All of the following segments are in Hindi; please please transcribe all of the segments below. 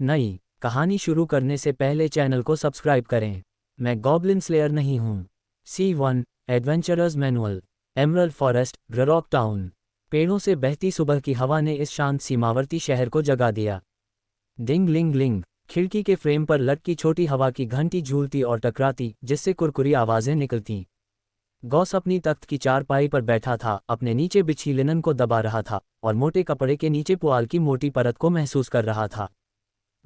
नई कहानी शुरू करने से पहले चैनल को सब्सक्राइब करें। मैं गॉब्लिन स्लेयर नहीं हूँ। C1 adventurers manual. Emerald Forest, Grarock Town. पेड़ों से बहती सुबह की हवा ने इस शांत सीमावर्ती शहर को जगा दिया। डिंग लिंग लिंग, खिड़की के फ्रेम पर लटकी छोटी हवा की घंटी झूलती और टकराती, जिससे कुरकुरी आवाजें निकलतीं। गॉस अपनी तख्त की चारपाई पर बैठा था, अपने नीचे बिछी लिनन को दबा रहा था और मोटे कपड़े के नीचे पुआल की मोटी परत को महसूस कर रहा था।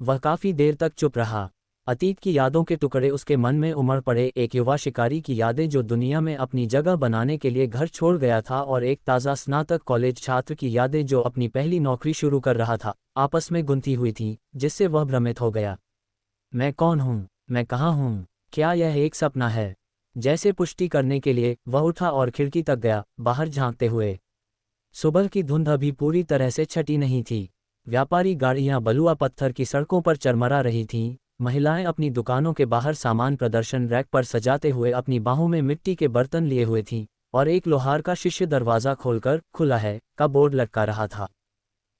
वह काफी देर तक चुप रहा। अतीत की यादों के टुकड़े उसके मन में उमड़ पड़े, एक युवा शिकारी की यादें जो दुनिया में अपनी जगह बनाने के लिए घर छोड़ गया था, और एक ताज़ा स्नातक कॉलेज छात्र की यादें जो अपनी पहली नौकरी शुरू कर रहा था, आपस में गुंथी हुई थीं, जिससे वह भ्रमित हो गया। मैं कौन हूँ? मैं कहाँ हूँ? क्या यह एक सपना है? जैसे पुष्टि करने के लिए वह उठा और खिड़की तक गया, बाहर झांकते हुए। सुबह की धुंध अभी पूरी तरह से छटी नहीं थी। व्यापारी गाड़ियां बलुआ पत्थर की सड़कों पर चरमरा रही थीं। महिलाएं अपनी दुकानों के बाहर सामान प्रदर्शन रैक पर सजाते हुए अपनी बाहों में मिट्टी के बर्तन लिए हुए थीं, और एक लोहार का शिष्य दरवाज़ा खोलकर "खुला है" का बोर्ड लटका रहा था।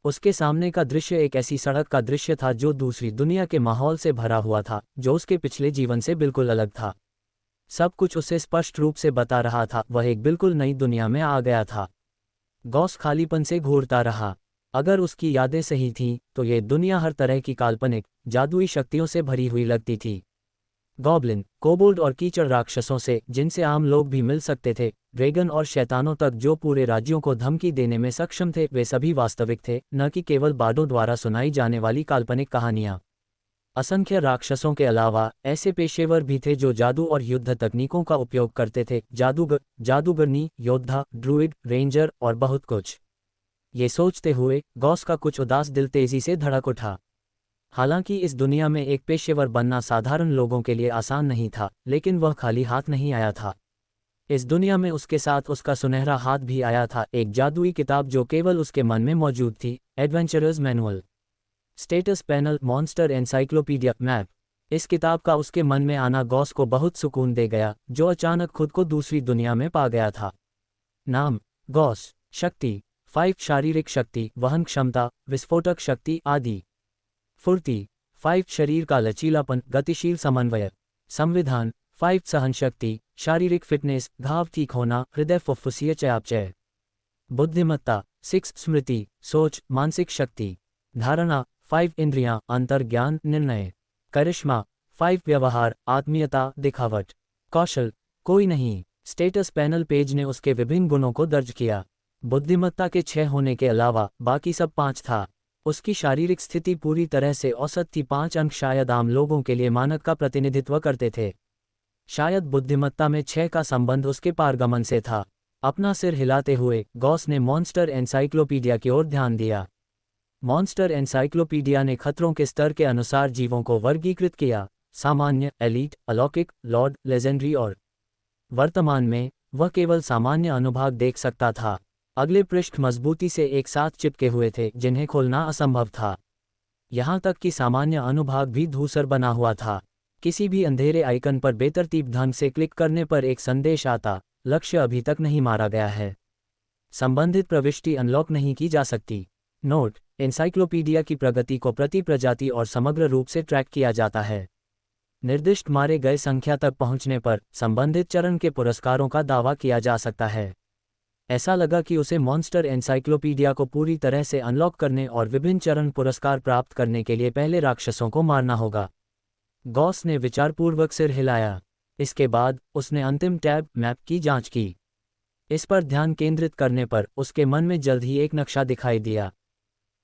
उसके सामने का दृश्य एक ऐसी सड़क का दृश्य था जो दूसरी दुनिया के माहौल से भरा हुआ था, जो उसके पिछले जीवन से बिल्कुल अलग था। सब कुछ उसे स्पष्ट रूप से बता रहा था, वह एक बिल्कुल नई दुनिया में आ गया था। गॉस खालीपन से घूरता रहा। अगर उसकी यादें सही थीं, तो ये दुनिया हर तरह की काल्पनिक, जादुई शक्तियों से भरी हुई लगती थी। गॉब्लिन, कोबोल्ड और कीचड़ राक्षसों से, जिनसे आम लोग भी मिल सकते थे, ड्रैगन और शैतानों तक जो पूरे राज्यों को धमकी देने में सक्षम थे, वे सभी वास्तविक थे, न कि केवल बार्डों द्वारा सुनाई जाने वाली काल्पनिक कहानियाँ। असंख्य राक्षसों के अलावा ऐसे पेशेवर भी थे जो जादू और युद्ध तकनीकों का उपयोग करते थे, जादूगर, जादूगरनी, योद्धा, ड्रूइड, रेंजर और बहुत कुछ। ये सोचते हुए गॉस का कुछ उदास दिल तेजी से धड़क उठा। हालांकि इस दुनिया में एक पेशेवर बनना साधारण लोगों के लिए आसान नहीं था, लेकिन वह खाली हाथ नहीं आया था। इस दुनिया में उसके साथ उसका सुनहरा हाथ भी आया था, एक जादुई किताब जो केवल उसके मन में मौजूद थी, adventurers manual. Status panel, monster encyclopedia map. इस किताब का उसके मन में आना गॉस को बहुत सुकून दे गया, जो अचानक खुद को दूसरी दुनिया में पा गया था। नाम: गॉस। शक्ति: 5 शारीरिक शक्ति, वहन क्षमता, विस्फोटक शक्ति आदि। फुर्ती: 5 शरीर का लचीलापन, गतिशील समन्वय। संविधान: 5 सहन शक्ति, शारीरिक फिटनेस, घाव ठीक होना, हृदय फुफ्फुसीय चयापचय। बुद्धिमत्ता: 6 स्मृति, सोच, मानसिक शक्ति। धारणा: 5 इंद्रियां, अंतर्ज्ञान, निर्णय। करिश्मा: 5 व्यवहार, आत्मीयता, दिखावट। कौशल: कोई नहीं। स्टेटस पैनल पेज ने उसके विभिन्न गुणों को दर्ज किया। बुद्धिमत्ता के 6 होने के अलावा बाकी सब 5 था। उसकी शारीरिक स्थिति पूरी तरह से औसत थी, 5 अंक शायद आम लोगों के लिए मानक का प्रतिनिधित्व करते थे। शायद बुद्धिमत्ता में 6 का संबंध उसके पारगमन से था। अपना सिर हिलाते हुए गॉस ने मॉन्स्टर एनसाइक्लोपीडिया की ओर ध्यान दिया। मॉन्स्टर एनसाइक्लोपीडिया ने खतरों के स्तर के अनुसार जीवों को वर्गीकृत किया: सामान्य, एलीट, अलौकिक, लॉर्ड, लेजेंडरी और। वर्तमान में वह केवल सामान्य अनुभाग देख सकता था। अगले पृष्ठ मजबूती से एक साथ चिपके हुए थे, जिन्हें खोलना असंभव था। यहाँ तक कि सामान्य अनुभाग भी धूसर बना हुआ था। किसी भी अंधेरे आइकन पर बेतरतीब ढंग से क्लिक करने पर एक संदेश आता: लक्ष्य अभी तक नहीं मारा गया है। संबंधित प्रविष्टि अनलॉक नहीं की जा सकती। नोट: एनसाइक्लोपीडिया की प्रगति को प्रति प्रजाति और समग्र रूप से ट्रैक किया जाता है। निर्दिष्ट मारे गए संख्या तक पहुंचने पर संबंधित चरण के पुरस्कारों का दावा किया जा सकता है। ऐसा लगा कि उसे मॉन्स्टर एनसाइक्लोपीडिया को पूरी तरह से अनलॉक करने और विभिन्न चरण पुरस्कार प्राप्त करने के लिए पहले राक्षसों को मारना होगा। गॉस ने विचारपूर्वक सिर हिलाया। इसके बाद उसने अंतिम टैब, मैप की जांच की। इस पर ध्यान केंद्रित करने पर उसके मन में जल्द ही एक नक्शा दिखाई दिया।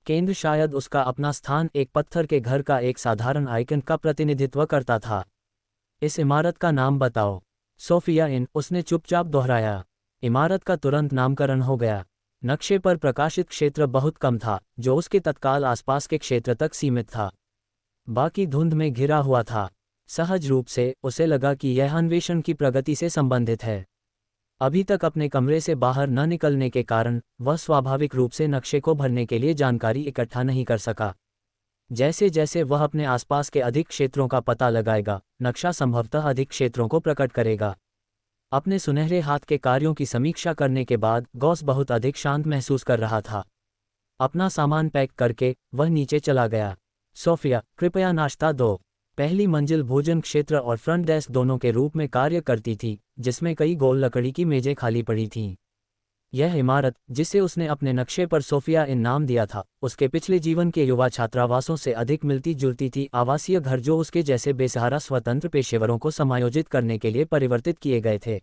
केंद्र शायद उसका अपना स्थान, एक पत्थर के घर का एक साधारण आइकन का प्रतिनिधित्व करता था। इस इमारत का नाम बताओ। सोफिया इन, उसने चुपचाप दोहराया। इमारत का तुरंत नामकरण हो गया। नक्शे पर प्रकाशित क्षेत्र बहुत कम था, जो उसके तत्काल आसपास के क्षेत्र तक सीमित था। बाकी धुंध में घिरा हुआ था। सहज रूप से उसे लगा कि यह अन्वेषण की प्रगति से संबंधित है। अभी तक अपने कमरे से बाहर न निकलने के कारण वह स्वाभाविक रूप से नक्शे को भरने के लिए जानकारी इकट्ठा नहीं कर सका। जैसे जैसे वह अपने आसपास के अधिक क्षेत्रों का पता लगाएगा, नक्शा संभवतः अधिक क्षेत्रों को प्रकट करेगा। अपने सुनहरे हाथ के कार्यों की समीक्षा करने के बाद गॉस बहुत अधिक शांत महसूस कर रहा था। अपना सामान पैक करके वह नीचे चला गया। सोफिया, कृपया नाश्ता दो। पहली मंजिल भोजन क्षेत्र और फ्रंट डेस्क दोनों के रूप में कार्य करती थी, जिसमें कई गोल लकड़ी की मेजें खाली पड़ी थीं। यह इमारत, जिसे उसने अपने नक्शे पर सोफिया इन नाम दिया था, उसके पिछले जीवन के युवा छात्रावासों से अधिक मिलती जुलती थी। आवासीय घर जो उसके जैसे बेसहारा स्वतंत्र पेशेवरों को समायोजित करने के लिए परिवर्तित किए गए थे।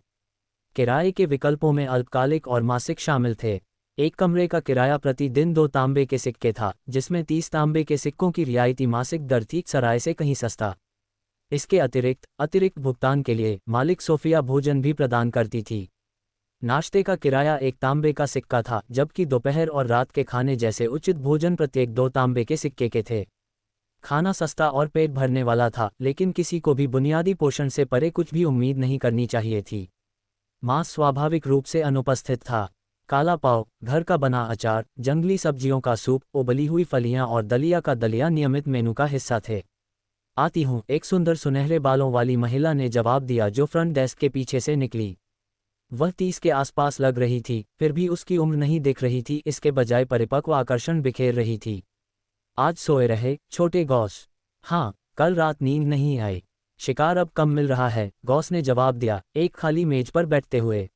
किराए के विकल्पों में अल्पकालिक और मासिक शामिल थे। एक कमरे का किराया प्रति दिन 2 तांबे के सिक्के था, जिसमें 30 तांबे के सिक्कों की रियायती मासिक दर थी, सराय से कहीं सस्ता। इसके अतिरिक्त भुगतान के लिए मालिक सोफिया भोजन भी प्रदान करती थी। नाश्ते का किराया 1 तांबे का सिक्का था, जबकि दोपहर और रात के खाने जैसे उचित भोजन प्रत्येक 2 तांबे के सिक्के के थे। खाना सस्ता और पेट भरने वाला था, लेकिन किसी को भी बुनियादी पोषण से परे कुछ भी उम्मीद नहीं करनी चाहिए थी। मांस स्वाभाविक रूप से अनुपस्थित था। काला पाव, घर का बना अचार, जंगली सब्जियों का सूप, उबली हुई फलियां और दलिया का दलिया नियमित मेनू का हिस्सा थे। आती हूँ, एक सुंदर सुनहरे बालों वाली महिला ने जवाब दिया, जो फ्रंट डेस्क के पीछे से निकली। वह 30 के आसपास लग रही थी, फिर भी उसकी उम्र नहीं दिख रही थी, इसके बजाय परिपक्व आकर्षण बिखेर रही थी। आज सोए रहे, छोटे गॉस? हाँ, कल रात नींद नहीं आई। शिकार अब कम मिल रहा है, गॉस ने जवाब दिया, एक खाली मेज पर बैठते हुए।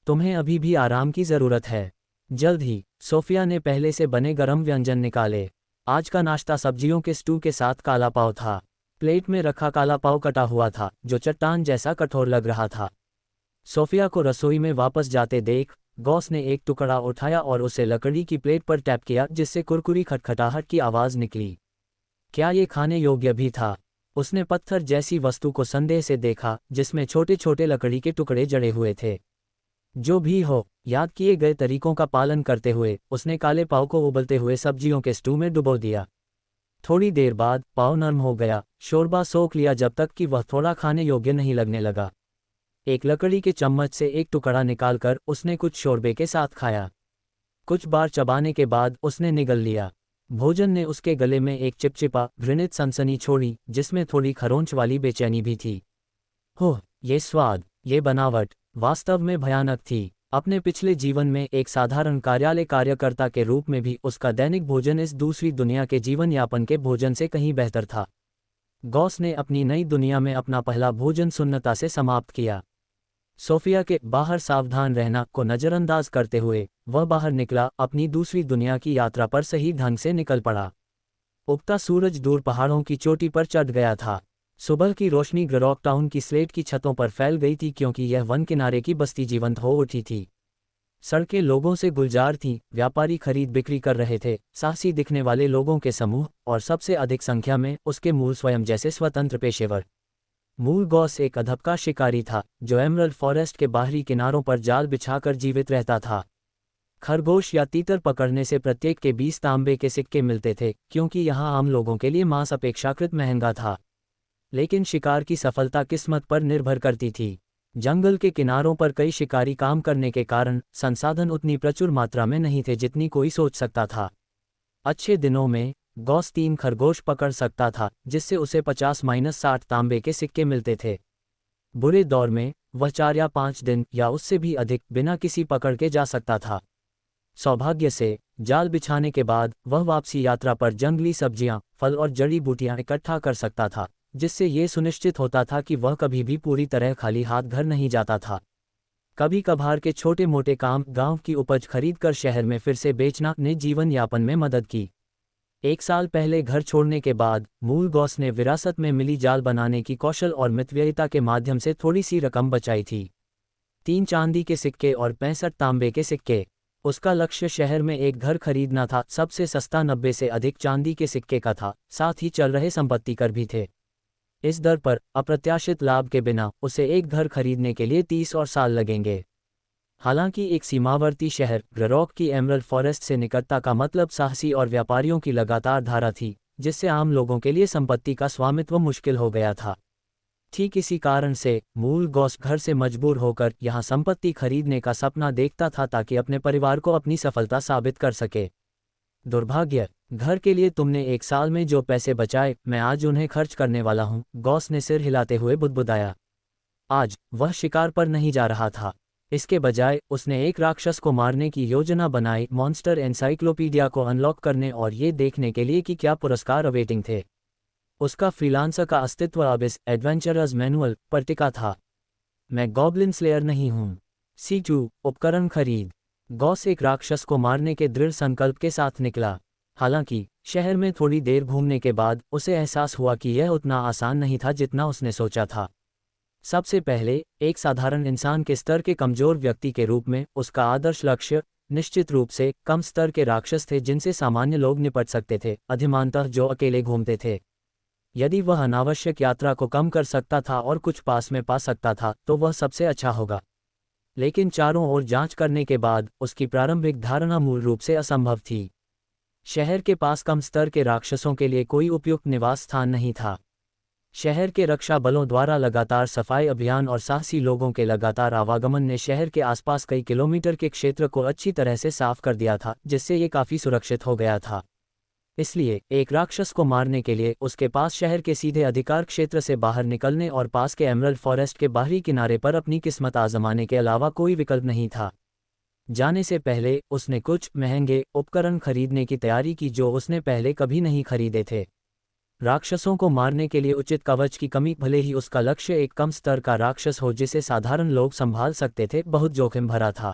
तुम्हें अभी भी आराम की ज़रूरत है। जल्द ही, सोफिया ने पहले से बने गरम व्यंजन निकाले। आज का नाश्ता सब्जियों के स्टू के साथ काला पाव था। प्लेट में रखा काला पाव कटा हुआ था, जो चट्टान जैसा कठोर लग रहा था। सोफिया को रसोई में वापस जाते देख, गॉस ने एक टुकड़ा उठाया और उसे लकड़ी की प्लेट पर टैप किया, जिससे कुरकुरी खटखटाहट की आवाज़ निकली। क्या ये खाने योग्य भी था? उसने पत्थर जैसी वस्तु को संदेह से देखा, जिसमें छोटे छोटे लकड़ी के टुकड़े जड़े हुए थे। जो भी हो, याद किए गए तरीकों का पालन करते हुए उसने काले पाव को उबलते हुए सब्जियों के स्टू में डुबो दिया। थोड़ी देर बाद पाव नरम हो गया, शोरबा सोख लिया जब तक कि वह थोड़ा खाने योग्य नहीं लगने लगा। एक लकड़ी के चम्मच से एक टुकड़ा निकालकर उसने कुछ शोरबे के साथ खाया। कुछ बार चबाने के बाद उसने निगल लिया। भोजन ने उसके गले में एक चिपचिपा, घृणित सनसनी छोड़ी, जिसमें थोड़ी खरोंच वाली बेचैनी भी थी। होह, ये स्वाद, ये बनावट वास्तव में भयानक थी। अपने पिछले जीवन में एक साधारण कार्यालय कार्यकर्ता के रूप में भी उसका दैनिक भोजन इस दूसरी दुनिया के जीवन यापन के भोजन से कहीं बेहतर था। गॉस ने अपनी नई दुनिया में अपना पहला भोजन सुन्नता से समाप्त किया। सोफिया के बाहर सावधान रहना को नज़रअंदाज करते हुए वह बाहर निकला, अपनी दूसरी दुनिया की यात्रा पर सही ढंग से निकल पड़ा। उगता सूरज दूर पहाड़ों की चोटी पर चढ़ गया था। सुबह की रोशनी ग्रॉक टाउन की स्लेट की छतों पर फैल गई थी, क्योंकि यह वन किनारे की बस्ती जीवंत हो उठी थी। सड़कें लोगों से गुलजार थीं, व्यापारी खरीद बिक्री कर रहे थे, साहसी दिखने वाले लोगों के समूह, और सबसे अधिक संख्या में उसके मूल स्वयं जैसे स्वतंत्र पेशेवर। मूल गॉस एक अधपका शिकारी था, जो एमरल्ड फॉरेस्ट के बाहरी किनारों पर जाल बिछाकर जीवित रहता था। खरगोश या तीतर पकड़ने से प्रत्येक के 20 तांबे के सिक्के मिलते थे, क्योंकि यहाँ आम लोगों के लिए मांस अपेक्षाकृत महंगा था। लेकिन शिकार की सफलता किस्मत पर निर्भर करती थी। जंगल के किनारों पर कई शिकारी काम करने के कारण संसाधन उतनी प्रचुर मात्रा में नहीं थे जितनी कोई सोच सकता था। अच्छे दिनों में गॉस 3 खरगोश पकड़ सकता था, जिससे उसे 50-60 तांबे के सिक्के मिलते थे। बुरे दौर में वह 4 या 5 दिन या उससे भी अधिक बिना किसी पकड़ के जा सकता था। सौभाग्य से जाल बिछाने के बाद वह वापसी यात्रा पर जंगली सब्जियां, फल और जड़ी बूटियां इकट्ठा कर सकता था, जिससे ये सुनिश्चित होता था कि वह कभी भी पूरी तरह खाली हाथ घर नहीं जाता था। कभी कभार के छोटे मोटे काम, गांव की उपज खरीदकर शहर में फिर से बेचना, ने जीवन यापन में मदद की। 1 साल पहले घर छोड़ने के बाद मूल गॉस ने विरासत में मिली जाल बनाने की कौशल और मितव्ययिता के माध्यम से थोड़ी सी रकम बचाई थी। 3 चांदी के सिक्के और 65 तांबे के सिक्के। उसका लक्ष्य शहर में एक घर खरीदना था। सबसे सस्ता 90 से अधिक चांदी के सिक्के का था, साथ ही चल रहे संपत्ति कर भी थे। इस दर पर अप्रत्याशित लाभ के बिना उसे एक घर खरीदने के लिए 30 और साल लगेंगे। हालांकि एक सीमावर्ती शहर ग्रॉक की एमरल्ड फॉरेस्ट से निकटता का मतलब साहसी और व्यापारियों की लगातार धारा थी, जिससे आम लोगों के लिए संपत्ति का स्वामित्व मुश्किल हो गया था। ठीक इसी कारण से मूल गॉस घर से मजबूर होकर यहाँ संपत्ति खरीदने का सपना देखता था, ताकि अपने परिवार को अपनी सफलता साबित कर सके। दुर्भाग्य, घर के लिए तुमने 1 साल में जो पैसे बचाए, मैं आज उन्हें खर्च करने वाला हूँ, गॉस ने सिर हिलाते हुए बुदबुदाया। आज वह शिकार पर नहीं जा रहा था। इसके बजाय उसने एक राक्षस को मारने की योजना बनाई, मॉन्स्टर एनसाइक्लोपीडिया को अनलॉक करने और ये देखने के लिए कि क्या पुरस्कार अवेटिंग थे। उसका फ्रीलांसर का अस्तित्व अब इस एडवेंचरर्स मैनुअल पर टिका था। मैं गॉब्लिन स्लेयर नहीं हूँ। C2 उपकरण खरीद। गॉस एक राक्षस को मारने के दृढ़ संकल्प के साथ निकला। हालांकि शहर में थोड़ी देर घूमने के बाद उसे एहसास हुआ कि यह उतना आसान नहीं था जितना उसने सोचा था। सबसे पहले, एक साधारण इंसान के स्तर के कमजोर व्यक्ति के रूप में उसका आदर्श लक्ष्य निश्चित रूप से कम स्तर के राक्षस थे जिनसे सामान्य लोग निपट सकते थे, अधिमानतः जो अकेले घूमते थे। यदि वह अनावश्यक यात्रा को कम कर सकता था और कुछ पास में पा सकता था तो वह सबसे अच्छा होगा। लेकिन चारों ओर जांच करने के बाद उसकी प्रारंभिक धारणा मूल रूप से असंभव थी। शहर के पास कम स्तर के राक्षसों के लिए कोई उपयुक्त निवास स्थान नहीं था। शहर के रक्षा बलों द्वारा लगातार सफाई अभियान और साहसी लोगों के लगातार आवागमन ने शहर के आसपास कई किलोमीटर के क्षेत्र को अच्छी तरह से साफ कर दिया था, जिससे ये काफी सुरक्षित हो गया था। इसलिए एक राक्षस को मारने के लिए उसके पास शहर के सीधे अधिकार क्षेत्र से बाहर निकलने और पास के एमरल्ड फॉरेस्ट के बाहरी किनारे पर अपनी किस्मत आजमाने के अलावा कोई विकल्प नहीं था। जाने से पहले उसने कुछ महंगे उपकरण खरीदने की तैयारी की जो उसने पहले कभी नहीं खरीदे थे। राक्षसों को मारने के लिए उचित कवच की कमी, भले ही उसका लक्ष्य एक कम स्तर का राक्षस हो जिसे साधारण लोग संभाल सकते थे, बहुत जोखिम भरा था।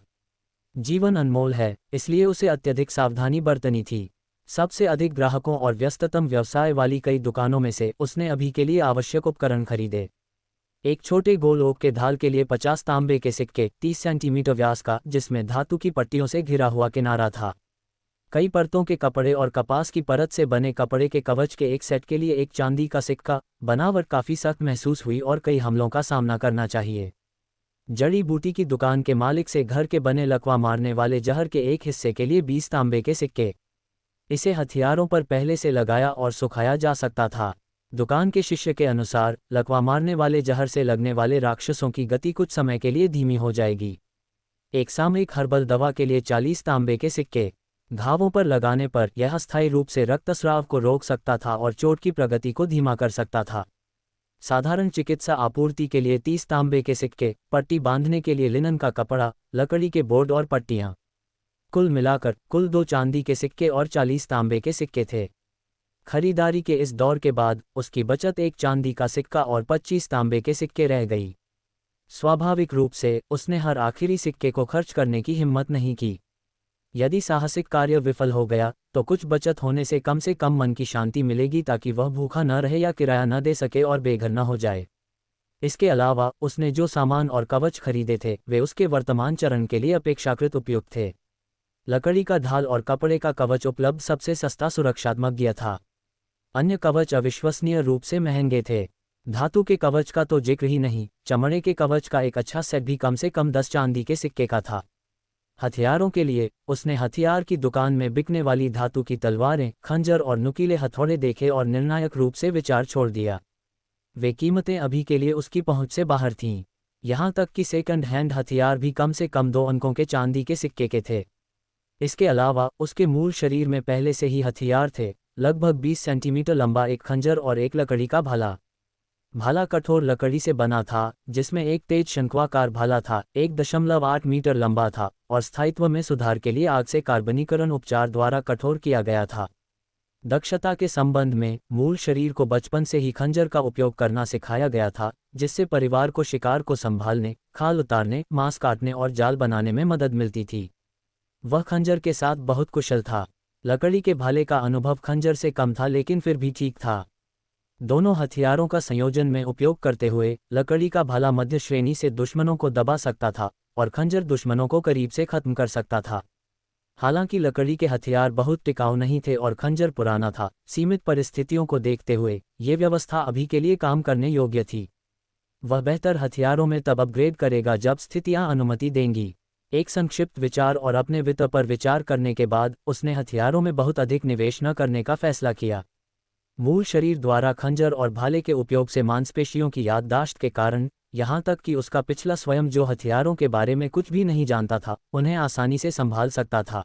जीवन अनमोल है, इसलिए उसे अत्यधिक सावधानी बरतनी थी। सबसे अधिक ग्राहकों और व्यस्ततम व्यवसाय वाली कई दुकानों में से उसने अभी के लिए आवश्यक उपकरण खरीदे। एक छोटे गोल ओक के ढाल के लिए 50 तांबे के सिक्के, 30 सेंटीमीटर व्यास का, जिसमें धातु की पट्टियों से घिरा हुआ किनारा था। कई परतों के कपड़े और कपास की परत से बने कपड़े के कवच के एक सेट के लिए एक चांदी का सिक्का। बनावट काफी सख्त महसूस हुई और कई हमलों का सामना करना चाहिए। जड़ी बूटी की दुकान के मालिक से घर के बने लकवा मारने वाले जहर के एक हिस्से के लिए 20 तांबे के सिक्के। इसे हथियारों पर पहले से लगाया और सुखाया जा सकता था। दुकान के शिष्य के अनुसार लकवा मारने वाले जहर से लगने वाले राक्षसों की गति कुछ समय के लिए धीमी हो जाएगी। एक सामयिक हर्बल दवा के लिए 40 तांबे के सिक्के। घावों पर लगाने पर यह अस्थायी रूप से रक्तस्राव को रोक सकता था और चोट की प्रगति को धीमा कर सकता था। साधारण चिकित्सा आपूर्ति के लिए 30 तांबे के सिक्के। पट्टी बांधने के लिए लिनन का कपड़ा, लकड़ी के बोर्ड और पट्टियां। कुल मिलाकर कुल 2 चांदी के सिक्के और 40 तांबे के सिक्के थे। खरीदारी के इस दौर के बाद उसकी बचत एक चांदी का सिक्का और 25 तांबे के सिक्के रह गई। स्वाभाविक रूप से उसने हर आखिरी सिक्के को खर्च करने की हिम्मत नहीं की। यदि साहसिक कार्य विफल हो गया तो कुछ बचत होने से कम मन की शांति मिलेगी ताकि वह भूखा न रहे या किराया न दे सके और बेघर न हो जाए। इसके अलावा उसने जो सामान और कवच खरीदे थे वे उसके वर्तमान चरण के लिए अपेक्षाकृत उपयुक्त थे। लकड़ी का ढाल और कपड़े का कवच उपलब्ध सबसे सस्ता सुरक्षात्मक था। अन्य कवच अविश्वसनीय रूप से महंगे थे। धातु के कवच का तो जिक्र ही नहीं, चमड़े के कवच का एक अच्छा सेट भी कम से कम 10 चांदी के सिक्के का था। हथियारों के लिए उसने हथियार की दुकान में बिकने वाली धातु की तलवारें, खंजर और नुकीले हथौड़े देखे और निर्णायक रूप से विचार छोड़ दिया। वे कीमतें अभी के लिए उसकी पहुंच से बाहर थीं। यहां तक कि सेकंड हैंड हथियार भी कम से कम 2 अंकों के चांदी के सिक्के के थे। इसके अलावा उसके मूल शरीर में पहले से ही हथियार थे, लगभग 20 सेंटीमीटर लंबा एक खंजर और एक लकड़ी का भाला। भाला कठोर लकड़ी से बना था, जिसमें एक तेज शंक्वाकार भाला था, 1.8 मीटर लंबा था और स्थायित्व में सुधार के लिए आग से कार्बनीकरण उपचार द्वारा कठोर किया गया था। दक्षता के संबंध में मूल शरीर को बचपन से ही खंजर का उपयोग करना सिखाया गया था, जिससे परिवार को शिकार को संभालने, खाल उतारने, मांस काटने और जाल बनाने में मदद मिलती थी। वह खंजर के साथ बहुत कुशल था। लकड़ी के भाले का अनुभव खंजर से कम था लेकिन फिर भी ठीक था। दोनों हथियारों का संयोजन में उपयोग करते हुए लकड़ी का भाला मध्य श्रेणी से दुश्मनों को दबा सकता था और खंजर दुश्मनों को करीब से खत्म कर सकता था। हालांकि लकड़ी के हथियार बहुत टिकाऊ नहीं थे और खंजर पुराना था, सीमित परिस्थितियों को देखते हुए ये व्यवस्था अभी के लिए काम करने योग्य थी। वह बेहतर हथियारों में तब अपग्रेड करेगा जब स्थितियां अनुमति देंगी। एक संक्षिप्त विचार और अपने वित्त पर विचार करने के बाद उसने हथियारों में बहुत अधिक निवेश न करने का फैसला किया। मूल शरीर द्वारा खंजर और भाले के उपयोग से मांसपेशियों की याददाश्त के कारण, यहाँ तक कि उसका पिछला स्वयं जो हथियारों के बारे में कुछ भी नहीं जानता था, उन्हें आसानी से संभाल सकता था।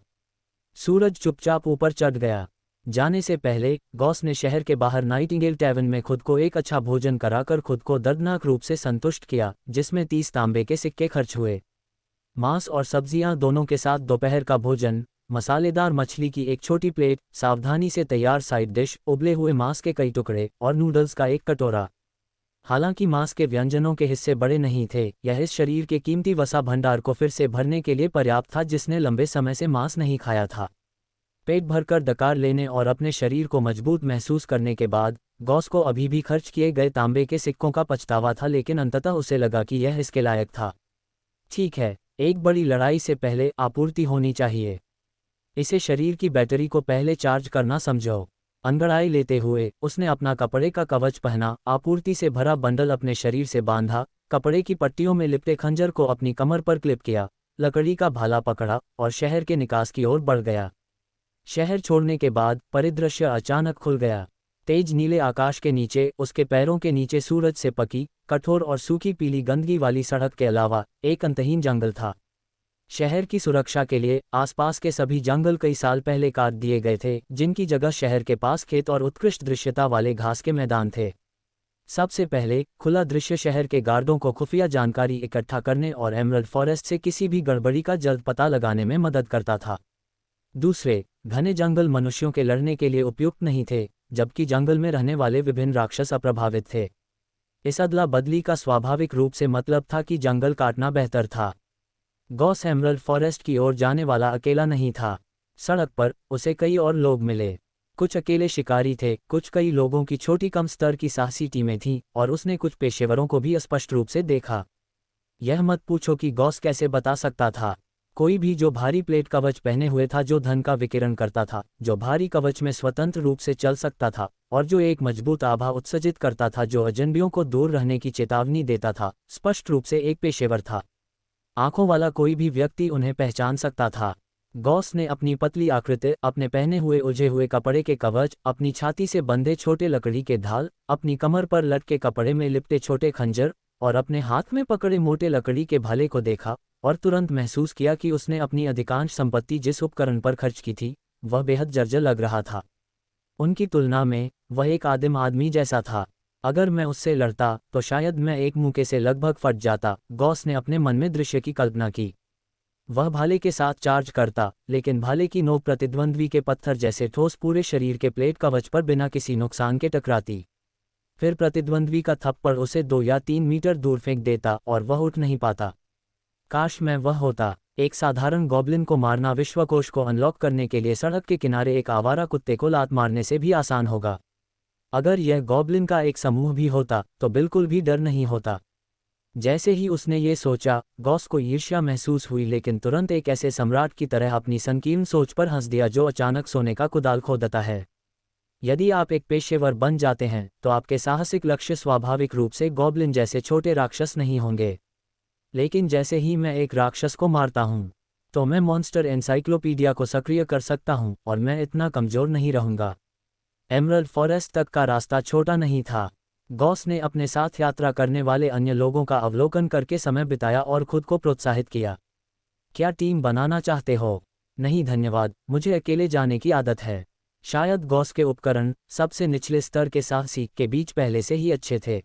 सूरज चुपचाप ऊपर चढ़ गया। जाने से पहले गॉस ने शहर के बाहर नाइटिंगेल टैवन में खुद को एक अच्छा भोजन कराकर खुद को दर्दनाक रूप से संतुष्ट किया, जिसमें 30 तांबे के सिक्के खर्च हुए। मांस और सब्जियां दोनों के साथ दोपहर का भोजन, मसालेदार मछली की एक छोटी प्लेट, सावधानी से तैयार साइड डिश, उबले हुए मांस के कई टुकड़े और नूडल्स का एक कटोरा। हालांकि मांस के व्यंजनों के हिस्से बड़े नहीं थे, यह इस शरीर के कीमती वसा भंडार को फिर से भरने के लिए पर्याप्त था जिसने लंबे समय से मांस नहीं खाया था। पेट भरकर डकार लेने और अपने शरीर को मजबूत महसूस करने के बाद गॉस को अभी भी खर्च किए गए तांबे के सिक्कों का पछतावा था, लेकिन अंततः उसे लगा कि यह इसके लायक था। ठीक है, एक बड़ी लड़ाई से पहले आपूर्ति होनी चाहिए। इसे शरीर की बैटरी को पहले चार्ज करना समझो। अंगड़ाई लेते हुए उसने अपना कपड़े का कवच पहना, आपूर्ति से भरा बंडल अपने शरीर से बांधा, कपड़े की पट्टियों में लिपटे खंजर को अपनी कमर पर क्लिप किया, लकड़ी का भाला पकड़ा और शहर के निकास की ओर बढ़ गया। शहर छोड़ने के बाद परिदृश्य अचानक खुल गया। तेज नीले आकाश के नीचे उसके पैरों के नीचे सूरज से पकी, कठोर और सूखी पीली गंदगी वाली सड़क के अलावा एक अंतहीन जंगल था। शहर की सुरक्षा के लिए आसपास के सभी जंगल कई साल पहले काट दिए गए थे, जिनकी जगह शहर के पास खेत और उत्कृष्ट दृश्यता वाले घास के मैदान थे। सबसे पहले खुला दृश्य शहर के गार्डों को खुफिया जानकारी इकट्ठा करने और एमरल्ड फॉरेस्ट से किसी भी गड़बड़ी का जल्द पता लगाने में मदद करता था। दूसरे, घने जंगल मनुष्यों के लड़ने के लिए उपयुक्त नहीं थे, जबकि जंगल में रहने वाले विभिन्न राक्षस अप्रभावित थे। इस अदला बदली का स्वाभाविक रूप से मतलब था कि जंगल काटना बेहतर था। गॉस एमरल्ड फॉरेस्ट की ओर जाने वाला अकेला नहीं था। सड़क पर उसे कई और लोग मिले। कुछ अकेले शिकारी थे, कुछ कई लोगों की छोटी कम स्तर की साहसी टीमें थीं, और उसने कुछ पेशेवरों को भी स्पष्ट रूप से देखा। यह मत पूछो कि गॉस कैसे बता सकता था। कोई भी जो भारी प्लेट कवच पहने हुए था, जो धन का विकिरण करता था, जो भारी कवच में स्वतंत्र रूप से चल सकता था और जो एक मजबूत आभा उत्सर्जित करता था जो अजनबियों को दूर रहने की चेतावनी देता था, स्पष्ट रूप से एक पेशेवर था। आंखों वाला कोई भी व्यक्ति उन्हें पहचान सकता था। गॉस ने अपनी पतली आकृति, अपने पहने हुए उलझे हुए कपड़े के कवच, अपनी छाती से बंधे छोटे लकड़ी के ढाल, अपनी कमर पर लटके कपड़े में लिपटे छोटे खंजर और अपने हाथ में पकड़े मोटे लकड़ी के भाले को देखा और तुरंत महसूस किया कि उसने अपनी अधिकांश संपत्ति जिस उपकरण पर खर्च की थी वह बेहद जर्जर लग रहा था। उनकी तुलना में वह एक आदिम आदमी जैसा था। अगर मैं उससे लड़ता तो शायद मैं एक मुक्के से लगभग फट जाता, गॉस ने अपने मन में दृश्य की कल्पना की। वह भाले के साथ चार्ज करता, लेकिन भाले की नोक प्रतिद्वंद्वी के पत्थर जैसे ठोस पूरे शरीर के प्लेट कवच पर बिना किसी नुकसान के टकराती। फिर प्रतिद्वंद्वी का थप्पड़ उसे 2 या 3 मीटर दूर फेंक देता और वह उठ नहीं पाता। काश मैं वह होता। एक साधारण गॉब्लिन को मारना विश्वकोश को अनलॉक करने के लिए सड़क के किनारे एक आवारा कुत्ते को लात मारने से भी आसान होगा। अगर यह गॉब्लिन का एक समूह भी होता तो बिल्कुल भी डर नहीं होता। जैसे ही उसने ये सोचा, गॉस को ईर्ष्या महसूस हुई, लेकिन तुरंत एक ऐसे सम्राट की तरह अपनी संकीर्ण सोच पर हंस दिया जो अचानक सोने का कुदाल खोदता है। यदि आप एक पेशेवर बन जाते हैं तो आपके साहसिक लक्ष्य स्वाभाविक रूप से गॉब्लिन जैसे छोटे राक्षस नहीं होंगे। लेकिन जैसे ही मैं एक राक्षस को मारता हूं, तो मैं मॉन्स्टर एनसाइक्लोपीडिया को सक्रिय कर सकता हूं और मैं इतना कमजोर नहीं रहूंगा। एमरल्ड फॉरेस्ट तक का रास्ता छोटा नहीं था। गॉस ने अपने साथ यात्रा करने वाले अन्य लोगों का अवलोकन करके समय बिताया और खुद को प्रोत्साहित किया। क्या टीम बनाना चाहते हो? नहीं धन्यवाद, मुझे अकेले जाने की आदत है। शायद गॉस के उपकरण सबसे निचले स्तर के साहसी के बीच पहले से ही अच्छे थे।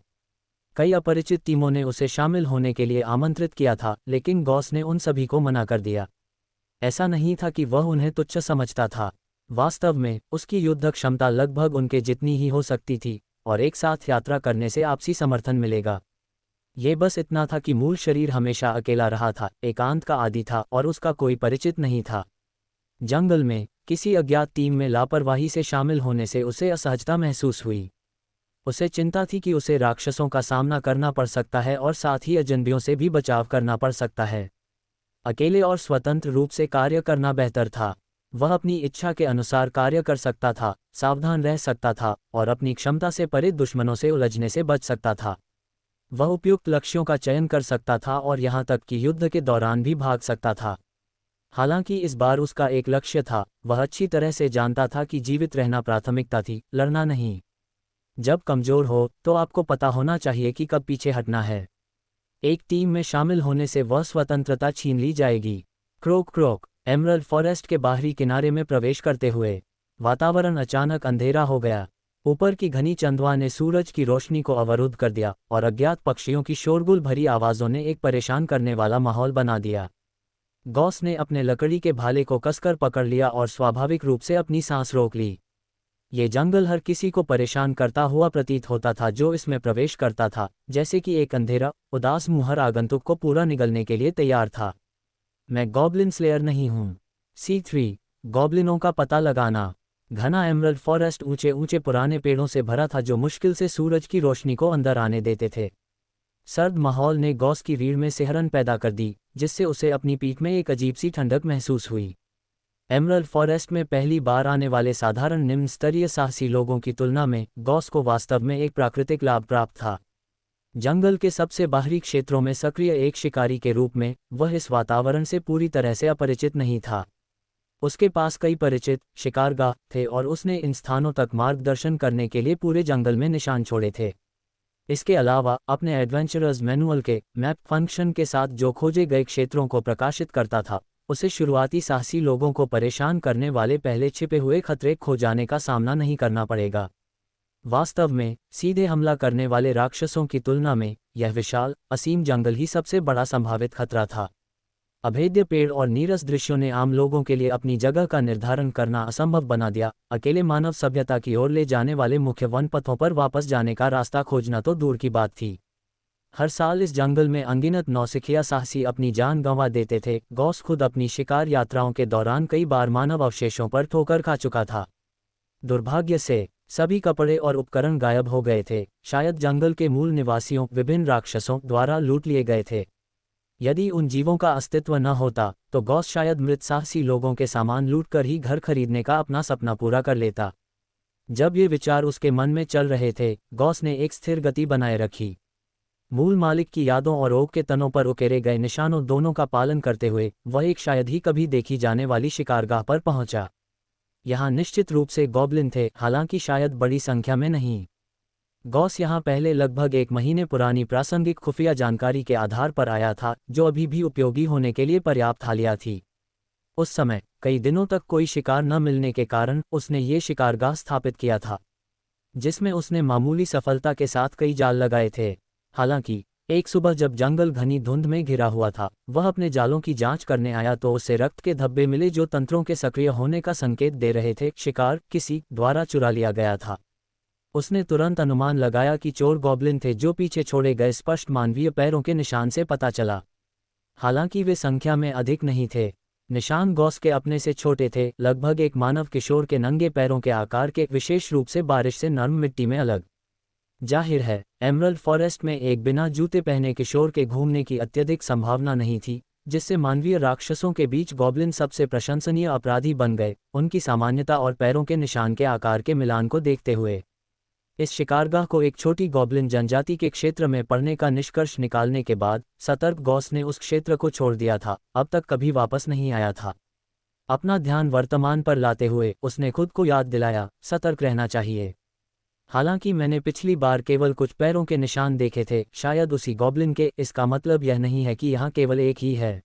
कई अपरिचित टीमों ने उसे शामिल होने के लिए आमंत्रित किया था, लेकिन गॉस ने उन सभी को मना कर दिया। ऐसा नहीं था कि वह उन्हें तुच्छ समझता था। वास्तव में उसकी युद्ध क्षमता लगभग उनके जितनी ही हो सकती थी, और एक साथ यात्रा करने से आपसी समर्थन मिलेगा। ये बस इतना था कि मूल शरीर हमेशा अकेला रहा था, एकांत का आदी था और उसका कोई परिचित नहीं था। जंगल में किसी अज्ञात टीम में लापरवाही से शामिल होने से उसे असहजता महसूस हुई। उसे चिंता थी कि उसे राक्षसों का सामना करना पड़ सकता है और साथ ही अजनबियों से भी बचाव करना पड़ सकता है। अकेले और स्वतंत्र रूप से कार्य करना बेहतर था। वह अपनी इच्छा के अनुसार कार्य कर सकता था, सावधान रह सकता था और अपनी क्षमता से परे दुश्मनों से उलझने से बच सकता था। वह उपयुक्त लक्ष्यों का चयन कर सकता था और यहाँ तक कि युद्ध के दौरान भी भाग सकता था। हालांकि इस बार उसका एक लक्ष्य था। वह अच्छी तरह से जानता था कि जीवित रहना प्राथमिकता थी, लड़ना नहीं। जब कमजोर हो तो आपको पता होना चाहिए कि कब पीछे हटना है। एक टीम में शामिल होने से वह स्वतंत्रता छीन ली जाएगी। Crook crook. एमरल्ड फॉरेस्ट के बाहरी किनारे में प्रवेश करते हुए वातावरण अचानक अंधेरा हो गया। ऊपर की घनी चंदवा ने सूरज की रोशनी को अवरुद्ध कर दिया और अज्ञात पक्षियों की शोरगुल भरी आवाज़ों ने एक परेशान करने वाला माहौल बना दिया। गॉस ने अपने लकड़ी के भाले को कसकर पकड़ लिया और स्वाभाविक रूप से अपनी सांस रोक ली। ये जंगल हर किसी को परेशान करता हुआ प्रतीत होता था जो इसमें प्रवेश करता था, जैसे कि एक अंधेरा, उदास मुंह हर आगंतुक को पूरा निगलने के लिए तैयार था। मैं गॉब्लिन स्लेयर नहीं हूँ। C3 गॉब्लिनों का पता लगाना। घना एमरल्ड फॉरेस्ट ऊंचे ऊंचे पुराने पेड़ों से भरा था जो मुश्किल से सूरज की रोशनी को अंदर आने देते थे। सर्द माहौल ने गॉस की रीढ़ में सिहरन पैदा कर दी, जिससे उसे अपनी पीठ में एक अजीब सी ठंडक महसूस हुई। एमरल्ड फॉरेस्ट में पहली बार आने वाले साधारण निम्न स्तरीय साहसी लोगों की तुलना में गॉस को वास्तव में एक प्राकृतिक लाभ प्राप्त था। जंगल के सबसे बाहरी क्षेत्रों में सक्रिय एक शिकारी के रूप में वह इस वातावरण से पूरी तरह से अपरिचित नहीं था। उसके पास कई परिचित शिकारगाह थे और उसने इन स्थानों तक मार्गदर्शन करने के लिए पूरे जंगल में निशान छोड़े थे। इसके अलावा अपने एडवेंचरर्स मैनुअल के मैप फंक्शन के साथ जो खोजे गए क्षेत्रों को प्रकाशित करता था, उसे शुरुआती साहसी लोगों को परेशान करने वाले पहले छिपे हुए खतरे खो जाने का सामना नहीं करना पड़ेगा। वास्तव में सीधे हमला करने वाले राक्षसों की तुलना में यह विशाल असीम जंगल ही सबसे बड़ा संभावित खतरा था। अभेद्य पेड़ और नीरस दृश्यों ने आम लोगों के लिए अपनी जगह का निर्धारण करना असंभव बना दिया। अकेले मानव सभ्यता की ओर ले जाने वाले मुख्य वन पथों पर वापस जाने का रास्ता खोजना तो दूर की बात थी। हर साल इस जंगल में अनगिनत नौसिखिया साहसी अपनी जान गंवा देते थे। गॉस खुद अपनी शिकार यात्राओं के दौरान कई बार मानव अवशेषों पर ठोकर खा चुका था। दुर्भाग्य से सभी कपड़े और उपकरण गायब हो गए थे। शायद जंगल के मूल निवासियों विभिन्न राक्षसों द्वारा लूट लिए गए थे। यदि उन जीवों का अस्तित्व न होता तो गॉस शायद मृत साहसी लोगों के सामान लूटकर ही घर खरीदने का अपना सपना पूरा कर लेता। जब ये विचार उसके मन में चल रहे थे, गॉस ने एक स्थिर गति बनाए रखी। मूल मालिक की यादों और ओक के तनों पर उकेरे गए निशानों दोनों का पालन करते हुए वह एक शायद ही कभी देखी जाने वाली शिकारगाह पर पहुंचा। यहाँ निश्चित रूप से गॉब्लिन थे, हालांकि शायद बड़ी संख्या में नहीं। गॉस यहाँ पहले लगभग 1 महीने पुरानी प्रासंगिक खुफिया जानकारी के आधार पर आया था, जो अभी भी उपयोगी होने के लिए पर्याप्त हालिया थी। उस समय कई दिनों तक कोई शिकार न मिलने के कारण उसने ये शिकारगाह स्थापित किया था, जिसमें उसने मामूली सफलता के साथ कई जाल लगाए थे। हालांकि एक सुबह जब जंगल घनी धुंध में घिरा हुआ था, वह अपने जालों की जांच करने आया तो उसे रक्त के धब्बे मिले जो तंत्रों के सक्रिय होने का संकेत दे रहे थे। शिकार किसी द्वारा चुरा लिया गया था। उसने तुरंत अनुमान लगाया कि चोर गॉब्लिन थे, जो पीछे छोड़े गए स्पष्ट मानवीय पैरों के निशान से पता चला। हालांकि वे संख्या में अधिक नहीं थे। निशान गॉस के अपने से छोटे थे, लगभग एक मानव किशोर के नंगे पैरों के आकार के, विशेष रूप से बारिश से नर्म मिट्टी में अलग। जाहिर है एमरल्ड फॉरेस्ट में एक बिना जूते पहने किशोर के घूमने की अत्यधिक संभावना नहीं थी, जिससे मानवीय राक्षसों के बीच गॉब्लिन सबसे प्रशंसनीय अपराधी बन गए, उनकी सामान्यता और पैरों के निशान के आकार के मिलान को देखते हुए। इस शिकारगाह को एक छोटी गॉब्लिन जनजाति के क्षेत्र में पड़ने का निष्कर्ष निकालने के बाद सतर्क गॉस ने उस क्षेत्र को छोड़ दिया था, अब तक कभी वापस नहीं आया था। अपना ध्यान वर्तमान पर लाते हुए उसने खुद को याद दिलाया, सतर्क रहना चाहिए। हालांकि मैंने पिछली बार केवल कुछ पैरों के निशान देखे थे, शायद उसी गॉब्लिन के। इसका मतलब यह नहीं है कि यहाँ केवल एक ही है।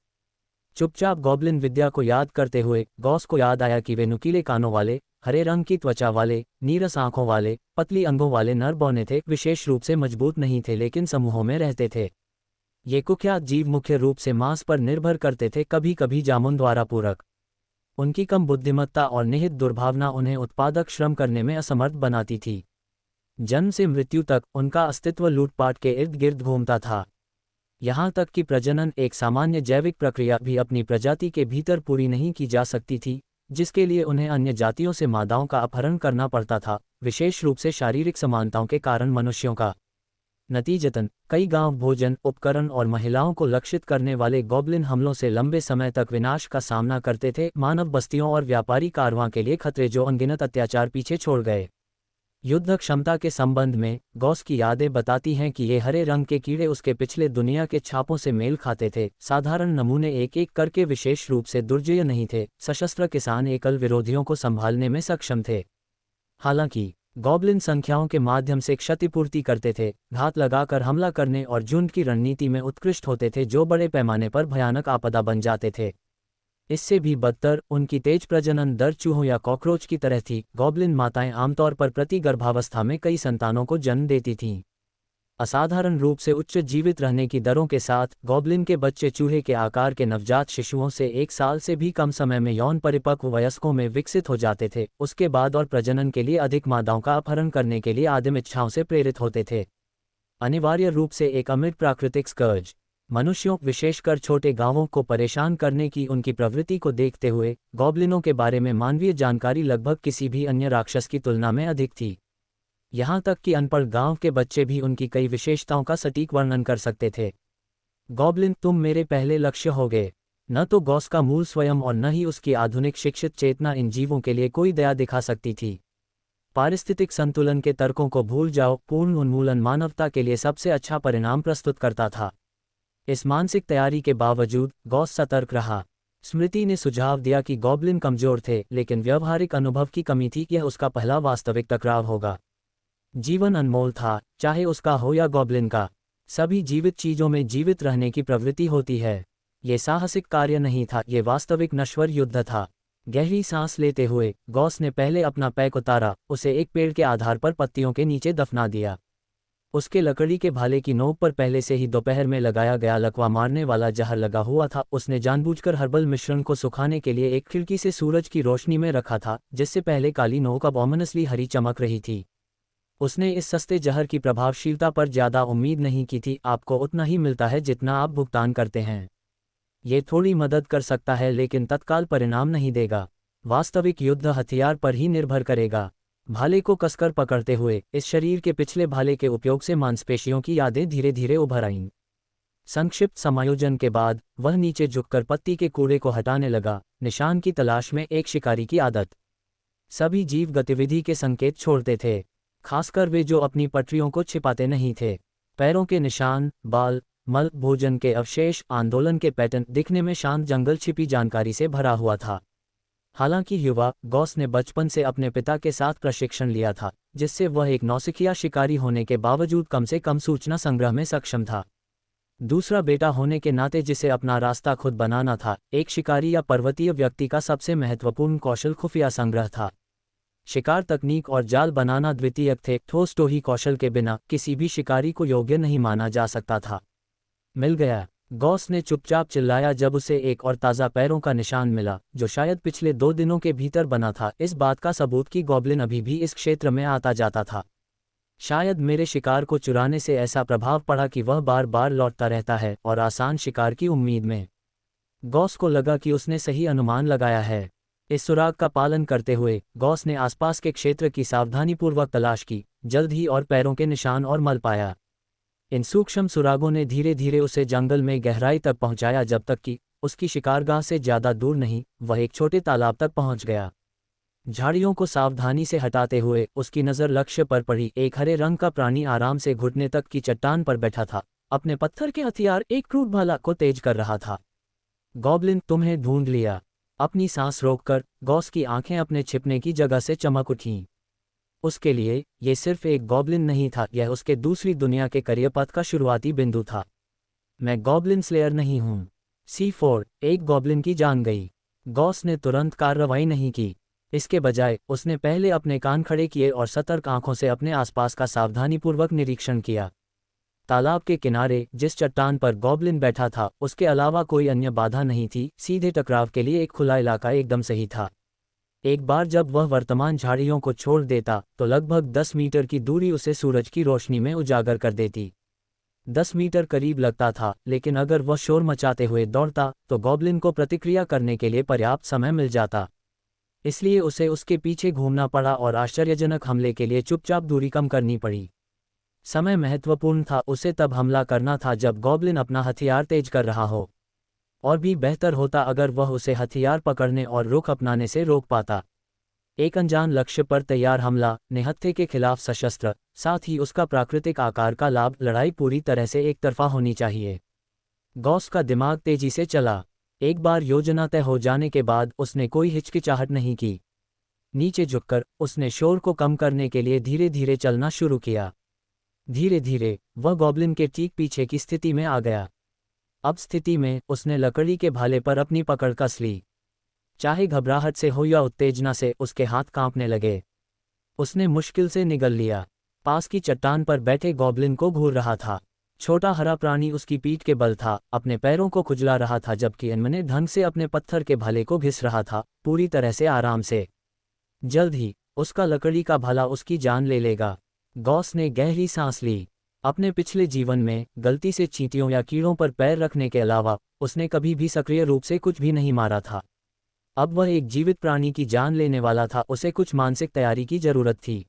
चुपचाप गॉब्लिन विद्या को याद करते हुए गॉस को याद आया कि वे नुकीले कानों वाले, हरे रंग की त्वचा वाले, नीरस आंखों वाले, पतली अंगों वाले नर बौने थे। विशेष रूप से मजबूत नहीं थे, लेकिन समूहों में रहते थे। ये कुख्यात जीव मुख्य रूप से मांस पर निर्भर करते थे, कभी कभी जामुन द्वारा पूरक। उनकी कम बुद्धिमत्ता और निहित दुर्भावना उन्हें उत्पादक श्रम करने में असमर्थ बनाती थी। जन्म से मृत्यु तक उनका अस्तित्व लूटपाट के इर्द गिर्द घूमता था। यहाँ तक कि प्रजनन, एक सामान्य जैविक प्रक्रिया, भी अपनी प्रजाति के भीतर पूरी नहीं की जा सकती थी, जिसके लिए उन्हें अन्य जातियों से मादाओं का अपहरण करना पड़ता था, विशेष रूप से शारीरिक समानताओं के कारण मनुष्यों का। नतीजतन कई गांव भोजन, उपकरण और महिलाओं को लक्षित करने वाले गॉब्लिन हमलों से लंबे समय तक विनाश का सामना करते थे। मानव बस्तियों और व्यापारी कारवां के लिए खतरे जो अनगिनत अत्याचार पीछे छोड़ गए। युद्ध क्षमता के संबंध में गॉस की यादें बताती हैं कि ये हरे रंग के कीड़े उसके पिछले दुनिया के छापों से मेल खाते थे। साधारण नमूने एक एक करके विशेष रूप से दुर्जय नहीं थे। सशस्त्र किसान एकल विरोधियों को संभालने में सक्षम थे। हालांकि गॉब्लिन संख्याओं के माध्यम से क्षतिपूर्ति करते थे, घात लगाकर हमला करने और झुंड की रणनीति में उत्कृष्ट होते थे, जो बड़े पैमाने पर भयानक आपदा बन जाते थे। इससे भी बदतर, उनकी तेज प्रजनन दर चूहों या कॉकरोच की तरह थी। गॉब्लिन माताएं आमतौर पर प्रति गर्भावस्था में कई संतानों को जन्म देती थीं। असाधारण रूप से उच्च जीवित रहने की दरों के साथ गॉब्लिन के बच्चे चूहे के आकार के नवजात शिशुओं से 1 साल से भी कम समय में यौन परिपक्व वयस्कों में विकसित हो जाते थे, उसके बाद और प्रजनन के लिए अधिक मादाओं का अपहरण करने के लिए आदिम इच्छाओं से प्रेरित होते थे। अनिवार्य रूप से एक अमिट प्राकृतिक स्कर्ज, मनुष्यों विशेषकर छोटे गांवों को परेशान करने की उनकी प्रवृत्ति को देखते हुए गॉब्लिनों के बारे में मानवीय जानकारी लगभग किसी भी अन्य राक्षस की तुलना में अधिक थी। यहाँ तक कि अनपढ़ गांव के बच्चे भी उनकी कई विशेषताओं का सटीक वर्णन कर सकते थे। गॉब्लिन, तुम मेरे पहले लक्ष्य होगे। न तो गॉस का मूल स्वयं और न ही उसकी आधुनिक शिक्षित चेतना इन जीवों के लिए कोई दया दिखा सकती थी। पारिस्थितिक संतुलन के तर्कों को भूल जाओ, पूर्ण उन्मूलन मानवता के लिए सबसे अच्छा परिणाम प्रस्तुत करता था। इस मानसिक तैयारी के बावजूद गॉस सतर्क रहा। स्मृति ने सुझाव दिया कि गॉब्लिन कमजोर थे, लेकिन व्यवहारिक अनुभव की कमी थी। यह उसका पहला वास्तविक टकराव होगा। जीवन अनमोल था, चाहे उसका हो या गॉब्लिन का। सभी जीवित चीजों में जीवित रहने की प्रवृत्ति होती है। ये साहसिक कार्य नहीं था, ये वास्तविक नश्वर युद्ध था। गहरी सांस लेते हुए गॉस ने पहले अपना पैक उतारा, उसे एक पेड़ के आधार पर पत्तियों के नीचे दफना दिया। उसके लकड़ी के भाले की नोक पर पहले से ही दोपहर में लगाया गया लकवा मारने वाला जहर लगा हुआ था। उसने जानबूझकर हर्बल मिश्रण को सुखाने के लिए एक खिड़की से सूरज की रोशनी में रखा था, जिससे पहले काली नोक अब ऑमनसली हरी चमक रही थी। उसने इस सस्ते जहर की प्रभावशीलता पर ज्यादा उम्मीद नहीं की थी। आपको उतना ही मिलता है जितना आप भुगतान करते हैं। ये थोड़ी मदद कर सकता है, लेकिन तत्काल परिणाम नहीं देगा। वास्तविक युद्ध हथियार पर ही निर्भर करेगा। भाले को कसकर पकड़ते हुए इस शरीर के पिछले भाले के उपयोग से मांसपेशियों की यादें धीरे धीरे उभर आईं। संक्षिप्त समायोजन के बाद वह नीचे झुककर पत्ती के कूड़े को हटाने लगा। निशान की तलाश में एक शिकारी की आदत। सभी जीव गतिविधि के संकेत छोड़ते थे, खासकर वे जो अपनी पटरियों को छिपाते नहीं थे। पैरों के निशान, बाल, मल, भोजन के अवशेष, आंदोलन के पैटर्न, दिखने में शांत जंगल छिपी जानकारी से भरा हुआ था। हालांकि युवा गॉस ने बचपन से अपने पिता के साथ प्रशिक्षण लिया था, जिससे वह एक नौसिखिया शिकारी होने के बावजूद कम से कम सूचना संग्रह में सक्षम था। दूसरा बेटा होने के नाते जिसे अपना रास्ता खुद बनाना था, एक शिकारी या पर्वतीय व्यक्ति का सबसे महत्वपूर्ण कौशल खुफिया संग्रह था। शिकार तकनीक और जाल बनाना द्वितीयक थे। ठोस टोही कौशल के बिना किसी भी शिकारी को योग्य नहीं माना जा सकता था। मिल गया, गॉस ने चुपचाप चिल्लाया जब उसे एक और ताज़ा पैरों का निशान मिला, जो शायद पिछले 2 दिनों के भीतर बना था। इस बात का सबूत कि गॉब्लिन अभी भी इस क्षेत्र में आता जाता था। शायद मेरे शिकार को चुराने से ऐसा प्रभाव पड़ा कि वह बार बार लौटता रहता है, और आसान शिकार की उम्मीद में। गॉस को लगा कि उसने सही अनुमान लगाया है। इस सुराग का पालन करते हुए गॉस ने आसपास के क्षेत्र की सावधानीपूर्वक तलाश की। जल्द ही और पैरों के निशान और मल पाया। इन सूक्ष्म सुरागों ने धीरे धीरे उसे जंगल में गहराई तक पहुंचाया, जब तक कि उसकी शिकारगाह से ज्यादा दूर नहीं वह एक छोटे तालाब तक पहुंच गया। झाड़ियों को सावधानी से हटाते हुए उसकी नज़र लक्ष्य पर पड़ी। एक हरे रंग का प्राणी आराम से घुटने तक की चट्टान पर बैठा था, अपने पत्थर के हथियार एक क्रूर भाला को तेज कर रहा था। गॉब्लिन, तुम्हें ढूंढ लिया। अपनी सांस रोककर गॉस की आंखें अपने छिपने की जगह से चमक उठीं। उसके लिए ये सिर्फ एक गॉब्लिन नहीं था, यह उसके दूसरी दुनिया के करियर पथ का शुरुआती बिंदु था। मैं गॉब्लिन स्लेयर नहीं हूँ। C4, एक गॉब्लिन की जान गई। गॉस ने तुरंत कार्रवाई नहीं की। इसके बजाय उसने पहले अपने कान खड़े किए और सतर्क आंखों से अपने आसपास का सावधानीपूर्वक निरीक्षण किया। तालाब के किनारे जिस चट्टान पर गॉब्लिन बैठा था, उसके अलावा कोई अन्य बाधा नहीं थी। सीधे टकराव के लिए एक खुला इलाका एकदम सही था। एक बार जब वह वर्तमान झाड़ियों को छोड़ देता तो लगभग 10 मीटर की दूरी उसे सूरज की रोशनी में उजागर कर देती। 10 मीटर करीब लगता था, लेकिन अगर वह शोर मचाते हुए दौड़ता तो गॉब्लिन को प्रतिक्रिया करने के लिए पर्याप्त समय मिल जाता। इसलिए उसे उसके पीछे घूमना पड़ा और आश्चर्यजनक हमले के लिए चुपचाप दूरी कम करनी पड़ी। समय महत्वपूर्ण था। उसे तब हमला करना था जब गॉब्लिन अपना हथियार तेज कर रहा हो। और भी बेहतर होता अगर वह उसे हथियार पकड़ने और रुख अपनाने से रोक पाता। एक अनजान लक्ष्य पर तैयार हमला, निहत्थे के खिलाफ सशस्त्र, साथ ही उसका प्राकृतिक आकार का लाभ। लड़ाई पूरी तरह से एक तरफा होनी चाहिए। गॉस का दिमाग तेजी से चला। एक बार योजना तय हो जाने के बाद उसने कोई हिचकिचाहट नहीं की। नीचे झुककर उसने शोर को कम करने के लिए धीरे धीरे चलना शुरू किया। धीरे धीरे वह गॉब्लिन के ठीक पीछे की स्थिति में आ गया। अब स्थिति में उसने लकड़ी के भाले पर अपनी पकड़ कस ली। चाहे घबराहट से हो या उत्तेजना से, उसके हाथ कांपने लगे। उसने मुश्किल से निगल लिया, पास की चट्टान पर बैठे गॉब्लिन को घूर रहा था। छोटा हरा प्राणी उसकी पीठ के बल था, अपने पैरों को खुजला रहा था, जबकि अनमने ढंग से अपने पत्थर के भाले को घिस रहा था, पूरी तरह से आराम से। जल्द ही उसका लकड़ी का भाला उसकी जान ले लेगा। गॉस ने गहरी सांस ली। अपने पिछले जीवन में गलती से चींटियों या कीड़ों पर पैर रखने के अलावा उसने कभी भी सक्रिय रूप से कुछ भी नहीं मारा था। अब वह एक जीवित प्राणी की जान लेने वाला था, उसे कुछ मानसिक तैयारी की जरूरत थी।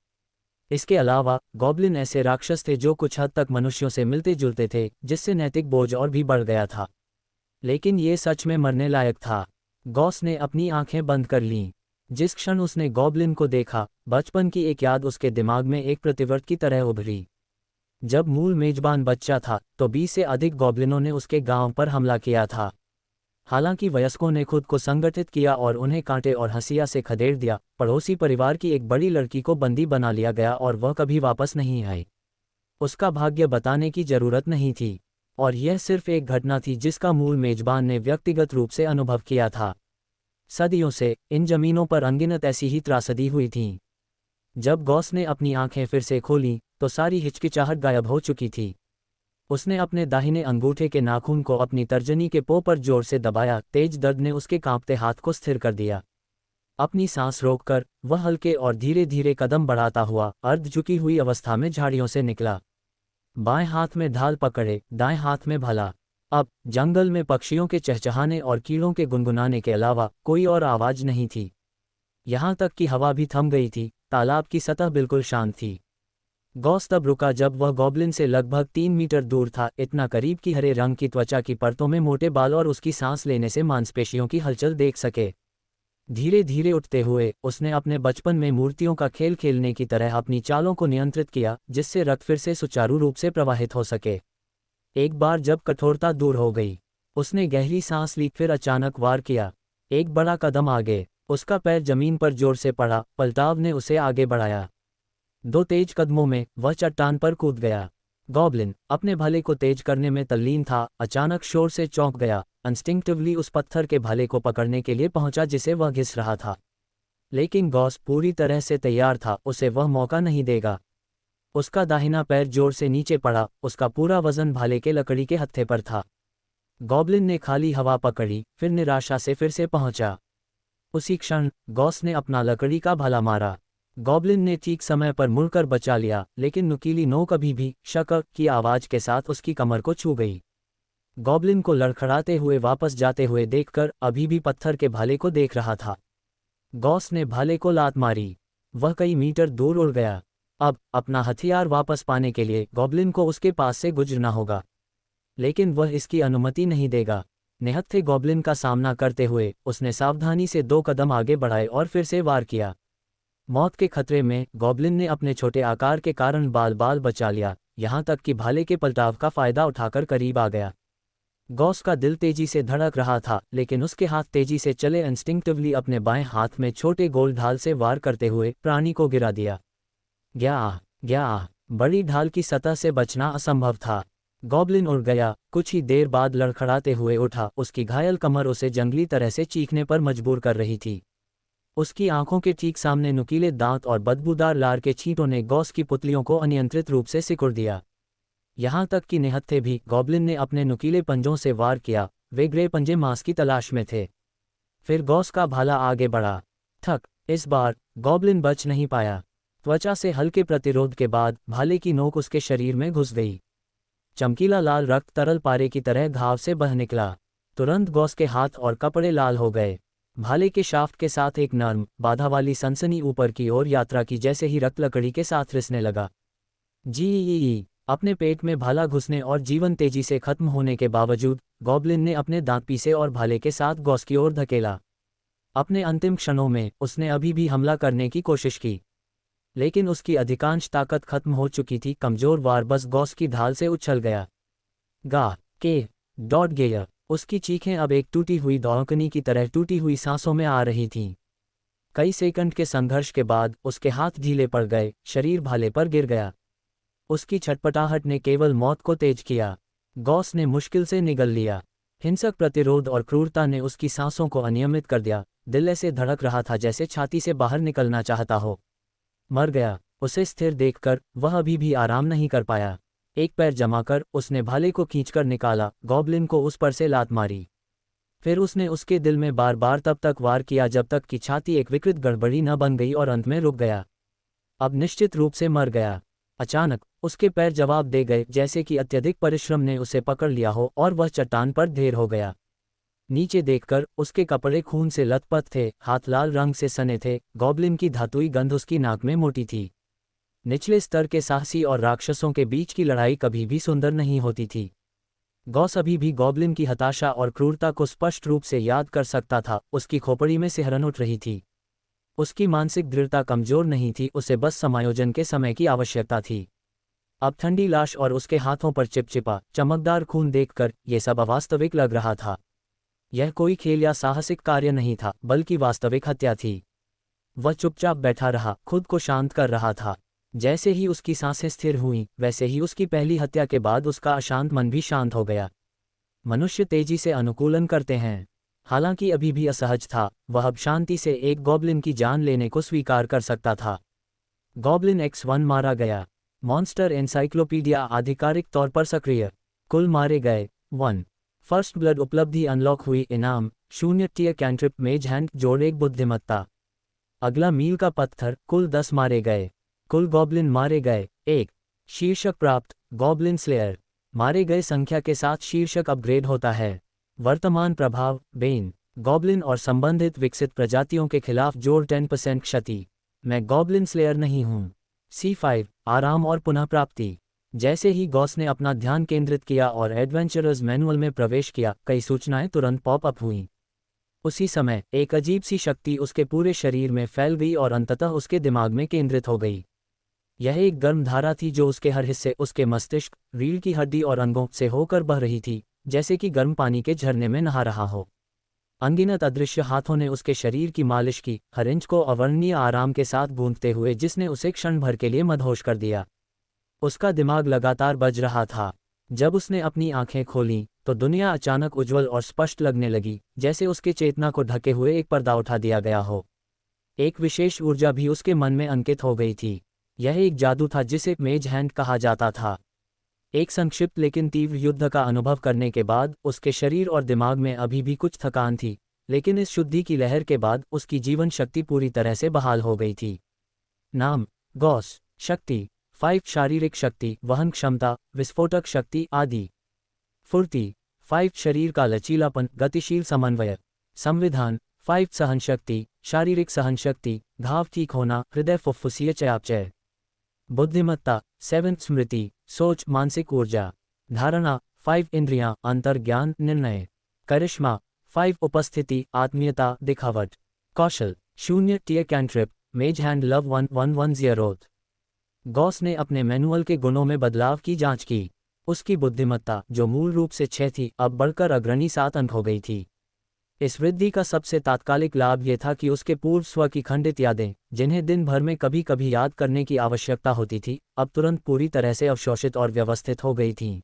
इसके अलावा गॉब्लिन ऐसे राक्षस थे जो कुछ हद तक मनुष्यों से मिलते जुलते थे, जिससे नैतिक बोझ और भी बढ़ गया था। लेकिन ये सच में मरने लायक था। गॉस ने अपनी आंखें बंद कर लीं। जिस क्षण उसने गॉब्लिन को देखा, बचपन की एक याद उसके दिमाग में एक प्रतिवर्त की तरह उभरी। जब मूल मेजबान बच्चा था तो 20 से अधिक गॉब्लिनों ने उसके गांव पर हमला किया था। हालांकि वयस्कों ने खुद को संगठित किया और उन्हें कांटे और हंसिया से खदेड़ दिया, पड़ोसी परिवार की एक बड़ी लड़की को बंदी बना लिया गया और वह कभी वापस नहीं आई। उसका भाग्य बताने की जरूरत नहीं थी, और यह सिर्फ एक घटना थी जिसका मूल मेजबान ने व्यक्तिगत रूप से अनुभव किया था। सदियों से इन जमीनों पर अनगिनत ऐसी ही त्रासदी हुई थीं। जब गॉस ने अपनी आंखें फिर से खोलीं तो सारी हिचकिचाहट गायब हो चुकी थी। उसने अपने दाहिने अंगूठे के नाखून को अपनी तर्जनी के पो पर जोर से दबाया। तेज दर्द ने उसके कांपते हाथ को स्थिर कर दिया। अपनी सांस रोककर वह हल्के और धीरे धीरे कदम बढ़ाता हुआ अर्ध झुकी हुई अवस्था में झाड़ियों से निकला। बाएं हाथ में ढाल पकड़े, दाएं हाथ में भाला। अब जंगल में पक्षियों के चहचहाने और कीड़ों के गुनगुनाने के अलावा कोई और आवाज नहीं थी। यहाँ तक कि हवा भी थम गई थी। तालाब की सतह बिल्कुल शांत थी। गॉस तब रुका जब वह गॉब्लिन से लगभग 3 मीटर दूर था, इतना करीब कि हरे रंग की त्वचा की परतों में मोटे बाल और उसकी सांस लेने से मांसपेशियों की हलचल देख सके। धीरे धीरे उठते हुए उसने अपने बचपन में मूर्तियों का खेल खेलने की तरह अपनी चालों को नियंत्रित किया, जिससे रक्त फिर से सुचारू रूप से प्रवाहित हो सके। एक बार जब कठोरता दूर हो गई, उसने गहरी सांस ली, फिर अचानक वार किया। एक बड़ा कदम आगे। उसका पैर जमीन पर जोर से पड़ा, पलटाव ने उसे आगे बढ़ाया। 2 तेज कदमों में वह चट्टान पर कूद गया। गॉब्लिन अपने भाले को तेज करने में तल्लीन था, अचानक शोर से चौंक गया। इंस्टिंक्टिवली उस पत्थर के भाले को पकड़ने के लिए पहुंचा जिसे वह घिस रहा था। लेकिन गॉस पूरी तरह से तैयार था, उसे वह मौका नहीं देगा। उसका दाहिना पैर जोर से नीचे पड़ा, उसका पूरा वजन भाले के लकड़ी के हत्थे पर था। गॉब्लिन ने खाली हवा पकड़ी, फिर निराशा से फिर से पहुंचा। उसी क्षण गॉस ने अपना लकड़ी का भाला मारा। गॉब्लिन ने ठीक समय पर मुड़कर बचा लिया, लेकिन नुकीली नोक अभी भी शक की आवाज के साथ उसकी कमर को छू गई। गॉब्लिन को लड़खड़ाते हुए वापस जाते हुए देखकर अभी भी पत्थर के भाले को देख रहा था। गॉस ने भाले को लात मारी। वह कई मीटर दूर उड़ गया। अब अपना हथियार वापस पाने के लिए गॉब्लिन को उसके पास से गुजरना होगा, लेकिन वह इसकी अनुमति नहीं देगा। निहत्थे गॉब्लिन का सामना करते हुए उसने सावधानी से 2 कदम आगे बढ़ाए और फिर से वार किया। मौत के खतरे में गॉब्लिन ने अपने छोटे आकार के कारण बाल बाल बचा लिया, यहाँ तक कि भाले के पलटाव का फायदा उठाकर करीब आ गया। गॉस का दिल तेजी से धड़क रहा था, लेकिन उसके हाथ तेजी से चले। इंस्टिंक्टिवली अपने बाएं हाथ में छोटे गोल ढाल से वार करते हुए प्राणी को गिरा दिया। ग्या बड़ी ढाल की सतह से बचना असंभव था। गॉब्लिन उड़ गया। कुछ ही देर बाद लड़खड़ाते हुए उठा। उसकी घायल कमर उसे जंगली तरह से चीखने पर मजबूर कर रही थी। उसकी आंखों के ठीक सामने नुकीले दांत और बदबूदार लार के छींटों ने गॉस की पुतलियों को अनियंत्रित रूप से सिकुड़ दिया। यहाँ तक कि निहत्थे भी गॉब्लिन ने अपने नुकीले पंजों से वार किया। वे ग्रे पंजे मांस की तलाश में थे। फिर गॉस का भाला आगे बढ़ा। इस बार गॉब्लिन बच नहीं पाया। त्वचा से हल्के प्रतिरोध के बाद भाले की नोक उसके शरीर में घुस गई। चमकीला लाल रक्त तरल पारे की तरह घाव से बह निकला। तुरंत गॉस के हाथ और कपड़े लाल हो गए। भाले के शाफ्ट के साथ एक नर्म बाधा वाली सनसनी ऊपर की ओर यात्रा की, जैसे ही रक्त लकड़ी के साथ रिसने लगा। अपने पेट में भाला घुसने और जीवन तेजी से खत्म होने के बावजूद गॉब्लिन ने अपने दांत पीसे और भाले के साथ गॉस की ओर धकेला। अपने अंतिम क्षणों में उसने अभी भी हमला करने की कोशिश की, लेकिन उसकी अधिकांश ताकत खत्म हो चुकी थी। कमजोर वार बस गॉस की ढाल से उछल गया। गया उसकी चीखें अब एक टूटी हुई दौड़कनी की तरह टूटी हुई सांसों में आ रही थीं। कई सेकंड के संघर्ष के बाद उसके हाथ ढीले पड़ गए, शरीर भाले पर गिर गया। उसकी छटपटाहट ने केवल मौत को तेज किया। गॉस ने मुश्किल से निगल लिया। हिंसक प्रतिरोध और क्रूरता ने उसकी सांसों को अनियमित कर दिया। दिल ऐसे धड़क रहा था जैसे छाती से बाहर निकलना चाहता हो। मर गया। उसे स्थिर देखकर वह अभी भी आराम नहीं कर पाया। एक पैर जमाकर उसने भाले को खींचकर निकाला, गॉब्लिन को उस पर से लात मारी। फिर उसने उसके दिल में बार बार तब तक वार किया जब तक कि छाती एक विकृत गड़बड़ी न बन गई और अंत में रुक गया। अब निश्चित रूप से मर गया। अचानक उसके पैर जवाब दे गए, जैसे कि अत्यधिक परिश्रम ने उसे पकड़ लिया हो और वह चट्टान पर ढेर हो गया। नीचे देखकर उसके कपड़े खून से लथपथ थे, हाथ लाल रंग से सने थे, गॉब्लिन की धातुई गंध उसकी नाक में मोटी थी। निचले स्तर के साहसी और राक्षसों के बीच की लड़ाई कभी भी सुंदर नहीं होती थी। गॉस अभी भी गॉब्लिन की हताशा और क्रूरता को स्पष्ट रूप से याद कर सकता था। उसकी खोपड़ी में सिहरन उठ रही थी। उसकी मानसिक दृढ़ता कमजोर नहीं थी, उसे बस समायोजन के समय की आवश्यकता थी। अब ठंडी लाश और उसके हाथों पर चिपचिपा चमकदार खून देखकर यह सब अवास्तविक लग रहा था। यह कोई खेल या साहसिक कार्य नहीं था, बल्कि वास्तविक हत्या थी। वह चुपचाप बैठा रहा, खुद को शांत कर रहा था। जैसे ही उसकी सांसें स्थिर हुईं, वैसे ही उसकी पहली हत्या के बाद उसका अशांत मन भी शांत हो गया। मनुष्य तेजी से अनुकूलन करते हैं। हालांकि अभी भी असहज था, वह अब शांति से एक गॉब्लिन की जान लेने को स्वीकार कर सकता था। गॉब्लिन X1 मारा गया। मॉन्स्टर एनसाइक्लोपीडिया आधिकारिक तौर पर सक्रिय। कुल मारे गए 1। फर्स्ट ब्लड उपलब्धि अनलॉक हुई। इनाम 0 टियर कैंट्रिप मेज हैंड जोड़ 1 बुद्धिमत्ता। अगला मील का पत्थर। कुल 10 मारे गए। कुल गॉब्लिन मारे गए 1। शीर्षक प्राप्त गॉब्लिन स्लेयर। मारे गए संख्या के साथ शीर्षक अपग्रेड होता है। वर्तमान प्रभाव बेन गॉब्लिन और संबंधित विकसित प्रजातियों के खिलाफ जोड़ 10% क्षति। मैं गॉब्लिन स्लेयर नहीं हूं। C5 आराम और पुनः प्राप्ति। जैसे ही गॉस ने अपना ध्यान केंद्रित किया और एडवेंचरर्स मैनुअल में प्रवेश किया, कई सूचनाएं तुरंत पॉप अप हुईं। उसी समय एक अजीब सी शक्ति उसके पूरे शरीर में फैल गई और अंततः उसके दिमाग में केंद्रित हो गई। यह एक गर्म धारा थी जो उसके हर हिस्से, उसके मस्तिष्क, रीढ़ की हड्डी और अंगों से होकर बह रही थी, जैसे कि गर्म पानी के झरने में नहा रहा हो। अनगिनत अदृश्य हाथों ने उसके शरीर की मालिश की, हर इंच को अवर्णनीय आराम के साथ गूंथते हुए, जिसने उसे क्षण भर के लिए मदहोश कर दिया। उसका दिमाग लगातार बज रहा था। जब उसने अपनी आंखें खोलीं, तो दुनिया अचानक उज्ज्वल और स्पष्ट लगने लगी, जैसे उसके चेतना को ढके हुए एक पर्दा उठा दिया गया हो। एक विशेष ऊर्जा भी उसके मन में अंकित हो गई थी। यह एक जादू था जिसे मेज हैंड कहा जाता था। एक संक्षिप्त लेकिन तीव्र युद्ध का अनुभव करने के बाद उसके शरीर और दिमाग में अभी भी कुछ थकान थी, लेकिन इस शुद्धि की लहर के बाद उसकी जीवन शक्ति पूरी तरह से बहाल हो गई थी। नाम गॉस। शक्ति 5 शारीरिक शक्ति, वहन क्षमता, विस्फोटक शक्ति आदि। फुर्ती 5 शरीर का लचीलापन, गतिशील समन्वय। संविधान 5 सहन शक्ति, शारीरिक सहन शक्ति, घाव ठीक होना, हृदय फुफ्फुसीय चयापचय। बुद्धिमत्ता 7 स्मृति, सोच, मानसिक ऊर्जा। धारणा 5 इंद्रियां, अंतर्ज्ञान, निर्णय। करिश्मा 5 उपस्थिति, आत्मीयता, दिखावट। कौशल 0 टियर कैंट्रिप मेज हैंड लव 1110। गॉस ने अपने मैनुअल के गुणों में बदलाव की जांच की। उसकी बुद्धिमत्ता, जो मूल रूप से 6 थी, अब बढ़कर अग्रणी 7 अंक हो गई थी। इस वृद्धि का सबसे तात्कालिक लाभ यह था कि उसके पूर्व स्व की खंडित यादें, जिन्हें दिन भर में कभी कभी याद करने की आवश्यकता होती थी, अब तुरंत पूरी तरह से अवशोषित और व्यवस्थित हो गई थीं।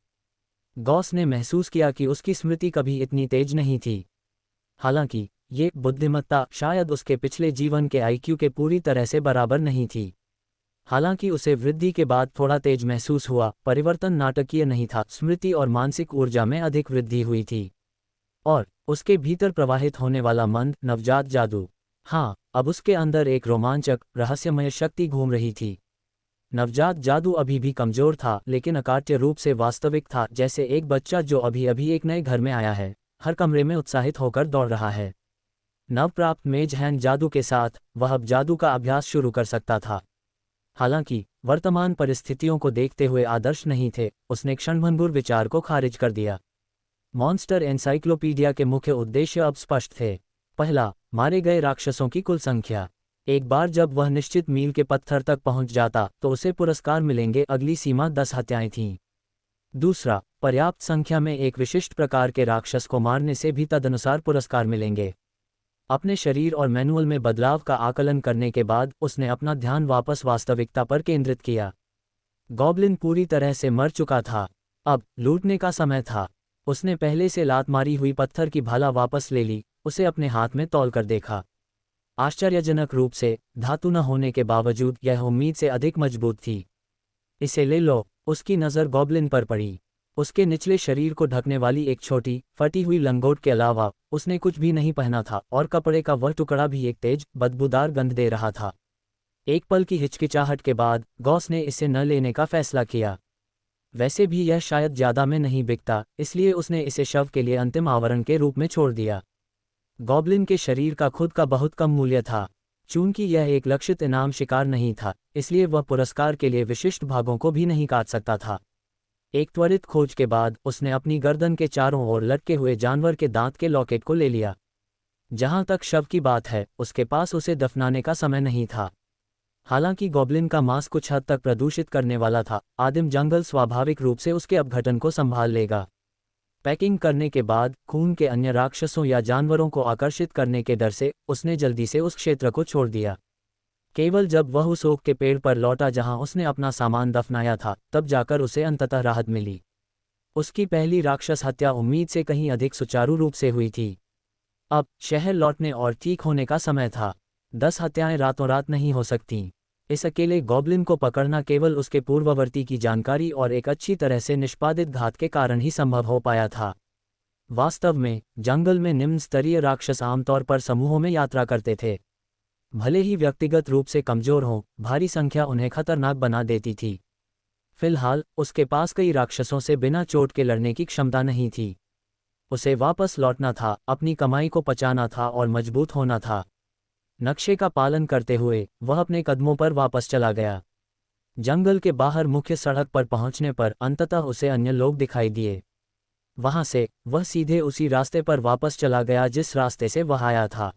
गॉस ने महसूस किया कि उसकी स्मृति कभी इतनी तेज नहीं थी। हालांकि ये बुद्धिमत्ता शायद उसके पिछले जीवन के IQ के पूरी तरह से बराबर नहीं थी। हालांकि उसे वृद्धि के बाद थोड़ा तेज महसूस हुआ, परिवर्तन नाटकीय नहीं था। स्मृति और मानसिक ऊर्जा में अधिक वृद्धि हुई थी और उसके भीतर प्रवाहित होने वाला मंद, नवजात जादू। हाँ, अब उसके अंदर एक रोमांचक, रहस्यमय शक्ति घूम रही थी। नवजात जादू अभी भी कमजोर था, लेकिन अकाट्य रूप से वास्तविक था, जैसे एक बच्चा जो अभी अभी एक नए घर में आया है, हर कमरे में उत्साहित होकर दौड़ रहा है। नवप्राप्त मेज हैंड जादू के साथ वह अब जादू का अभ्यास शुरू कर सकता था। हालांकि वर्तमान परिस्थितियों को देखते हुए आदर्श नहीं थे, उसने क्षणभंगुर विचार को खारिज कर दिया। मॉन्स्टर एनसाइक्लोपीडिया के मुख्य उद्देश्य अब स्पष्ट थे। पहला, मारे गए राक्षसों की कुल संख्या। एक बार जब वह निश्चित मील के पत्थर तक पहुंच जाता तो उसे पुरस्कार मिलेंगे। अगली सीमा 10 हत्याएं थीं। दूसरा, पर्याप्त संख्या में एक विशिष्ट प्रकार के राक्षस को मारने से भी तदनुसार पुरस्कार मिलेंगे। अपने शरीर और मैनुअल में बदलाव का आकलन करने के बाद उसने अपना ध्यान वापस वास्तविकता पर केंद्रित किया। गॉब्लिन पूरी तरह से मर चुका था। अब लूटने का समय था। उसने पहले से लात मारी हुई पत्थर की भाला वापस ले ली, उसे अपने हाथ में तौल कर देखा। आश्चर्यजनक रूप से धातु न होने के बावजूद यह उम्मीद से अधिक मजबूत थी। इसे ले लो। उसकी नज़र गॉब्लिन पर पड़ी। उसके निचले शरीर को ढकने वाली एक छोटी फटी हुई लंगोट के अलावा उसने कुछ भी नहीं पहना था और कपड़े का वह टुकड़ा भी एक तेज बदबूदार गंध दे रहा था। एक पल की हिचकिचाहट के बाद गॉस ने इसे न लेने का फैसला किया। वैसे भी यह शायद ज़्यादा में नहीं बिकता, इसलिए उसने इसे शव के लिए अंतिम आवरण के रूप में छोड़ दिया। गॉब्लिन के शरीर का खुद का बहुत कम मूल्य था। चूंकि यह एक लक्षित इनाम शिकार नहीं था, इसलिए वह पुरस्कार के लिए विशिष्ट भागों को भी नहीं काट सकता था। एक त्वरित खोज के बाद उसने अपनी गर्दन के चारों ओर लटके हुए जानवर के दांत के लॉकेट को ले लिया। जहां तक शव की बात है, उसके पास उसे दफनाने का समय नहीं था। हालांकि गॉब्लिन का मांस कुछ हद तक प्रदूषित करने वाला था, आदिम जंगल स्वाभाविक रूप से उसके अपघटन को संभाल लेगा। पैकिंग करने के बाद खून के अन्य राक्षसों या जानवरों को आकर्षित करने के डर से उसने जल्दी से उस क्षेत्र को छोड़ दिया। केवल जब वह उस ओक के पेड़ पर लौटा जहां उसने अपना सामान दफनाया था, तब जाकर उसे अंततः राहत मिली। उसकी पहली राक्षस हत्या उम्मीद से कहीं अधिक सुचारू रूप से हुई थी। अब शहर लौटने और ठीक होने का समय था। 10 हत्याएं रातों रात नहीं हो सकतीं। इस अकेले गॉब्लिन को पकड़ना केवल उसके पूर्ववर्ती की जानकारी और एक अच्छी तरह से निष्पादित घात के कारण ही संभव हो पाया था। वास्तव में जंगल में निम्न स्तरीय राक्षस आमतौर पर समूहों में यात्रा करते थे। भले ही व्यक्तिगत रूप से कमजोर हों, भारी संख्या उन्हें खतरनाक बना देती थी। फिलहाल उसके पास कई राक्षसों से बिना चोट के लड़ने की क्षमता नहीं थी। उसे वापस लौटना था, अपनी कमाई को पचाना था और मजबूत होना था। नक्शे का पालन करते हुए वह अपने कदमों पर वापस चला गया। जंगल के बाहर मुख्य सड़क पर पहुंचने पर अंततः उसे अन्य लोग दिखाई दिए। वहां से वह सीधे उसी रास्ते पर वापस चला गया जिस रास्ते से वह आया था।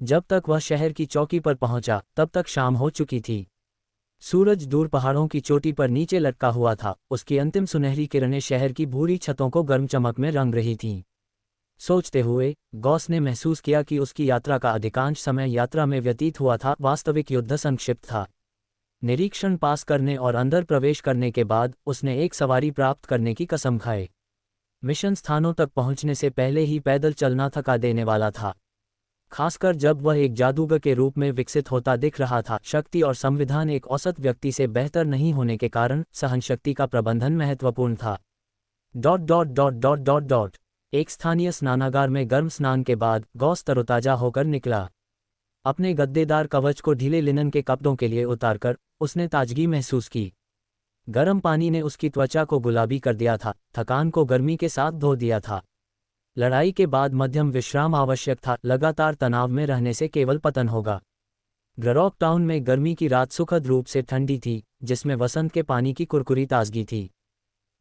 जब तक वह शहर की चौकी पर पहुंचा, तब तक शाम हो चुकी थी। सूरज दूर पहाड़ों की चोटी पर नीचे लटका हुआ था। उसकी अंतिम सुनहरी किरणें शहर की भूरी छतों को गर्म चमक में रंग रही थीं। सोचते हुए गॉस ने महसूस किया कि उसकी यात्रा का अधिकांश समय यात्रा में व्यतीत हुआ था। वास्तविक युद्ध संक्षिप्त था। निरीक्षण पास करने और अंदर प्रवेश करने के बाद उसने एक सवारी प्राप्त करने की कसम खाई। मिशन स्थानों तक पहुंचने से पहले ही पैदल चलना थका देने वाला था, खासकर जब वह एक जादूगर के रूप में विकसित होता दिख रहा था। शक्ति और संविधान एक औसत व्यक्ति से बेहतर नहीं होने के कारण सहनशक्ति का प्रबंधन महत्वपूर्ण था। एक स्थानीय स्नानागार में गर्म स्नान के बाद गॉस तरोताजा होकर निकला। अपने गद्देदार कवच को ढीले लिनन के कपड़ों के लिए उतारकर उसने ताजगी महसूस की। गर्म पानी ने उसकी त्वचा को गुलाबी कर दिया था, थकान को गर्मी के साथ धो दिया था। लड़ाई के बाद मध्यम विश्राम आवश्यक था, लगातार तनाव में रहने से केवल पतन होगा। ग्ररॉक टाउन में गर्मी की रात सुखद रूप से ठंडी थी, जिसमें वसंत के पानी की कुरकुरी ताजगी थी।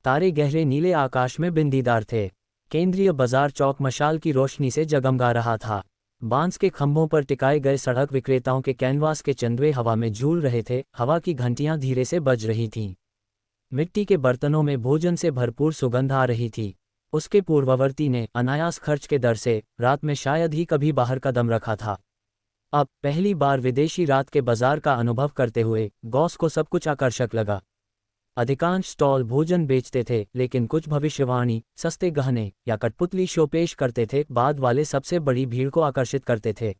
तारे गहरे नीले आकाश में बिंदीदार थे। केंद्रीय बाजार चौक मशाल की रोशनी से जगमगा रहा था। बांस के खंभों पर टिकाए गए सड़क विक्रेताओं के कैनवास के चंदवे हवा में झूल रहे थे। हवा की घंटियां धीरे से बज रही थीं। मिट्टी के बर्तनों में भोजन से भरपूर सुगंध आ रही थी। उसके पूर्ववर्ती ने अनायास खर्च के दर से रात में शायद ही कभी बाहर कदम रखा था। अब पहली बार विदेशी रात के बाजार का अनुभव करते हुए गॉस को सब कुछ आकर्षक लगा। अधिकांश स्टॉल भोजन बेचते थे, लेकिन कुछ भविष्यवाणी, सस्ते गहने या कठपुतली शो पेश करते थे। बाद वाले सबसे बड़ी भीड़ को आकर्षित करते थे।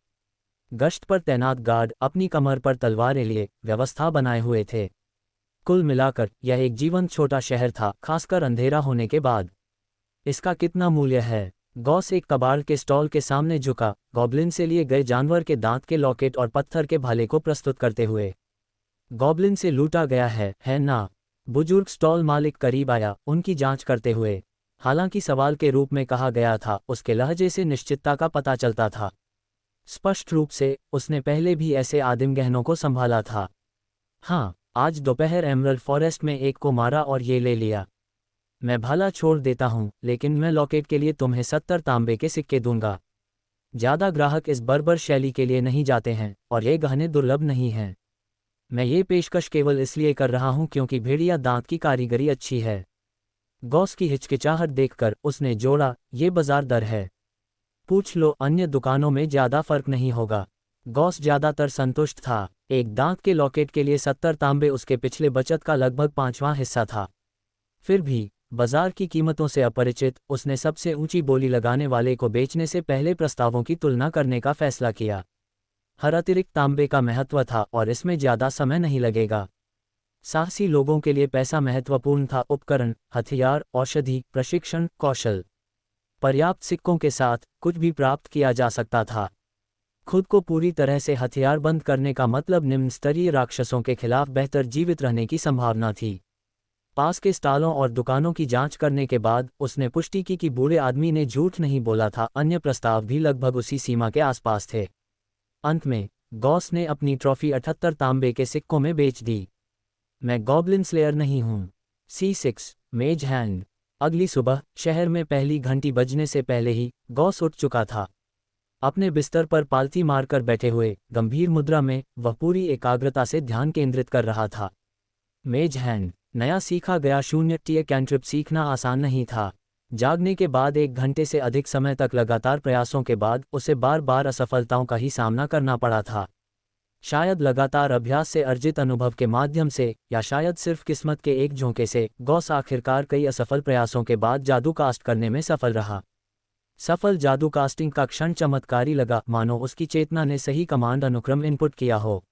गश्त पर तैनात गार्ड अपनी कमर पर तलवारें लिए व्यवस्था बनाए हुए थे। कुल मिलाकर यह एक जीवंत छोटा शहर था, खासकर अंधेरा होने के बाद। इसका कितना मूल्य है? गॉस एक कबाड़ के स्टॉल के सामने झुका, गॉब्लिन से लिए गए जानवर के दांत के लॉकेट और पत्थर के भाले को प्रस्तुत करते हुए। गॉब्लिन से लूटा गया है ना? बुजुर्ग स्टॉल मालिक करीब आया, उनकी जांच करते हुए। हालांकि सवाल के रूप में कहा गया था, उसके लहजे से निश्चितता का पता चलता था। स्पष्ट रूप से उसने पहले भी ऐसे आदिम गहनों को संभाला था। हाँ, आज दोपहर एमरल्ड फॉरेस्ट में एक को मारा और ये ले लिया। मैं भाला छोड़ देता हूँ, लेकिन मैं लॉकेट के लिए तुम्हें 70 तांबे के सिक्के दूंगा। ज़्यादा ग्राहक इस बर्बर शैली के लिए नहीं जाते हैं, और ये गहने दुर्लभ नहीं हैं। मैं ये पेशकश केवल इसलिए कर रहा हूँ क्योंकि भेड़िया दांत की कारीगरी अच्छी है। गॉस की हिचकिचाहट देखकर उसने जोड़ा, ये बाजार दर है। पूछ लो, अन्य दुकानों में ज़्यादा फर्क नहीं होगा। गॉस ज़्यादातर संतुष्ट था। एक दांत के लॉकेट के लिए 70 तांबे उसके पिछले बचत का लगभग 5वां हिस्सा था। फिर भी बाजार की कीमतों से अपरिचित उसने सबसे ऊंची बोली लगाने वाले को बेचने से पहले प्रस्तावों की तुलना करने का फैसला किया। हर अतिरिक्त तांबे का महत्व था और इसमें ज़्यादा समय नहीं लगेगा। साहसी लोगों के लिए पैसा महत्वपूर्ण था। उपकरण, हथियार, औषधि, प्रशिक्षण, कौशल। पर्याप्त सिक्कों के साथ कुछ भी प्राप्त किया जा सकता था। खुद को पूरी तरह से हथियारबंद करने का मतलब निम्न स्तरीय राक्षसों के खिलाफ बेहतर जीवित रहने की संभावना थी। पास के स्टॉलों और दुकानों की जांच करने के बाद उसने पुष्टि की कि बूढ़े आदमी ने झूठ नहीं बोला था। अन्य प्रस्ताव भी लगभग उसी सीमा के आसपास थे। अंत में गॉस ने अपनी ट्रॉफी 78 तांबे के सिक्कों में बेच दी। मैं गॉब्लिन स्लेयर नहीं हूं। C6 मेज हैंड। अगली सुबह शहर में पहली घंटी बजने से पहले ही गॉस उठ चुका था। अपने बिस्तर पर पालथी मारकर बैठे हुए गंभीर मुद्रा में वह पूरी एकाग्रता से ध्यान केंद्रित कर रहा था। मेज हैंड। नया सीखा गया शून्य कैंट्रिप सीखना आसान नहीं था। जागने के बाद 1 घंटे से अधिक समय तक लगातार प्रयासों के बाद उसे बार बार असफलताओं का ही सामना करना पड़ा था। शायद लगातार अभ्यास से अर्जित अनुभव के माध्यम से, या शायद सिर्फ किस्मत के एक झोंके से, गॉस आखिरकार कई असफल प्रयासों के बाद जादू कास्ट करने में सफल रहा। सफल जादू कास्टिंग का क्षण चमत्कारी लगा, मानो उसकी चेतना ने सही कमांड अनुक्रम इनपुट किया हो।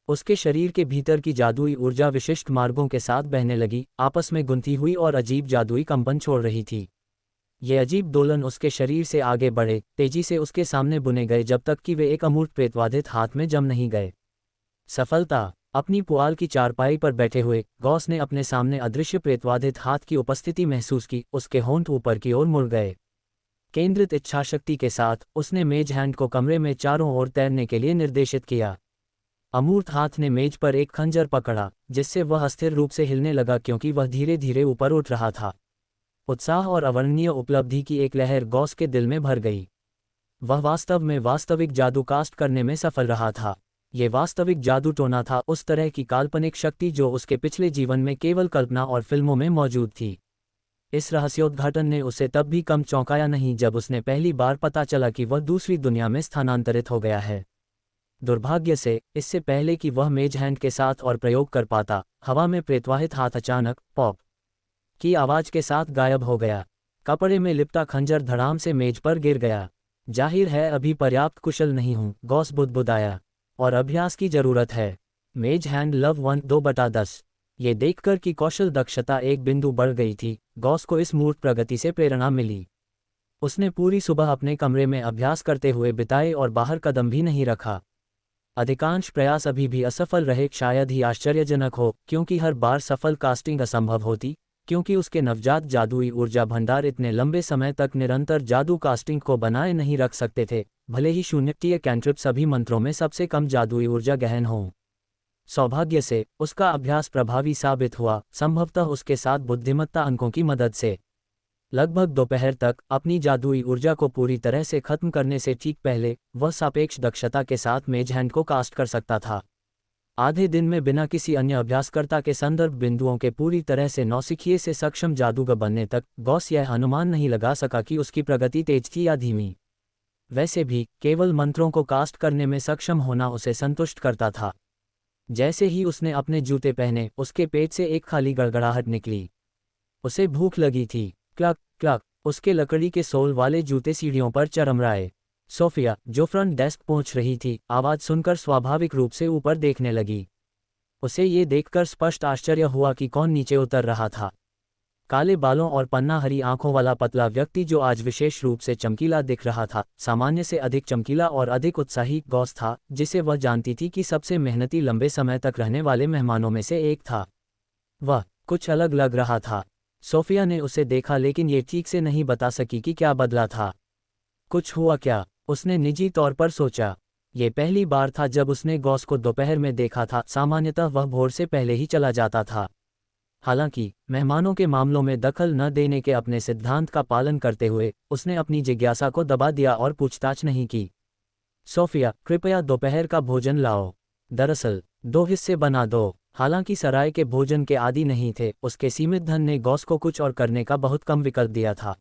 उसके शरीर के भीतर की जादुई ऊर्जा विशिष्ट मार्गों के साथ बहने लगी, आपस में गुंथी हुई और अजीब जादुई कंपन छोड़ रही थी। ये अजीब दोलन उसके शरीर से आगे बढ़े, तेजी से उसके सामने बुने गए जब तक कि वे एक अमूर्त प्रेतवाधित हाथ में जम नहीं गए। सफलता। अपनी पुआल की चारपाई पर बैठे हुए गॉस ने अपने सामने अदृश्य प्रेतवाधित हाथ की उपस्थिति महसूस की। उसके होंठ ऊपर की ओर मुड़ गए। केंद्रित इच्छाशक्ति के साथ उसने मेज हैंड को कमरे में चारों ओर तैरने के लिए निर्देशित किया। अमूर्त हाथ ने मेज पर एक खंजर पकड़ा, जिससे वह अस्थिर रूप से हिलने लगा क्योंकि वह धीरे धीरे ऊपर उठ रहा था। उत्साह और अवर्णनीय उपलब्धि की एक लहर गॉस के दिल में भर गई। वह वास्तव में वास्तविक जादू कास्ट करने में सफल रहा था। ये वास्तविक जादू टोना था, उस तरह की काल्पनिक शक्ति जो उसके पिछले जीवन में केवल कल्पना और फिल्मों में मौजूद थी। इस रहस्योद्घाटन ने उसे तब भी कम चौंकाया नहीं जब उसने पहली बार पता चला कि वह दूसरी दुनिया में स्थानांतरित हो गया है। दुर्भाग्य से, इससे पहले कि वह मेज हैंड के साथ और प्रयोग कर पाता, हवा में प्रेतवाहित हाथ अचानक पॉप की आवाज के साथ गायब हो गया। कपड़े में लिपटा खंजर धड़ाम से मेज पर गिर गया। जाहिर है अभी पर्याप्त कुशल नहीं हूं, गॉस बुदबुदाया, और अभ्यास की जरूरत है। मेज हैंड लव 1 2/10। ये देखकर कि कौशल दक्षता एक बिंदु बढ़ गई थी, गॉस को इस मूर्त प्रगति से प्रेरणा मिली। उसने पूरी सुबह अपने कमरे में अभ्यास करते हुए बिताए और बाहर कदम भी नहीं रखा। अधिकांश प्रयास अभी भी असफल रहे। शायद ही आश्चर्यजनक हो, क्योंकि हर बार सफल कास्टिंग असंभव होती, क्योंकि उसके नवजात जादुई ऊर्जा भंडार इतने लंबे समय तक निरंतर जादू कास्टिंग को बनाए नहीं रख सकते थे, भले ही शून्य कैंट्रिप सभी मंत्रों में सबसे कम जादुई ऊर्जा गहन हो। सौभाग्य से उसका अभ्यास प्रभावी साबित हुआ, संभवतः उसके साथ बुद्धिमत्ता अंकों की मदद से। लगभग दोपहर तक अपनी जादुई ऊर्जा को पूरी तरह से खत्म करने से ठीक पहले वह सापेक्ष दक्षता के साथ मेज हैंड को कास्ट कर सकता था। आधे दिन में बिना किसी अन्य अभ्यासकर्ता के संदर्भ बिंदुओं के पूरी तरह से नौसिखिए से सक्षम जादूगर बनने तक गॉस यह अनुमान नहीं लगा सका कि उसकी प्रगति तेज थी या धीमी। वैसे भी केवल मंत्रों को कास्ट करने में सक्षम होना उसे संतुष्ट करता था। जैसे ही उसने अपने जूते पहने, उसके पेट से एक खाली गड़गड़ाहट निकली। उसे भूख लगी थी। क्लक क्लक, उसके लकड़ी के सोल वाले जूते सीढ़ियों पर चरमराए। सोफिया, जो फ्रंट डेस्क पहुंच रही थी, आवाज सुनकर स्वाभाविक रूप से ऊपर देखने लगी। उसे ये देखकर स्पष्ट आश्चर्य हुआ कि कौन नीचे उतर रहा था। काले बालों और पन्ना हरी आंखों वाला पतला व्यक्ति जो आज विशेष रूप से चमकीला दिख रहा था, सामान्य से अधिक चमकीला और अधिक उत्साही गॉस था, जिसे वह जानती थी कि सबसे मेहनती लंबे समय तक रहने वाले मेहमानों में से एक था। वह कुछ अलग लग रहा था। सोफिया ने उसे देखा लेकिन ये ठीक से नहीं बता सकी कि क्या बदला था। कुछ हुआ क्या, उसने निजी तौर पर सोचा। ये पहली बार था जब उसने गॉस को दोपहर में देखा था, सामान्यतः वह भोर से पहले ही चला जाता था। हालांकि मेहमानों के मामलों में दखल न देने के अपने सिद्धांत का पालन करते हुए उसने अपनी जिज्ञासा को दबा दिया और पूछताछ नहीं की। सोफिया, कृपया दोपहर का भोजन लाओ। दरअसल 2 हिस्से बना दो। हालांकि सराय के भोजन के आदी नहीं थे, उसके सीमित धन ने गॉस को कुछ और करने का बहुत कम विकल्प दिया था।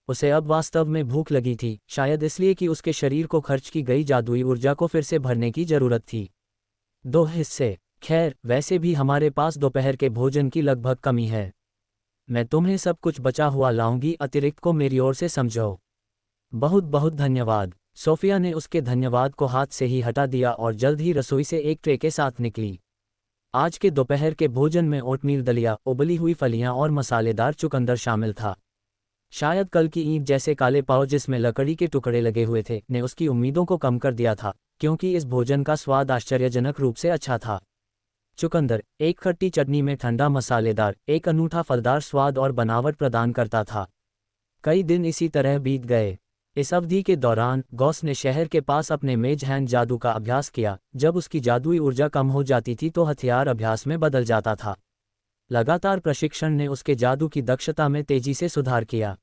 उसे अब वास्तव में भूख लगी थी, शायद इसलिए कि उसके शरीर को खर्च की गई जादुई ऊर्जा को फिर से भरने की जरूरत थी। 2 हिस्से। खैर, वैसे भी हमारे पास दोपहर के भोजन की लगभग कमी है। मैं तुम्हें सब कुछ बचा हुआ लाऊंगी, अतिरिक्त को मेरी ओर से समझो। बहुत बहुत धन्यवाद। सोफिया ने उसके धन्यवाद को हाथ से ही हटा दिया और जल्द ही रसोई से एक ट्रे के साथ निकली। आज के दोपहर के भोजन में ओटमील दलिया, उबली हुई फलियां और मसालेदार चुकंदर शामिल था। शायद कल की ईंट जैसे काले पाव जिसमें लकड़ी के टुकड़े लगे हुए थे ने उसकी उम्मीदों को कम कर दिया था, क्योंकि इस भोजन का स्वाद आश्चर्यजनक रूप से अच्छा था। चुकंदर एक खट्टी चटनी में ठंडा मसालेदार, एक अनूठा फलदार स्वाद और बनावट प्रदान करता था। कई दिन इसी तरह बीत गए। इस अवधि के दौरान गॉस ने शहर के पास अपने मेज हैंड जादू का अभ्यास किया। जब उसकी जादुई ऊर्जा कम हो जाती थी तो हथियार अभ्यास में बदल जाता था। लगातार प्रशिक्षण ने उसके जादू की दक्षता में तेजी से सुधार किया।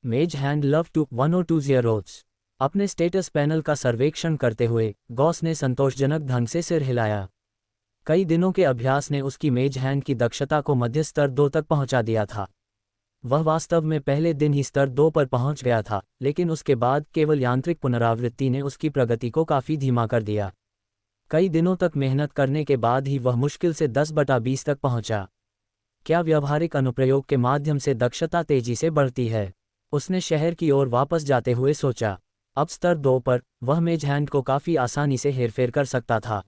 मेज हैंड लव टू 1020। अपने स्टेटस पैनल का सर्वेक्षण करते हुए गॉस ने संतोषजनक ढंग से सिर हिलाया। कई दिनों के अभ्यास ने उसकी मेज हैंड की दक्षता को मध्य स्तर 2 तक पहुंचा दिया था। वह वास्तव में पहले दिन ही स्तर 2 पर पहुंच गया था, लेकिन उसके बाद केवल यांत्रिक पुनरावृत्ति ने उसकी प्रगति को काफ़ी धीमा कर दिया। कई दिनों तक मेहनत करने के बाद ही वह मुश्किल से 10/20 तक पहुंचा। क्या व्यावहारिक अनुप्रयोग के माध्यम से दक्षता तेजी से बढ़ती है? उसने शहर की ओर वापस जाते हुए सोचा। अब स्तर 2 पर वह मेज हैंड को काफ़ी आसानी से हेरफेर कर सकता था।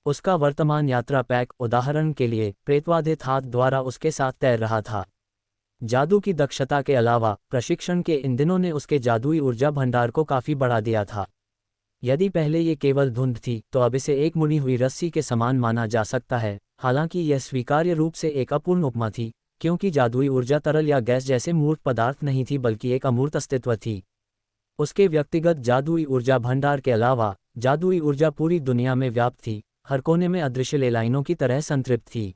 उसका वर्तमान यात्रा पैक, उदाहरण के लिए, प्रेतवाधित हाथ द्वारा उसके साथ तैर रहा था। जादू की दक्षता के अलावा प्रशिक्षण के इन दिनों ने उसके जादुई ऊर्जा भंडार को काफ़ी बढ़ा दिया था। यदि पहले ये केवल धुंध थी तो अब इसे एक मुड़ी हुई रस्सी के समान माना जा सकता है। हालांकि यह स्वीकार्य रूप से एक अपूर्ण उपमा थी, क्योंकि जादुई ऊर्जा तरल या गैस जैसे मूर्त पदार्थ नहीं थी बल्कि एक अमूर्त अस्तित्व थी। उसके व्यक्तिगत जादुई ऊर्जा भंडार के अलावा जादुई ऊर्जा पूरी दुनिया में व्याप्त थी, हर कोने में अदृश्य लेलाइनों की तरह संतृप्त थी।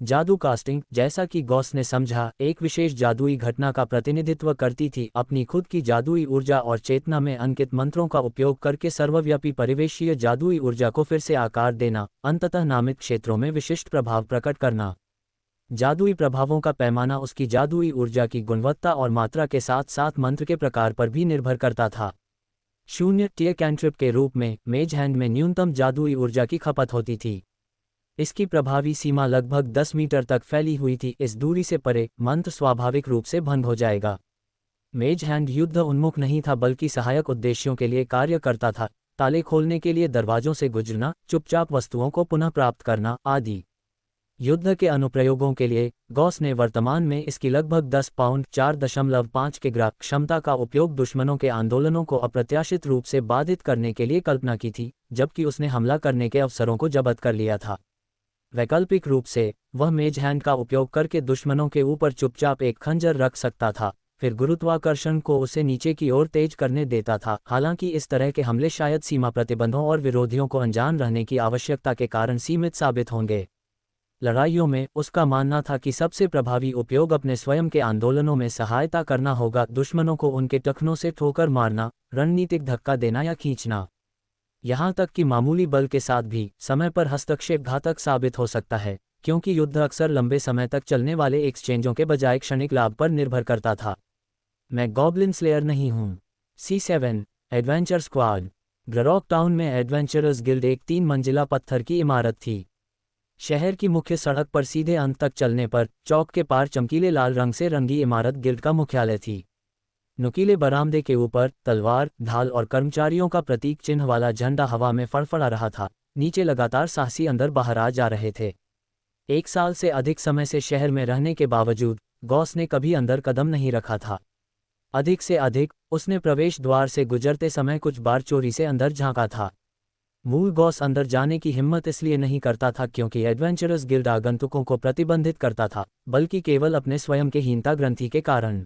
जादू कास्टिंग, जैसा कि गॉस ने समझा, एक विशेष जादुई घटना का प्रतिनिधित्व करती थी। अपनी खुद की जादुई ऊर्जा और चेतना में अंकित मंत्रों का उपयोग करके सर्वव्यापी परिवेशीय जादुई ऊर्जा को फिर से आकार देना, अंततः नामित क्षेत्रों में विशिष्ट प्रभाव प्रकट करना। जादुई प्रभावों का पैमाना उसकी जादुई ऊर्जा की गुणवत्ता और मात्रा के साथ साथ मंत्र के प्रकार पर भी निर्भर करता था। 0 टियर कैंट्रिप के रूप में मेज हैंड में न्यूनतम जादुई ऊर्जा की खपत होती थी। इसकी प्रभावी सीमा लगभग 10 मीटर तक फैली हुई थी। इस दूरी से परे मंत्र स्वाभाविक रूप से भंग हो जाएगा। मेज हैंड युद्ध उन्मुख नहीं था बल्कि सहायक उद्देश्यों के लिए कार्य करता था, ताले खोलने के लिए दरवाजों से गुजरना, चुपचाप वस्तुओं को पुनः प्राप्त करना आदि। युद्ध के अनुप्रयोगों के लिए गॉस ने वर्तमान में इसकी लगभग 10 पाउंड 4.5 किग्रा क्षमता का उपयोग दुश्मनों के आंदोलनों को अप्रत्याशित रूप से बाधित करने के लिए कल्पना की थी, जबकि उसने हमला करने के अवसरों को जब्त कर लिया था। वैकल्पिक रूप से वह मेज हैंड का उपयोग करके दुश्मनों के ऊपर चुपचाप एक खंजर रख सकता था, फिर गुरुत्वाकर्षण को उसे नीचे की ओर तेज करने देता था। हालांकि इस तरह के हमले शायद सीमा प्रतिबंधों और विरोधियों को अनजान रहने की आवश्यकता के कारण सीमित साबित होंगे। लड़ाइयों में उसका मानना था कि सबसे प्रभावी उपयोग अपने स्वयं के आंदोलनों में सहायता करना होगा, दुश्मनों को उनके टखनों से ठोकर मारना, रणनीतिक धक्का देना या खींचना। यहाँ तक कि मामूली बल के साथ भी समय पर हस्तक्षेप घातक साबित हो सकता है, क्योंकि युद्ध अक्सर लंबे समय तक चलने वाले एक्सचेंजों के बजाय क्षणिक लाभ पर निर्भर करता था। मैं गॉब्लिन स्लेयर नहीं हूँ। C7 adventure squad. Grarock Town में एडवेंचरर्स गिल्ड एक 3 मंजिला पत्थर की इमारत थी। शहर की मुख्य सड़क पर सीधे अंत तक चलने पर चौक के पार चमकीले लाल रंग से रंगी इमारत गिल्ड का मुख्यालय थी। नुकीले बरामदे के ऊपर तलवार, ढाल और कर्मचारियों का प्रतीक चिन्ह वाला झंडा हवा में फड़फड़ा रहा था। नीचे लगातार साहसी अंदर बाहर आ जा रहे थे। 1 साल से अधिक समय से शहर में रहने के बावजूद गॉस ने कभी अंदर कदम नहीं रखा था। अधिक से अधिक उसने प्रवेश द्वार से गुजरते समय कुछ बार चोरी से अंदर झांका था। मूल गॉस अंदर जाने की हिम्मत इसलिए नहीं करता था क्योंकि एडवेंचरर्स गिल्ड आगंतुकों को प्रतिबंधित करता था, बल्कि केवल अपने स्वयं के हीनता ग्रंथि के कारण।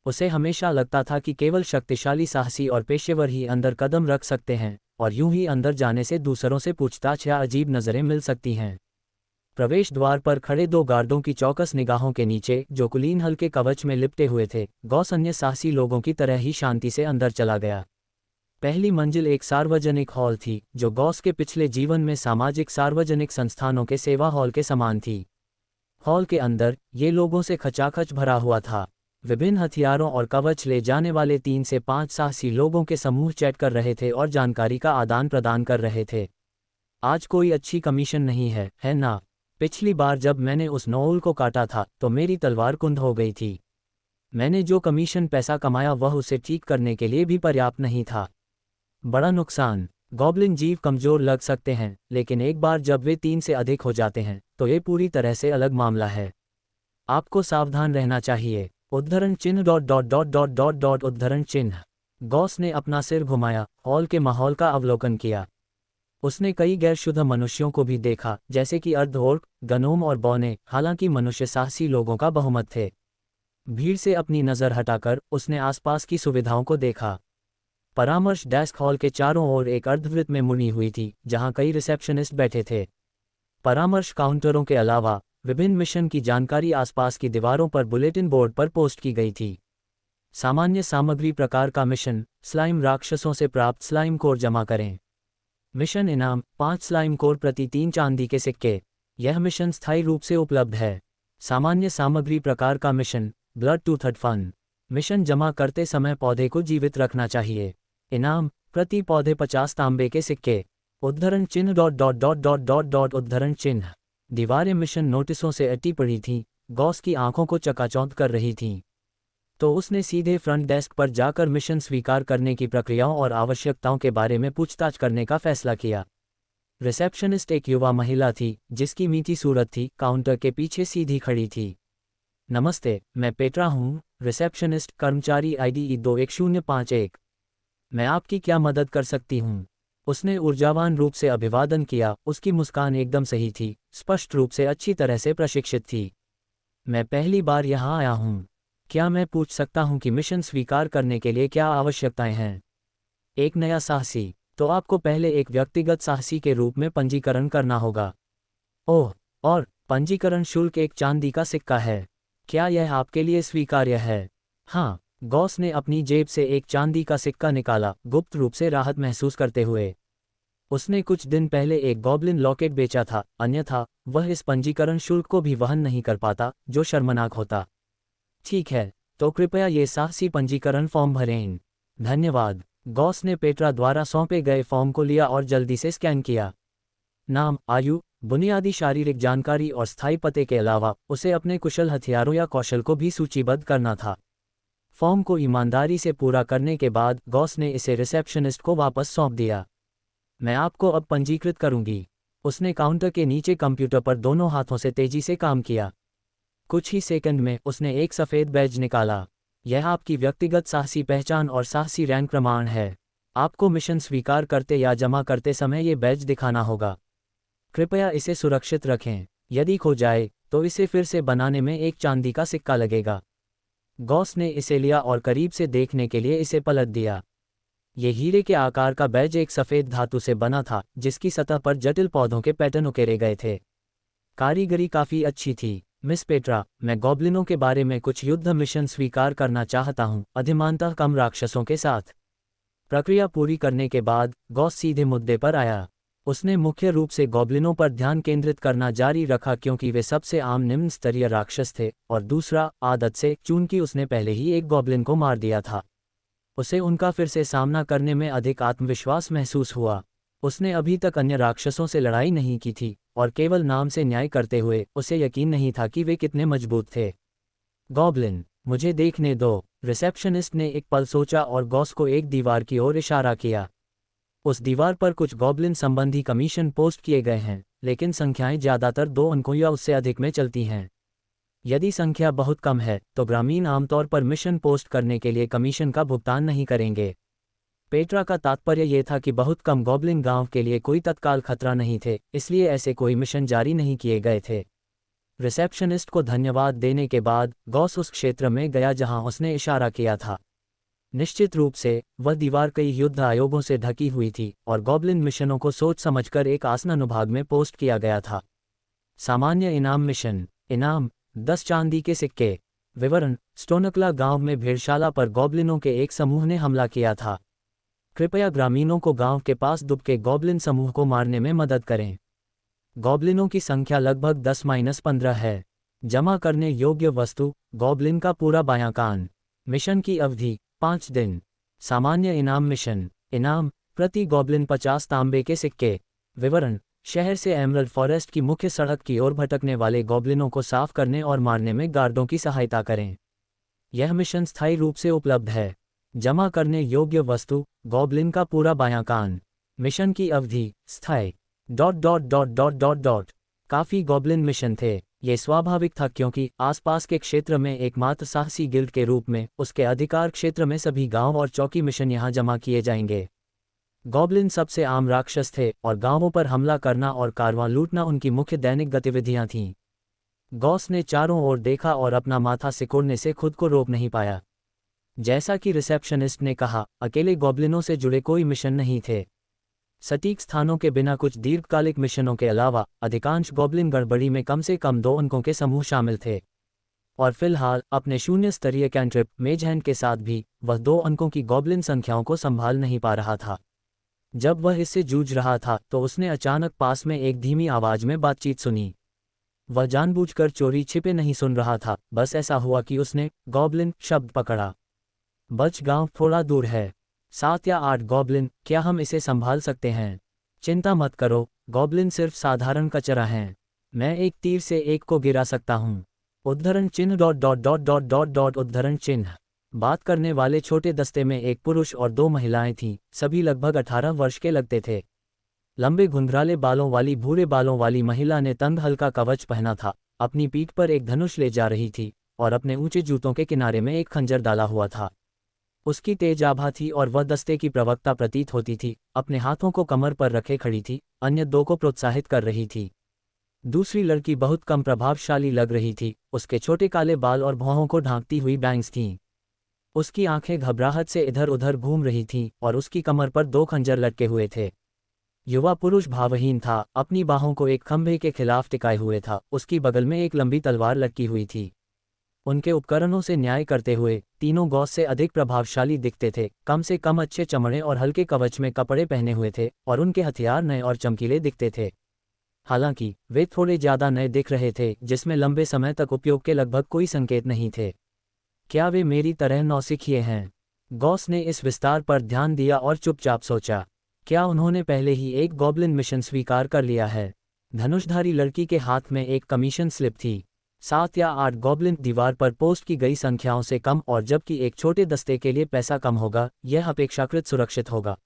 उसे हमेशा लगता था कि केवल शक्तिशाली, साहसी और पेशेवर ही अंदर कदम रख सकते हैं, और यूं ही अंदर जाने से दूसरों से पूछताछ या अजीब नज़रें मिल सकती हैं। प्रवेश द्वार पर खड़े 2 गार्डों की चौकस निगाहों के नीचे, जो कुलीन हल्के कवच में लिपटे हुए थे, गॉस अन्य साहसी लोगों की तरह ही शांति से अंदर चला गया। पहली मंजिल एक सार्वजनिक हॉल थी, जो गॉस के पिछले जीवन में सामाजिक सार्वजनिक संस्थानों के सेवा हॉल के समान थी। हॉल के अंदर ये लोगों से खचाखच भरा हुआ था। विभिन्न हथियारों और कवच ले जाने वाले 3 से 5 साहसी लोगों के समूह चैट कर रहे थे और जानकारी का आदान प्रदान कर रहे थे। आज कोई अच्छी कमीशन नहीं है ना? पिछली बार जब मैंने उस नोल को काटा था तो मेरी तलवार कुंद हो गई थी। मैंने जो कमीशन पैसा कमाया वह उसे ठीक करने के लिए भी पर्याप्त नहीं था। बड़ा नुकसान। गॉब्लिन जीव कमजोर लग सकते हैं, लेकिन एक बार जब वे 3 से अधिक हो जाते हैं तो ये पूरी तरह से अलग मामला है। आपको सावधान रहना चाहिए। उद्धरण चिन्ह dot dot dot dot dot dot उद्धरण चिन्ह। गॉस ने अपना सिर घुमाया, हॉल के माहौल का अवलोकन किया। उसने कई गैरशुद्ध मनुष्यों को भी देखा, जैसे कि अर्ध-ओर्क, गनोम और बौने, हालांकि मनुष्य साहसी लोगों का बहुमत थे। भीड़ से अपनी नज़र हटाकर उसने आसपास की सुविधाओं को देखा। परामर्श डेस्क हॉल के चारों ओर एक अर्धवृत्त में मुड़ी हुई थी, जहां कई रिसेप्शनिस्ट बैठे थे। परामर्श काउंटरों के अलावा विभिन्न मिशन की जानकारी आसपास की दीवारों पर बुलेटिन बोर्ड पर पोस्ट की गई थी। सामान्य सामग्री प्रकार का मिशन, स्लाइम राक्षसों से प्राप्त स्लाइम कोर जमा करें। मिशन इनाम, 5 स्लाइम कोर प्रति 3 चांदी के सिक्के। यह मिशन स्थायी रूप से उपलब्ध है। सामान्य सामग्री प्रकार का मिशन, ब्लड टूथड फन। मिशन जमा करते समय पौधे को जीवित रखना चाहिए। इनाम, प्रति पौधे 50 तांबे के सिक्के। उद्धरण चिन्ह dot dot dot dot dot dot उद्धरण चिन्ह। दीवारें मिशन नोटिसों से अटी पड़ी थीं, गॉस की आंखों को चकाचौंध कर रही थीं। तो उसने सीधे फ्रंट डेस्क पर जाकर मिशन स्वीकार करने की प्रक्रियाओं और आवश्यकताओं के बारे में पूछताछ करने का फैसला किया। रिसेप्शनिस्ट एक युवा महिला थी, जिसकी मीठी सूरत थी, काउंटर के पीछे सीधी खड़ी थी। नमस्ते, मैं पेट्रा हूँ, रिसेप्शनिस्ट, कर्मचारी आईडी 21051। मैं आपकी क्या मदद कर सकती हूँ? उसने ऊर्जावान रूप से अभिवादन किया, उसकी मुस्कान एकदम सही थी, स्पष्ट रूप से अच्छी तरह से प्रशिक्षित थी। मैं पहली बार यहाँ आया हूँ। क्या मैं पूछ सकता हूँ कि मिशन स्वीकार करने के लिए क्या आवश्यकताएं हैं? एक नया साहसी, तो आपको पहले एक व्यक्तिगत साहसी के रूप में पंजीकरण करना होगा। ओह, और पंजीकरण शुल्क एक चांदी का सिक्का है। क्या यह आपके लिए स्वीकार्य है? हाँ, गॉस ने अपनी जेब से एक चांदी का सिक्का निकाला, गुप्त रूप से राहत महसूस करते हुए। उसने कुछ दिन पहले एक गॉब्लिन लॉकेट बेचा था, अन्यथा वह इस पंजीकरण शुल्क को भी वहन नहीं कर पाता, जो शर्मनाक होता। ठीक है, तो कृपया ये साहसी पंजीकरण फॉर्म भरें। धन्यवाद। गॉस ने पेट्रा द्वारा सौंपे गए फॉर्म को लिया और जल्दी से स्कैन किया। नाम, आयु, बुनियादी शारीरिक जानकारी और स्थायी पते के अलावा उसे अपने कुशल हथियारों या कौशल को भी सूचीबद्ध करना था। फॉर्म को ईमानदारी से पूरा करने के बाद गॉस ने इसे रिसेप्शनिस्ट को वापस सौंप दिया। मैं आपको अब पंजीकृत करूंगी। उसने काउंटर के नीचे कंप्यूटर पर दोनों हाथों से तेजी से काम किया। कुछ ही सेकंड में उसने एक सफ़ेद बैज निकाला। यह आपकी व्यक्तिगत साहसी पहचान और साहसी रैंक प्रमाण है। आपको मिशन स्वीकार करते या जमा करते समय ये बैज दिखाना होगा। कृपया इसे सुरक्षित रखें। यदि खो जाए तो इसे फिर से बनाने में एक चांदी का सिक्का लगेगा। गॉस ने इसे लिया और करीब से देखने के लिए इसे पलट दिया। ये हीरे के आकार का बैज एक सफ़ेद धातु से बना था, जिसकी सतह पर जटिल पौधों के पैटर्न उकेरे गए थे। कारीगरी काफ़ी अच्छी थी। मिस पेट्रा, मैं गॉब्लिनों के बारे में कुछ युद्ध मिशन स्वीकार करना चाहता हूँ, अधिमानतः कम राक्षसों के साथ। प्रक्रिया पूरी करने के बाद गॉस सीधे मुद्दे पर आया। उसने मुख्य रूप से गॉब्लिनों पर ध्यान केंद्रित करना जारी रखा क्योंकि वे सबसे आम निम्न स्तरीय राक्षस थे, और दूसरा, आदत से, चूंकि उसने पहले ही एक गॉब्लिन को मार दिया था, उसे उनका फिर से सामना करने में अधिक आत्मविश्वास महसूस हुआ। उसने अभी तक अन्य राक्षसों से लड़ाई नहीं की थी, और केवल नाम से न्याय करते हुए उसे यकीन नहीं था कि वे कितने मजबूत थे। गॉब्लिन, मुझे देखने दो। रिसेप्शनिस्ट ने एक पल सोचा और गॉस को एक दीवार की ओर इशारा किया। उस दीवार पर कुछ गॉब्लिन संबंधी कमीशन पोस्ट किए गए हैं, लेकिन संख्याएं ज़्यादातर 2 अंकों या उससे अधिक में चलती हैं। यदि संख्या बहुत कम है तो ग्रामीण आमतौर पर मिशन पोस्ट करने के लिए कमीशन का भुगतान नहीं करेंगे। पेट्रा का तात्पर्य यह था कि बहुत कम गॉब्लिन गांव के लिए कोई तत्काल खतरा नहीं थे, इसलिए ऐसे कोई मिशन जारी नहीं किए गए थे। रिसेप्शनिस्ट को धन्यवाद देने के बाद गॉस उस क्षेत्र में गया जहां उसने इशारा किया था। निश्चित रूप से वह दीवार कई युद्ध आयोगों से ढकी हुई थी और गॉब्लिन मिशनों को सोच समझकर एक आसन अनुभाग में पोस्ट किया गया था। सामान्य इनाम मिशन। इनाम, 10 चांदी के सिक्के। विवरण, स्टोनकला गांव में भेड़शाला पर गॉब्लिनों के एक समूह ने हमला किया था। कृपया ग्रामीणों को गांव के पास दुबके गॉब्लिन समूह को मारने में मदद करें। गॉब्लिनों की संख्या लगभग 10-15 है। जमा करने योग्य वस्तु, गॉब्लिन का पूरा बायां कान। मिशन की अवधि 5 दिन। सामान्य इनाम मिशन। इनाम, प्रति गॉब्लिन 50 तांबे के सिक्के। विवरण, शहर से एमरल्ड फॉरेस्ट की मुख्य सड़क की ओर भटकने वाले गॉब्लिनों को साफ करने और मारने में गार्डों की सहायता करें। यह मिशन स्थायी रूप से उपलब्ध है। जमा करने योग्य वस्तु, गॉब्लिन का पूरा बायां कान। मिशन की अवधि स्थायी काफी गॉब्लिन मिशन थे। ये स्वाभाविक था क्योंकि आसपास के क्षेत्र में एकमात्र साहसी गिल्ड के रूप में उसके अधिकार क्षेत्र में सभी गांव और चौकी मिशन यहां जमा किए जाएंगे। गॉब्लिन सबसे आम राक्षस थे और गांवों पर हमला करना और कारवां लूटना उनकी मुख्य दैनिक गतिविधियां थीं। गॉस ने चारों ओर देखा और अपना माथा सिकोड़ने से खुद को रोक नहीं पाया। जैसा कि रिसेप्शनिस्ट ने कहा, अकेले गॉब्लिनों से जुड़े कोई मिशन नहीं थे। सटीक स्थानों के बिना कुछ दीर्घकालिक मिशनों के अलावा अधिकांश गॉब्लिन गड़बड़ी में कम से कम 2 अंकों के समूह शामिल थे। और फिलहाल अपने 0 स्तरीय कैंट्रिप मेज हैंड के साथ भी वह 2 अंकों की गॉब्लिन संख्याओं को संभाल नहीं पा रहा था। जब वह इससे जूझ रहा था तो उसने अचानक पास में एक धीमी आवाज में बातचीत सुनी। वह जानबूझकर चोरी छिपे नहीं सुन रहा था, बस ऐसा हुआ कि उसने गॉब्लिन शब्द पकड़ा। बच गांव थोड़ा दूर है। 7 या 8 गॉब्लिन, क्या हम इसे संभाल सकते हैं? चिंता मत करो, गॉब्लिन सिर्फ साधारण कचरा हैं। मैं एक तीर से एक को गिरा सकता हूँ। उद्धरण चिन्ह उद्धरण चिन्ह। बात करने वाले छोटे दस्ते में एक पुरुष और 2 महिलाएं थीं, सभी लगभग 18 वर्ष के लगते थे। लंबे घुंघराले बालों वाली भूरे बालों वाली महिला ने तंग हल्का कवच पहना था, अपनी पीठ पर एक धनुष ले जा रही थी और अपने ऊंचे जूतों के किनारे में एक खंजर डाला हुआ था। उसकी तेज आभा थी और वह दस्ते की प्रवक्ता प्रतीत होती थी। अपने हाथों को कमर पर रखे खड़ी थी, अन्य 2 को प्रोत्साहित कर रही थी। दूसरी लड़की बहुत कम प्रभावशाली लग रही थी, उसके छोटे काले बाल और भौहों को ढांकती हुई बैंग्स थीं। उसकी आंखें घबराहट से इधर उधर घूम रही थीं और उसकी कमर पर 2 खंजर लटके हुए थे। युवा पुरुष भावहीन था, अपनी बाहों को एक खंभे के खिलाफ टिकाए हुए था, उसकी बगल में एक लंबी तलवार लटकी हुई थी। उनके उपकरणों से न्याय करते हुए तीनों गॉस से अधिक प्रभावशाली दिखते थे, कम से कम अच्छे चमड़े और हल्के कवच में कपड़े पहने हुए थे और उनके हथियार नए और चमकीले दिखते थे। हालांकि वे थोड़े ज्यादा नए दिख रहे थे, जिसमें लंबे समय तक उपयोग के लगभग कोई संकेत नहीं थे। क्या वे मेरी तरह नौसिखिए हैं? गॉस ने इस विस्तार पर ध्यान दिया और चुपचाप सोचा, क्या उन्होंने पहले ही एक गॉब्लिन मिशन स्वीकार कर लिया है? धनुषधारी लड़की के हाथ में एक कमीशन स्लिप थी। 7 या 8 गॉब्लिन दीवार पर पोस्ट की गई संख्याओं से कम, और जबकि एक छोटे दस्ते के लिए पैसा कम होगा, यह अपेक्षाकृत सुरक्षित होगा।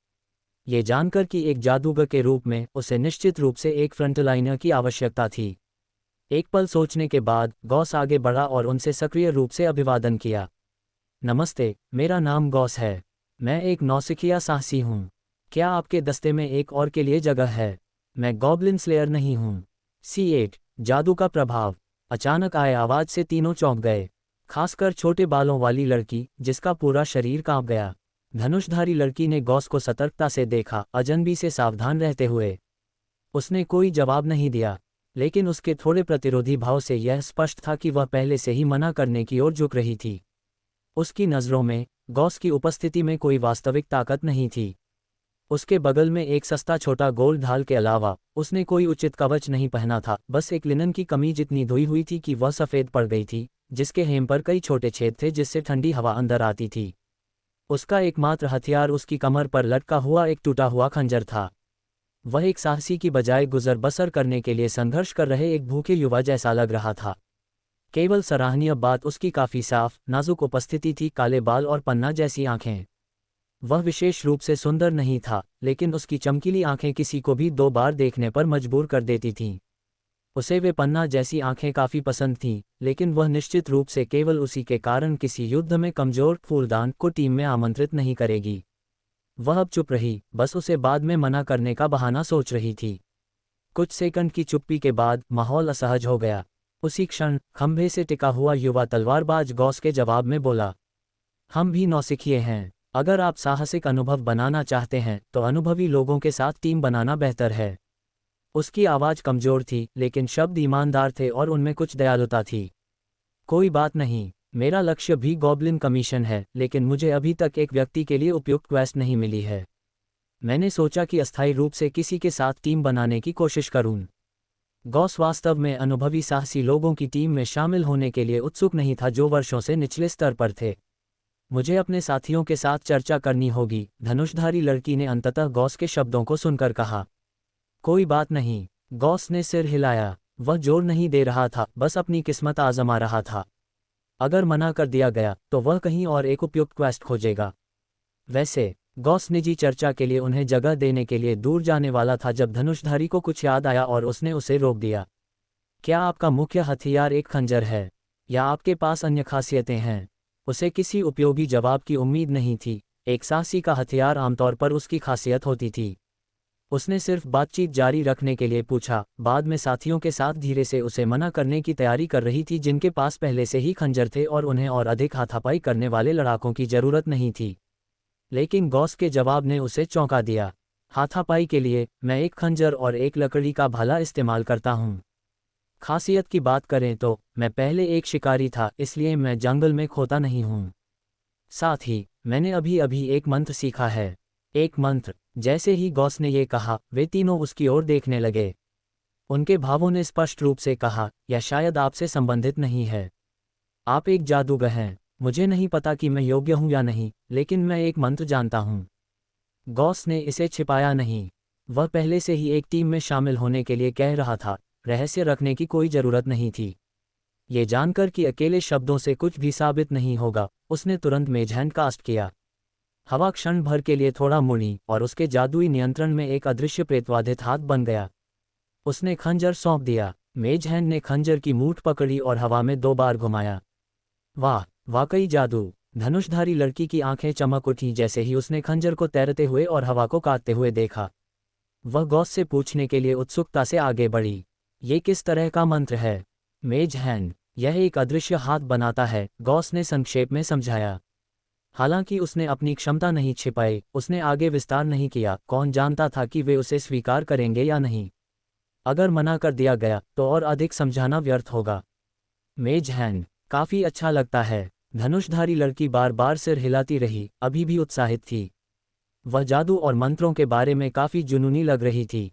ये जानकर कि एक जादूगर के रूप में उसे निश्चित रूप से एक फ्रंटलाइनर की आवश्यकता थी। एक पल सोचने के बाद गॉस आगे बढ़ा और उनसे सक्रिय रूप से अभिवादन किया। नमस्ते, मेरा नाम गॉस है। मैं एक नौसिखिया साहसी हूँ। क्या आपके दस्ते में एक और के लिए जगह है? मैं गॉब्लिन स्लेयर नहीं हूँ। C8 जादू का प्रभाव। अचानक आए आवाज से तीनों चौंक गए, खासकर छोटे बालों वाली लड़की, जिसका पूरा शरीर कांप गया। धनुषधारी लड़की ने गॉस को सतर्कता से देखा, अजनबी से सावधान रहते हुए। उसने कोई जवाब नहीं दिया, लेकिन उसके थोड़े प्रतिरोधी भाव से यह स्पष्ट था कि वह पहले से ही मना करने की ओर झुक रही थी। उसकी नज़रों में गॉस की उपस्थिति में कोई वास्तविक ताकत नहीं थी। उसके बगल में एक सस्ता छोटा गोल ढाल के अलावा उसने कोई उचित कवच नहीं पहना था, बस एक लिनन की कमीज इतनी धोई हुई थी कि वह सफ़ेद पड़ गई थी, जिसके हेम पर कई छोटे छेद थे जिससे ठंडी हवा अंदर आती थी। उसका एकमात्र हथियार उसकी कमर पर लटका हुआ एक टूटा हुआ खंजर था। वह एक साहसी की बजाय गुजर बसर करने के लिए संघर्ष कर रहे एक भूखे युवा जैसा लग रहा था। केवल सराहनीय बात उसकी काफ़ी साफ, नाजुक उपस्थिति थी, काले बाल और पन्ना जैसी आंखें। वह विशेष रूप से सुंदर नहीं था, लेकिन उसकी चमकीली आंखें किसी को भी 2 बार देखने पर मजबूर कर देती थीं। उसे वे पन्ना जैसी आंखें काफ़ी पसंद थीं, लेकिन वह निश्चित रूप से केवल उसी के कारण किसी युद्ध में कमज़ोर फूलदान को टीम में आमंत्रित नहीं करेगी। वह अब चुप रही, बस उसे बाद में मना करने का बहाना सोच रही थी। कुछ सेकंड की चुप्पी के बाद माहौल असहज हो गया। उसी क्षण खंभे से टिका हुआ युवा तलवारबाज गॉस के जवाब में बोला, हम भी नौसिखिए हैं। अगर आप साहसिक अनुभव बनाना चाहते हैं तो अनुभवी लोगों के साथ टीम बनाना बेहतर है। उसकी आवाज़ कमज़ोर थी, लेकिन शब्द ईमानदार थे और उनमें कुछ दयालुता थी। कोई बात नहीं, मेरा लक्ष्य भी गॉब्लिन कमीशन है, लेकिन मुझे अभी तक एक व्यक्ति के लिए उपयुक्त क्वेस्ट नहीं मिली है। मैंने सोचा कि अस्थायी रूप से किसी के साथ टीम बनाने की कोशिश करूं। गॉस वास्तव में अनुभवी साहसी लोगों की टीम में शामिल होने के लिए उत्सुक नहीं था जो वर्षों से निचले स्तर पर थे। मुझे अपने साथियों के साथ चर्चा करनी होगी, धनुषधारी लड़की ने अंततः गॉस के शब्दों को सुनकर कहा। कोई बात नहीं, गॉस ने सिर हिलाया। वह जोर नहीं दे रहा था, बस अपनी किस्मत आजमा रहा था। अगर मना कर दिया गया तो वह कहीं और एक उपयुक्त क्वेस्ट खोजेगा। वैसे गॉस निजी चर्चा के लिए उन्हें जगह देने के लिए दूर जाने वाला था जब धनुषधारी को कुछ याद आया और उसने उसे रोक दिया। क्या आपका मुख्य हथियार एक खंजर है, या आपके पास अन्य खासियतें हैं? उसे किसी उपयोगी जवाब की उम्मीद नहीं थी। एक साहसी का हथियार आमतौर पर उसकी खासियत होती थी। उसने सिर्फ बातचीत जारी रखने के लिए पूछा, बाद में साथियों के साथ धीरे से उसे मना करने की तैयारी कर रही थी जिनके पास पहले से ही खंजर थे और उन्हें और अधिक हाथापाई करने वाले लड़ाकों की जरूरत नहीं थी। लेकिन गॉस के जवाब ने उसे चौंका दिया। हाथापाई के लिए मैं एक खंजर और एक लकड़ी का भाला इस्तेमाल करता हूँ। खासियत की बात करें तो मैं पहले एक शिकारी था, इसलिए मैं जंगल में खोता नहीं हूँ। साथ ही मैंने अभी अभी एक मंत्र सीखा है। एक मंत्र? जैसे ही गॉस ने ये कहा, वे तीनों उसकी ओर देखने लगे। उनके भावों ने स्पष्ट रूप से कहा, यह शायद आपसे संबंधित नहीं है। आप एक जादूगर हैं। मुझे नहीं पता कि मैं योग्य हूं या नहीं, लेकिन मैं एक मंत्र जानता हूं। गॉस ने इसे छिपाया नहीं। वह पहले से ही एक टीम में शामिल होने के लिए कह रहा था, रहस्य रखने की कोई जरूरत नहीं थी। ये जानकर कि अकेले शब्दों से कुछ भी साबित नहीं होगा, उसने तुरंत मेज हैंड कास्ट किया। हवा क्षण भर के लिए थोड़ा मुड़ी और उसके जादुई नियंत्रण में एक अदृश्य प्रेतवाधित हाथ बन गया। उसने खंजर सौंप दिया। मेज हैंड ने खंजर की मूठ पकड़ी और हवा में 2 बार घुमाया। वाह, वाकई जादू! धनुषधारी लड़की की आंखें चमक उठी जैसे ही उसने खंजर को तैरते हुए और हवा को काटते हुए देखा। वह गॉस से पूछने के लिए उत्सुकता से आगे बढ़ी, ये किस तरह का मंत्र है? मेज हैंड, यह एक अदृश्य हाथ बनाता है, गॉस ने संक्षेप में समझाया। हालांकि उसने अपनी क्षमता नहीं छिपाई, उसने आगे विस्तार नहीं किया। कौन जानता था कि वे उसे स्वीकार करेंगे या नहीं। अगर मना कर दिया गया तो और अधिक समझाना व्यर्थ होगा। मेज हैंड, काफी अच्छा लगता है। धनुषधारी लड़की बार बार सिर हिलाती रही, अभी भी उत्साहित थी। वह जादू और मंत्रों के बारे में काफी जुनूनी लग रही थी।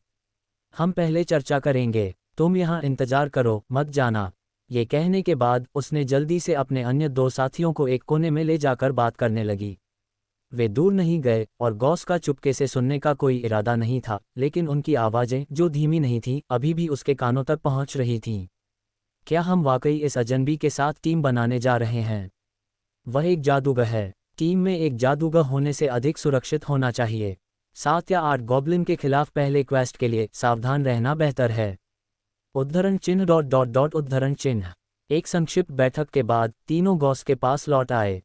हम पहले चर्चा करेंगे, तुम यहाँ इंतजार करो, मत जाना। ये कहने के बाद उसने जल्दी से अपने अन्य 2 साथियों को एक कोने में ले जाकर बात करने लगी। वे दूर नहीं गए और गॉस का चुपके से सुनने का कोई इरादा नहीं था, लेकिन उनकी आवाज़ें, जो धीमी नहीं थीं, अभी भी उसके कानों तक पहुंच रही थीं। क्या हम वाकई इस अजनबी के साथ टीम बनाने जा रहे हैं? वह एक जादूगर है। टीम में एक जादूगर होने से अधिक सुरक्षित होना चाहिए। 7 या 8 गॉब्लिन के खिलाफ पहले क्वेस्ट के लिए सावधान रहना बेहतर है। उद्धरण चिन्ह उद्धरण चिन्ह। एक संक्षिप्त बैठक के बाद तीनों गॉस के पास लौट आए।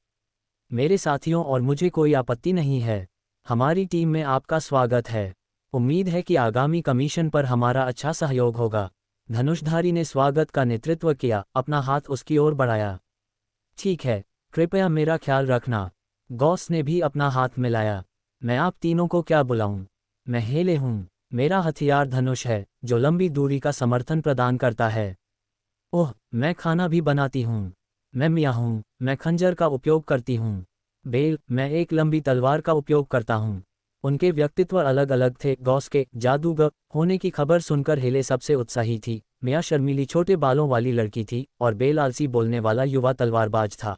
मेरे साथियों और मुझे कोई आपत्ति नहीं है। हमारी टीम में आपका स्वागत है। उम्मीद है कि आगामी कमीशन पर हमारा अच्छा सहयोग होगा। धनुषधारी ने स्वागत का नेतृत्व किया, अपना हाथ उसकी ओर बढ़ाया। ठीक है, कृपया मेरा ख्याल रखना। गॉस ने भी अपना हाथ मिलाया। मैं आप तीनों को क्या बुलाऊं? मैं हेले हूं। मेरा हथियार धनुष है, जो लंबी दूरी का समर्थन प्रदान करता है। ओह, मैं खाना भी बनाती हूँ। मैं मिया हूँ, मैं खंजर का उपयोग करती हूँ। बेल, मैं एक लंबी तलवार का उपयोग करता हूँ। उनके व्यक्तित्व अलग अलग थे। गॉस के जादूगर होने की खबर सुनकर हेले सबसे उत्साही थी। मिया शर्मीली छोटे बालों वाली लड़की थी और बेल आलसी बोलने वाला युवा तलवारबाज था।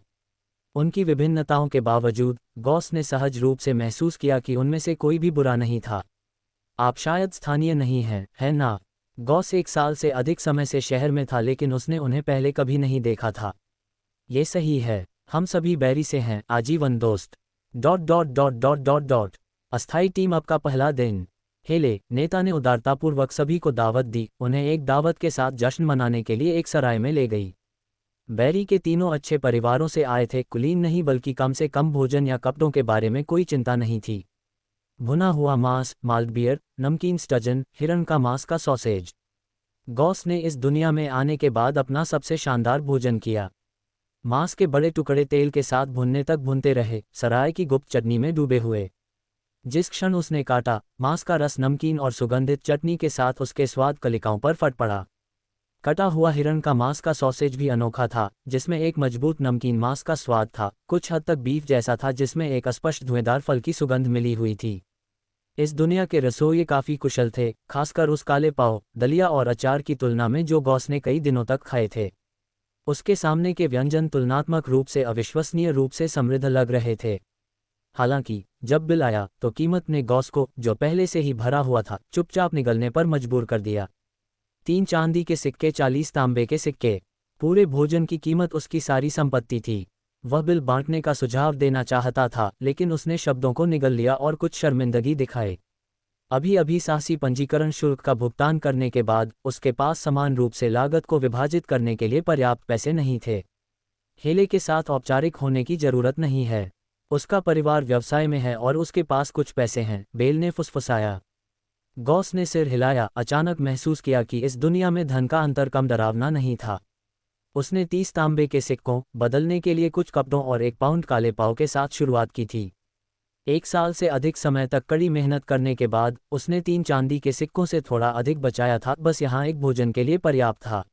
उनकी विभिन्नताओं के बावजूद गॉस ने सहज रूप से महसूस किया कि उनमें से कोई भी बुरा नहीं था। आप शायद स्थानीय नहीं हैं, है ना? गॉस 1 साल से अधिक समय से शहर में था, लेकिन उसने उन्हें पहले कभी नहीं देखा था। ये सही है, हम सभी बैरी से हैं, आजीवन दोस्त। अस्थायी टीम अप का पहला दिन। हेले, नेता ने उदारतापूर्वक सभी को दावत दी, उन्हें एक दावत के साथ जश्न मनाने के लिए एक सराय में ले गई। बैरी के तीनों अच्छे परिवारों से आए थे, कुलीन नहीं, बल्कि कम से कम भोजन या कपड़ों के बारे में कोई चिंता नहीं थी। भुना हुआ मांस, माल्ट बियर, नमकीन स्टजन, हिरण का मांस का सॉसेज। गॉस ने इस दुनिया में आने के बाद अपना सबसे शानदार भोजन किया। मांस के बड़े टुकड़े तेल के साथ भुनने तक भुनते रहे, सराय की गुप्त चटनी में डूबे हुए। जिस क्षण उसने काटा, मांस का रस नमकीन और सुगंधित चटनी के साथ उसके स्वाद कलिकाओं पर फट पड़ा। कटा हुआ हिरण का मांस का सॉसेज भी अनोखा था, जिसमें एक मजबूत नमकीन मांस का स्वाद था, कुछ हद तक बीफ जैसा था, जिसमें एक अस्पष्ट धुएंदार फल की सुगंध मिली हुई थी। इस दुनिया के रसोइये काफ़ी कुशल थे, खासकर उस काले पाव, दलिया और अचार की तुलना में जो गॉस ने कई दिनों तक खाए थे। उसके सामने के व्यंजन तुलनात्मक रूप से अविश्वसनीय रूप से समृद्ध लग रहे थे। हालांकि जब बिल आया तो कीमत ने गॉस को, जो पहले से ही भरा हुआ था, चुपचाप निगलने पर मजबूर कर दिया। 3 चांदी के सिक्के, 40 तांबे के सिक्के। पूरे भोजन की कीमत उसकी सारी संपत्ति थी। वह बिल बांटने का सुझाव देना चाहता था, लेकिन उसने शब्दों को निगल लिया और कुछ शर्मिंदगी दिखाई। अभी अभी साहसी पंजीकरण शुल्क का भुगतान करने के बाद उसके पास समान रूप से लागत को विभाजित करने के लिए पर्याप्त पैसे नहीं थे। हेले के साथ औपचारिक होने की जरूरत नहीं है। उसका परिवार व्यवसाय में है और उसके पास कुछ पैसे हैं, बेल ने फुसफुसाया। गॉस ने सिर हिलाया, अचानक महसूस किया कि इस दुनिया में धन का अंतर कम डरावना नहीं था। उसने 30 तांबे के सिक्कों, बदलने के लिए कुछ कपड़ों और 1 पाउंड काले पाव के साथ शुरुआत की थी। 1 साल से अधिक समय तक कड़ी मेहनत करने के बाद उसने 3 चांदी के सिक्कों से थोड़ा अधिक बचाया था, बस यहाँ एक भोजन के लिए पर्याप्त था।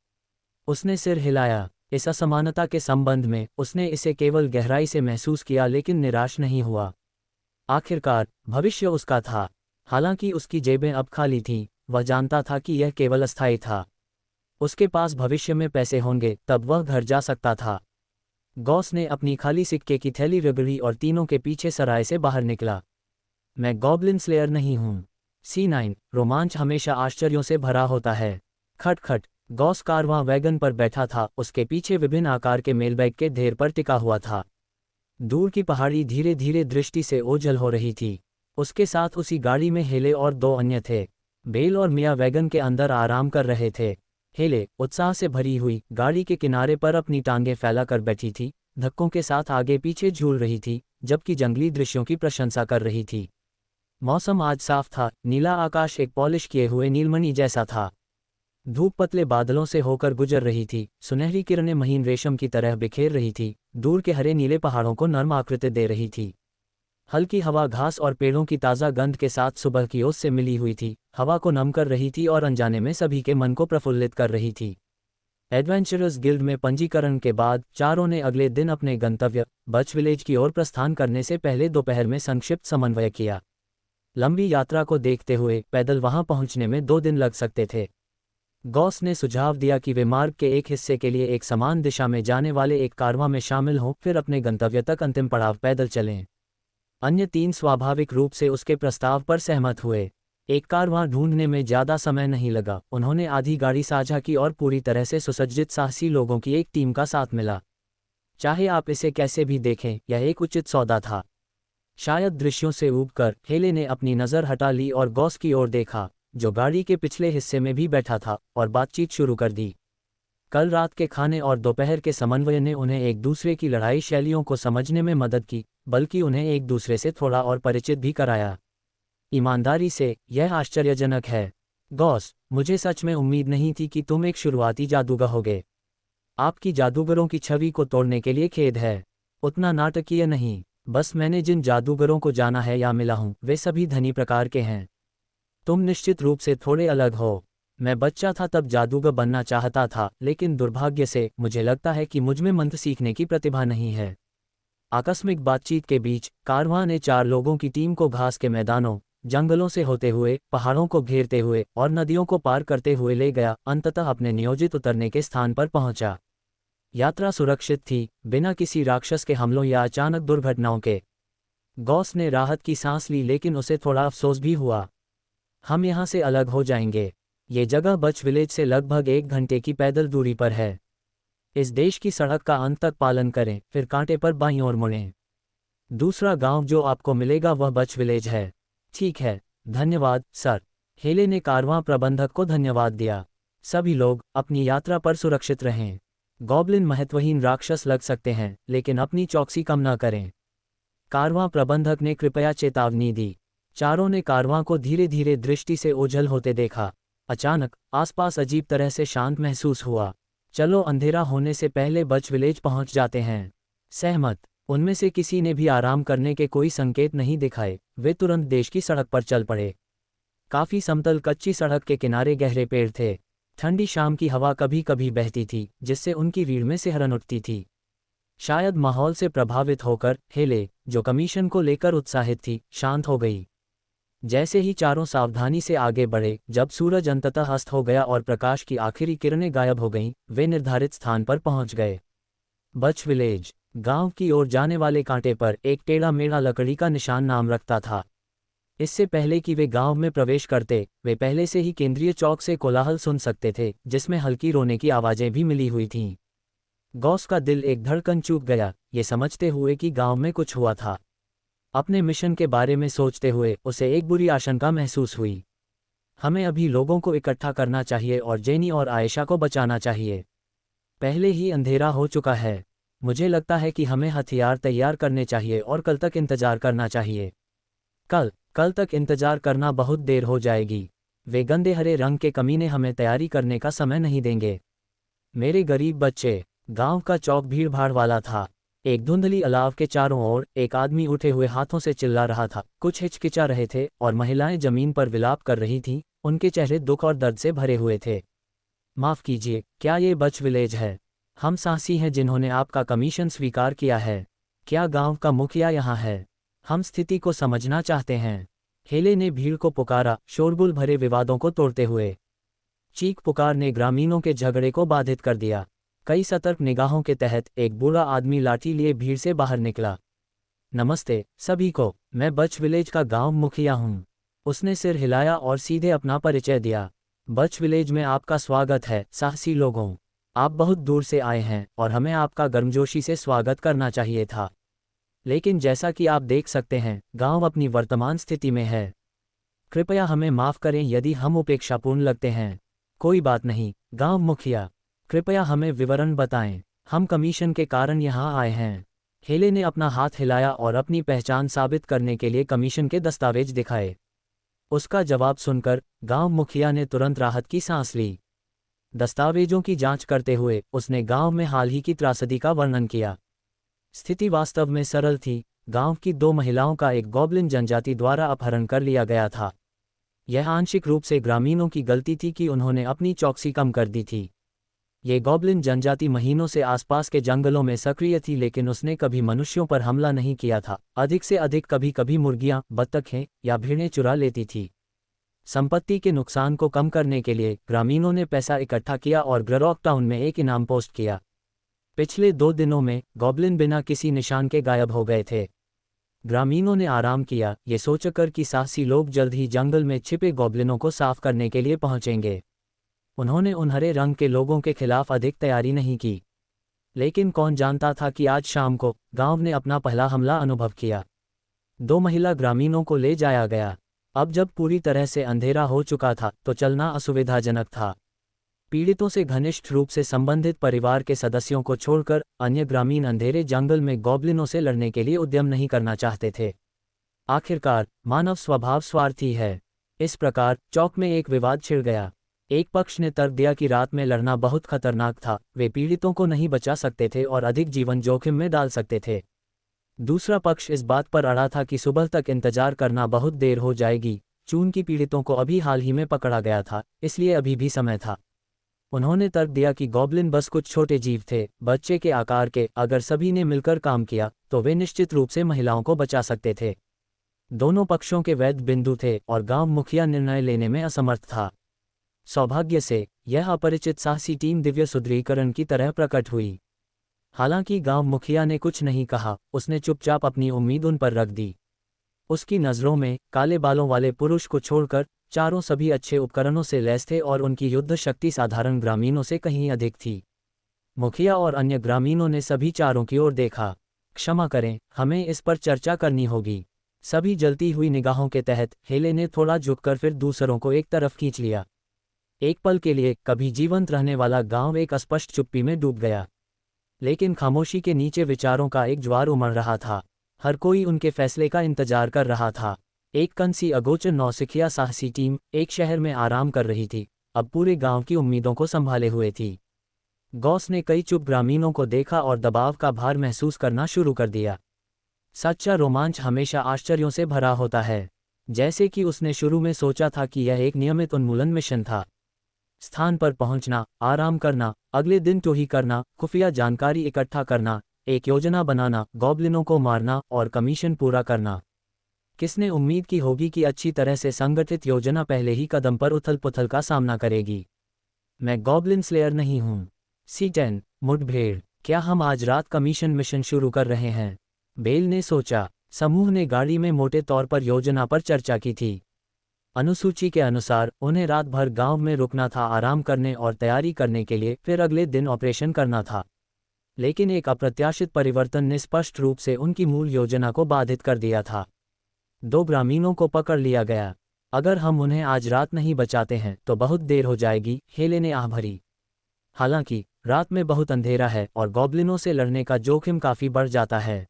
उसने सिर हिलाया। इस असमानता के संबंध में उसने इसे केवल गहराई से महसूस किया, लेकिन निराश नहीं हुआ। आखिरकार भविष्य उसका था। हालांकि उसकी जेबें अब खाली थीं, वह जानता था कि यह केवल अस्थायी था। उसके पास भविष्य में पैसे होंगे, तब वह घर जा सकता था। गॉस ने अपनी खाली सिक्के की थैली रगड़ी और तीनों के पीछे सराय से बाहर निकला। मैं गॉब्लिन स्लेयर नहीं हूँ। C9 रोमांच हमेशा आश्चर्यों से भरा होता है। खटखट। गॉस कारवां वैगन पर बैठा था, उसके पीछे विभिन्न आकार के मेलबैग के ढेर पर टिका हुआ था। दूर की पहाड़ी धीरे धीरे दृष्टि से ओझल हो रही थी। उसके साथ उसी गाड़ी में हेले और 2 अन्य थे। बेल और मिया वैगन के अंदर आराम कर रहे थे। हेले उत्साह से भरी हुई गाड़ी के किनारे पर अपनी टांगें फैलाकर बैठी थी, धक्कों के साथ आगे पीछे झूल रही थी, जबकि जंगली दृश्यों की प्रशंसा कर रही थी। मौसम आज साफ था, नीला आकाश एक पॉलिश किए हुए नीलमणि जैसा था। धूप पतले बादलों से होकर गुजर रही थी, सुनहरी किरणें महीन रेशम की तरह बिखेर रही थी, दूर के हरे नीले पहाड़ों को नर्म आकृति दे रही थी। हल्की हवा घास और पेड़ों की ताज़ा गंध के साथ सुबह की ओस से मिली हुई थी, हवा को नम कर रही थी और अनजाने में सभी के मन को प्रफुल्लित कर रही थी। एडवेंचरर्स गिल्ड में पंजीकरण के बाद चारों ने अगले दिन अपने गंतव्य बच विलेज की ओर प्रस्थान करने से पहले दोपहर में संक्षिप्त समन्वय किया। लंबी यात्रा को देखते हुए पैदल वहां पहुंचने में 2 दिन लग सकते थे। गॉस ने सुझाव दिया कि वे मार्ग के एक हिस्से के लिए एक समान दिशा में जाने वाले एक कारवां में शामिल हों, फिर अपने गंतव्य तक अंतिम पड़ाव पैदल चलें। अन्य 3 स्वाभाविक रूप से उसके प्रस्ताव पर सहमत हुए। एक कारवां ढूंढने में ज़्यादा समय नहीं लगा, उन्होंने आधी गाड़ी साझा की और पूरी तरह से सुसज्जित साहसी लोगों की एक टीम का साथ मिला। चाहे आप इसे कैसे भी देखें, यह एक उचित सौदा था। शायद दृश्यों से ऊबकर हेले ने अपनी नज़र हटा ली और गॉस की ओर देखा, जो गाड़ी के पिछले हिस्से में भी बैठा था, और बातचीत शुरू कर दी। कल रात के खाने और दोपहर के समन्वय ने उन्हें एक दूसरे की लड़ाई शैलियों को समझने में मदद की, बल्कि उन्हें एक दूसरे से थोड़ा और परिचित भी कराया। ईमानदारी से, यह आश्चर्यजनक है। गॉस, मुझे सच में उम्मीद नहीं थी कि तुम एक शुरुआती जादूगर होगे। आपकी जादूगरों की छवि को तोड़ने के लिए खेद है। उतना नाटकीय नहीं, बस मैंने जिन जादूगरों को जाना है या मिला हूं, वे सभी धनी प्रकार के हैं। तुम निश्चित रूप से थोड़े अलग हो। मैं बच्चा था तब जादूगर बनना चाहता था, लेकिन दुर्भाग्य से मुझे लगता है कि मुझमें मंत्र सीखने की प्रतिभा नहीं है। आकस्मिक बातचीत के बीच कारवां ने 4 लोगों की टीम को घास के मैदानों, जंगलों से होते हुए, पहाड़ों को घेरते हुए और नदियों को पार करते हुए ले गया, अंततः अपने नियोजित उतरने के स्थान पर पहुंचा। यात्रा सुरक्षित थी, बिना किसी राक्षस के हमलों या अचानक दुर्घटनाओं के। गॉस ने राहत की सांस ली, लेकिन उसे थोड़ा अफसोस भी हुआ। हम यहाँ से अलग हो जाएंगे। ये जगह बच विलेज से लगभग 1 घंटे की पैदल दूरी पर है। इस देश की सड़क का अंत तक पालन करें, फिर कांटे पर बाईं ओर मुड़ें। दूसरा गांव जो आपको मिलेगा वह बच विलेज है। ठीक है, धन्यवाद सर। हेले ने कारवां प्रबंधक को धन्यवाद दिया। सभी लोग अपनी यात्रा पर सुरक्षित रहें। गॉब्लिन महत्वहीन राक्षस लग सकते हैं, लेकिन अपनी चौकसी कम न करें। कारवां प्रबंधक ने कृपया चेतावनी दी। चारों ने कारवां को धीरे धीरे दृष्टि से ओझल होते देखा। अचानक आसपास अजीब तरह से शांत महसूस हुआ। चलो अंधेरा होने से पहले बच विलेज पहुंच जाते हैं। सहमत। उनमें से किसी ने भी आराम करने के कोई संकेत नहीं दिखाए, वे तुरंत देश की सड़क पर चल पड़े। काफी समतल कच्ची सड़क के किनारे गहरे पेड़ थे। ठंडी शाम की हवा कभी कभी बहती थी, जिससे उनकी रीढ़ में सिहरन उठती थी। शायद माहौल से प्रभावित होकर हेले, जो कमीशन को लेकर उत्साहित थी, शांत हो गई। जैसे ही चारों सावधानी से आगे बढ़े, जब सूरज अंततः अस्त हो गया और प्रकाश की आखिरी किरणें गायब हो गईं, वे निर्धारित स्थान पर पहुंच गए। बच विलेज। गांव की ओर जाने वाले कांटे पर एक टेढ़ा मेढ़ा लकड़ी का निशान नाम रखता था। इससे पहले कि वे गांव में प्रवेश करते, वे पहले से ही केंद्रीय चौक से कोलाहल सुन सकते थे, जिसमें हल्की रोने की आवाजें भी मिली हुई थीं। गॉस का दिल एक धड़कन चूक गया, ये समझते हुए कि गांव में कुछ हुआ था। अपने मिशन के बारे में सोचते हुए उसे एक बुरी आशंका महसूस हुई। हमें अभी लोगों को इकट्ठा करना चाहिए और जेनी और आयशा को बचाना चाहिए। पहले ही अंधेरा हो चुका है। मुझे लगता है कि हमें हथियार तैयार करने चाहिए और कल तक इंतजार करना चाहिए। कल तक इंतजार करना बहुत देर हो जाएगी। वे गंदे हरे रंग के कमीने हमें तैयारी करने का समय नहीं देंगे। मेरे गरीब बच्चे। गांव का चौक भीड़ भाड़ वाला था। एक धुंधली अलाव के चारों ओर एक आदमी उठे हुए हाथों से चिल्ला रहा था, कुछ हिचकिचा रहे थे और महिलाएं जमीन पर विलाप कर रही थीं, उनके चेहरे दुख और दर्द से भरे हुए थे। माफ कीजिए, क्या ये बच विलेज है? हम साहसी हैं जिन्होंने आपका कमीशन स्वीकार किया है। क्या गांव का मुखिया यहाँ है? हम स्थिति को समझना चाहते हैं। हेले ने भीड़ को पुकारा, शोरगुल भरे विवादों को तोड़ते हुए। चीख पुकार ने ग्रामीणों के झगड़े को बाधित कर दिया। कई सतर्क निगाहों के तहत एक बूढ़ा आदमी लाठी लिए भीड़ से बाहर निकला। नमस्ते सभी को, मैं बच विलेज का गांव मुखिया हूं। उसने सिर हिलाया और सीधे अपना परिचय दिया। बच विलेज में आपका स्वागत है साहसी लोगों। आप बहुत दूर से आए हैं और हमें आपका गर्मजोशी से स्वागत करना चाहिए था। लेकिन जैसा कि आप देख सकते हैं, गांव अपनी वर्तमान स्थिति में है। कृपया हमें माफ करें यदि हम उपेक्षापूर्ण लगते हैं। कोई बात नहीं, गांव मुखिया, कृपया हमें विवरण बताएं। हम कमीशन के कारण यहाँ आए हैं। हेले ने अपना हाथ हिलाया और अपनी पहचान साबित करने के लिए कमीशन के दस्तावेज दिखाए। उसका जवाब सुनकर गांव मुखिया ने तुरंत राहत की सांस ली। दस्तावेजों की जांच करते हुए उसने गांव में हाल ही की त्रासदी का वर्णन किया। स्थिति वास्तव में सरल थी। गांव की 2 महिलाओं का एक गॉब्लिन जनजाति द्वारा अपहरण कर लिया गया था। यह आंशिक रूप से ग्रामीणों की गलती थी कि उन्होंने अपनी चौकसी कम कर दी थी। ये गॉब्लिन जनजाति महीनों से आसपास के जंगलों में सक्रिय थी, लेकिन उसने कभी मनुष्यों पर हमला नहीं किया था। अधिक से अधिक कभी कभी मुर्गियां, बत्तखें या भेड़ें चुरा लेती थी। संपत्ति के नुकसान को कम करने के लिए ग्रामीणों ने पैसा इकट्ठा किया और ग्ररॉक टाउन में एक इनाम पोस्ट किया। पिछले 2 दिनों में गॉब्लिन बिना किसी निशान के गायब हो गए थे। ग्रामीणों ने आराम किया, ये सोचकर कि साहसी लोग जल्द ही जंगल में छिपे गॉब्लिनों को साफ करने के लिए पहुंचेंगे। उन्होंने उन हरे रंग के लोगों के खिलाफ अधिक तैयारी नहीं की। लेकिन कौन जानता था कि आज शाम को गांव ने अपना पहला हमला अनुभव किया। 2 महिला ग्रामीणों को ले जाया गया। अब जब पूरी तरह से अंधेरा हो चुका था तो चलना असुविधाजनक था। पीड़ितों से घनिष्ठ रूप से संबंधित परिवार के सदस्यों को छोड़कर अन्य ग्रामीण अंधेरे जंगल में गॉब्लिनों से लड़ने के लिए उद्यम नहीं करना चाहते थे। आखिरकार मानव स्वभाव स्वार्थी है। इस प्रकार चौक में एक विवाद छिड़ गया। एक पक्ष ने तर्क दिया कि रात में लड़ना बहुत खतरनाक था, वे पीड़ितों को नहीं बचा सकते थे और अधिक जीवन जोखिम में डाल सकते थे। दूसरा पक्ष इस बात पर अड़ा था कि सुबह तक इंतजार करना बहुत देर हो जाएगी, चूंकि पीड़ितों को अभी हाल ही में पकड़ा गया था, इसलिए अभी भी समय था। उन्होंने तर्क दिया कि गॉब्लिन बस कुछ छोटे जीव थे, बच्चे के आकार के। अगर सभी ने मिलकर काम किया तो वे निश्चित रूप से महिलाओं को बचा सकते थे। दोनों पक्षों के वैध बिंदु थे और गांव मुखिया निर्णय लेने में असमर्थ था। सौभाग्य से यह अपरिचित साहसी टीम दिव्य सुदृढ़ीकरण की तरह प्रकट हुई। हालांकि गांव मुखिया ने कुछ नहीं कहा, उसने चुपचाप अपनी उम्मीद उन पर रख दी। उसकी नज़रों में काले बालों वाले पुरुष को छोड़कर चारों सभी अच्छे उपकरणों से लैस थे और उनकी युद्ध शक्ति साधारण ग्रामीणों से कहीं अधिक थी। मुखिया और अन्य ग्रामीणों ने सभी चारों की ओर देखा। क्षमा करें, हमें इस पर चर्चा करनी होगी। सभी जलती हुई निगाहों के तहत हेले ने थोड़ा झुककर फिर दूसरों को एक तरफ खींच लिया। एक पल के लिए कभी जीवंत रहने वाला गांव एक अस्पष्ट चुप्पी में डूब गया। लेकिन खामोशी के नीचे विचारों का एक ज्वार उमड़ रहा था। हर कोई उनके फैसले का इंतजार कर रहा था। एक कनसी अगोचर नौसिखिया साहसी टीम एक शहर में आराम कर रही थी, अब पूरे गांव की उम्मीदों को संभाले हुए थी। गॉस ने कई चुप ग्रामीणों को देखा और दबाव का भार महसूस करना शुरू कर दिया। सच्चा रोमांच हमेशा आश्चर्यों से भरा होता है। जैसे कि उसने शुरू में सोचा था कि यह एक नियमित उन्मूलन मिशन था। स्थान पर पहुंचना, आराम करना, अगले दिन टोही करना, खुफिया जानकारी इकट्ठा करना, एक योजना बनाना, गॉब्लिनों को मारना और कमीशन पूरा करना। किसने उम्मीद की होगी कि अच्छी तरह से संगठित योजना पहले ही कदम पर उथल-पुथल का सामना करेगी। मैं गॉब्लिन स्लेयर नहीं हूं। C10 मुठभेड़। क्या हम आज रात कमीशन मिशन शुरू कर रहे हैं? बेल ने सोचा। समूह ने गाड़ी में मोटे तौर पर योजना पर चर्चा की थी। अनुसूची के अनुसार उन्हें रात भर गांव में रुकना था, आराम करने और तैयारी करने के लिए, फिर अगले दिन ऑपरेशन करना था। लेकिन एक अप्रत्याशित परिवर्तन ने स्पष्ट रूप से उनकी मूल योजना को बाधित कर दिया था। 2 ग्रामीणों को पकड़ लिया गया। अगर हम उन्हें आज रात नहीं बचाते हैं तो बहुत देर हो जाएगी, हेले ने आह भरी। हालांकि रात में बहुत अंधेरा है और गॉब्लिनों से लड़ने का जोखिम काफी बढ़ जाता है।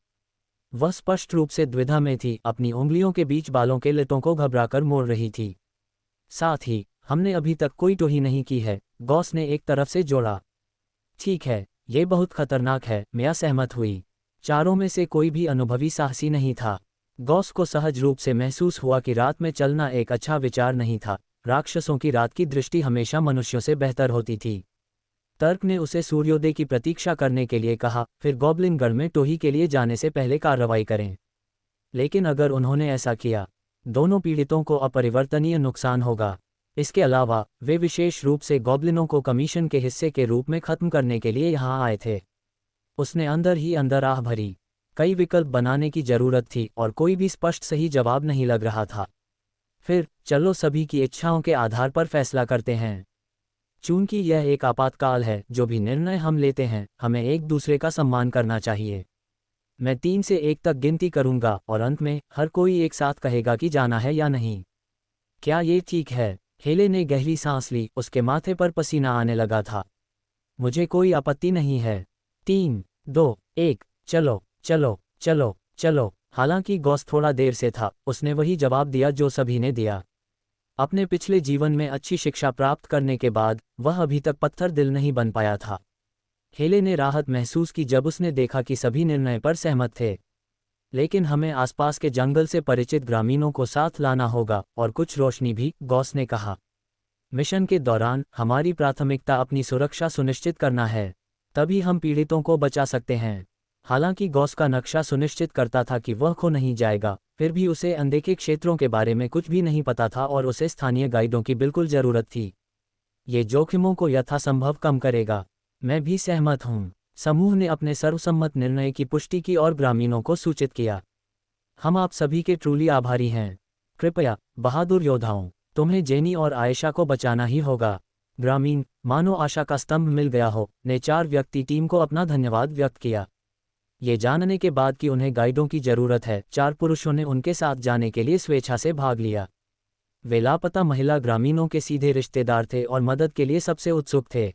वह स्पष्ट रूप से द्विधा में थी, अपनी उंगलियों के बीच बालों के लटों को घबराकर मोड़ रही थी। साथ ही हमने अभी तक कोई टोही नहीं की है, गॉस ने एक तरफ से जोड़ा। ठीक है, ये बहुत खतरनाक है, मिया सहमत हुई। चारों में से कोई भी अनुभवी साहसी नहीं था। गॉस को सहज रूप से महसूस हुआ कि रात में चलना एक अच्छा विचार नहीं था। राक्षसों की रात की दृष्टि हमेशा मनुष्यों से बेहतर होती थी। तर्क ने उसे सूर्योदय की प्रतीक्षा करने के लिए कहा, फिर गॉब्लिन गढ़ में टोही के लिए जाने से पहले कार्रवाई करें। लेकिन अगर उन्होंने ऐसा किया, दोनों पीड़ितों को अपरिवर्तनीय नुकसान होगा। इसके अलावा वे विशेष रूप से गॉब्लिनों को कमीशन के हिस्से के रूप में खत्म करने के लिए यहाँ आए थे। उसने अंदर ही अंदर आह भरी। कई विकल्प बनाने की जरूरत थी और कोई भी स्पष्ट सही जवाब नहीं लग रहा था। फिर चलो सभी की इच्छाओं के आधार पर फैसला करते हैं। चूंकि यह एक आपातकाल है, जो भी निर्णय हम लेते हैं हमें एक दूसरे का सम्मान करना चाहिए। मैं 3 से 1 तक गिनती करूंगा और अंत में हर कोई एक साथ कहेगा कि जाना है या नहीं। क्या ये ठीक है? हेले ने गहरी सांस ली, उसके माथे पर पसीना आने लगा था। मुझे कोई आपत्ति नहीं है। 3, 2, 1, चलो चलो चलो चलो। हालांकि गॉस थोड़ा देर से था, उसने वही जवाब दिया जो सभी ने दिया। अपने पिछले जीवन में अच्छी शिक्षा प्राप्त करने के बाद वह अभी तक पत्थर दिल नहीं बन पाया था। हेले ने राहत महसूस की जब उसने देखा कि सभी निर्णय पर सहमत थे। लेकिन हमें आसपास के जंगल से परिचित ग्रामीणों को साथ लाना होगा और कुछ रोशनी भी, गॉस ने कहा। मिशन के दौरान हमारी प्राथमिकता अपनी सुरक्षा सुनिश्चित करना है, तभी हम पीड़ितों को बचा सकते हैं। हालांकि गॉस का नक्शा सुनिश्चित करता था कि वह खो नहीं जाएगा, फिर भी उसे अनदेखे क्षेत्रों के बारे में कुछ भी नहीं पता था और उसे स्थानीय गाइडों की बिल्कुल जरूरत थी। ये जोखिमों को यथासंभव कम करेगा। मैं भी सहमत हूँ। समूह ने अपने सर्वसम्मत निर्णय की पुष्टि की और ग्रामीणों को सूचित किया। हम आप सभी के ट्रूली आभारी हैं। कृपया बहादुर योद्धाओं, तुम्हें जेनी और आयशा को बचाना ही होगा। ग्रामीण, मानो आशा का स्तंभ मिल गया हो, ने 4 व्यक्ति टीम को अपना धन्यवाद व्यक्त किया। ये जानने के बाद कि उन्हें गाइडों की जरूरत है, 4 पुरुषों ने उनके साथ जाने के लिए स्वेच्छा से भाग लिया। वे लापता महिला ग्रामीणों के सीधे रिश्तेदार थे और मदद के लिए सबसे उत्सुक थे।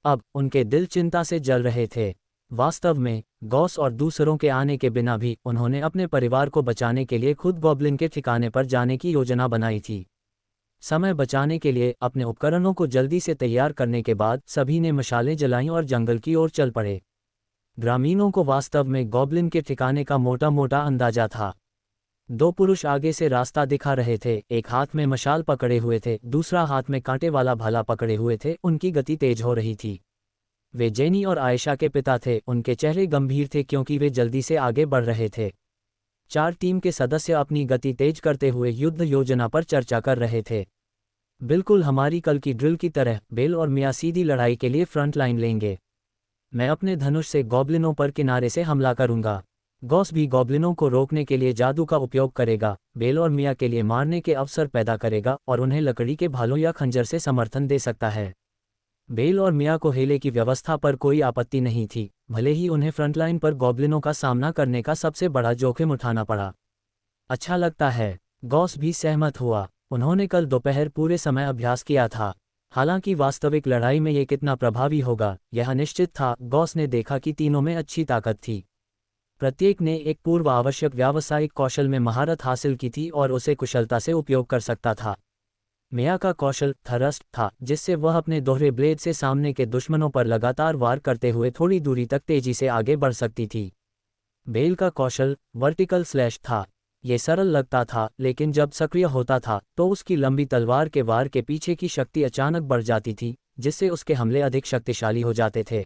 अब उनके दिल चिंता से जल रहे थे। वास्तव में गॉस और दूसरों के आने के बिना भी उन्होंने अपने परिवार को बचाने के लिए खुद गॉब्लिन के ठिकाने पर जाने की योजना बनाई थी। समय बचाने के लिए अपने उपकरणों को जल्दी से तैयार करने के बाद सभी ने मशालें जलाईं और जंगल की ओर चल पड़े। ग्रामीणों को वास्तव में गॉब्लिन के ठिकाने का मोटा मोटा अंदाजा था। 2 पुरुष आगे से रास्ता दिखा रहे थे, एक हाथ में मशाल पकड़े हुए थे, दूसरा हाथ में कांटे वाला भाला पकड़े हुए थे। उनकी गति तेज हो रही थी। वे जेनी और आयशा के पिता थे। उनके चेहरे गंभीर थे क्योंकि वे जल्दी से आगे बढ़ रहे थे। 4 टीम के सदस्य अपनी गति तेज करते हुए युद्ध योजना पर चर्चा कर रहे थे। बिल्कुल हमारी कल की ड्रिल की तरह बेल और मिया सीधी लड़ाई के लिए फ्रंट लाइन लेंगे। मैं अपने धनुष से गॉब्लिनों पर किनारे से हमला करूंगा। गॉस भी गॉब्लिनों को रोकने के लिए जादू का उपयोग करेगा, बेल और मिया के लिए मारने के अवसर पैदा करेगा और उन्हें लकड़ी के भालों या खंजर से समर्थन दे सकता है। बेल और मिया को हेले की व्यवस्था पर कोई आपत्ति नहीं थी, भले ही उन्हें फ्रंटलाइन पर गॉब्लिनों का सामना करने का सबसे बड़ा जोखिम उठाना पड़ा। अच्छा लगता है। गॉस भी सहमत हुआ। उन्होंने कल दोपहर पूरे समय अभ्यास किया था। हालांकि वास्तविक लड़ाई में ये कितना प्रभावी होगा, यह अनिश्चित था। गॉस ने देखा कि तीनों में अच्छी ताकत थी। प्रत्येक ने एक पूर्व आवश्यक व्यावसायिक कौशल में महारत हासिल की थी और उसे कुशलता से उपयोग कर सकता था। मिया का कौशल थ्रस्ट था, जिससे वह अपने दोहरे ब्लेड से सामने के दुश्मनों पर लगातार वार करते हुए थोड़ी दूरी तक तेजी से आगे बढ़ सकती थी। बेल का कौशल वर्टिकल स्लैश था। ये सरल लगता था, लेकिन जब सक्रिय होता था तो उसकी लंबी तलवार के वार के पीछे की शक्ति अचानक बढ़ जाती थी, जिससे उसके हमले अधिक शक्तिशाली हो जाते थे।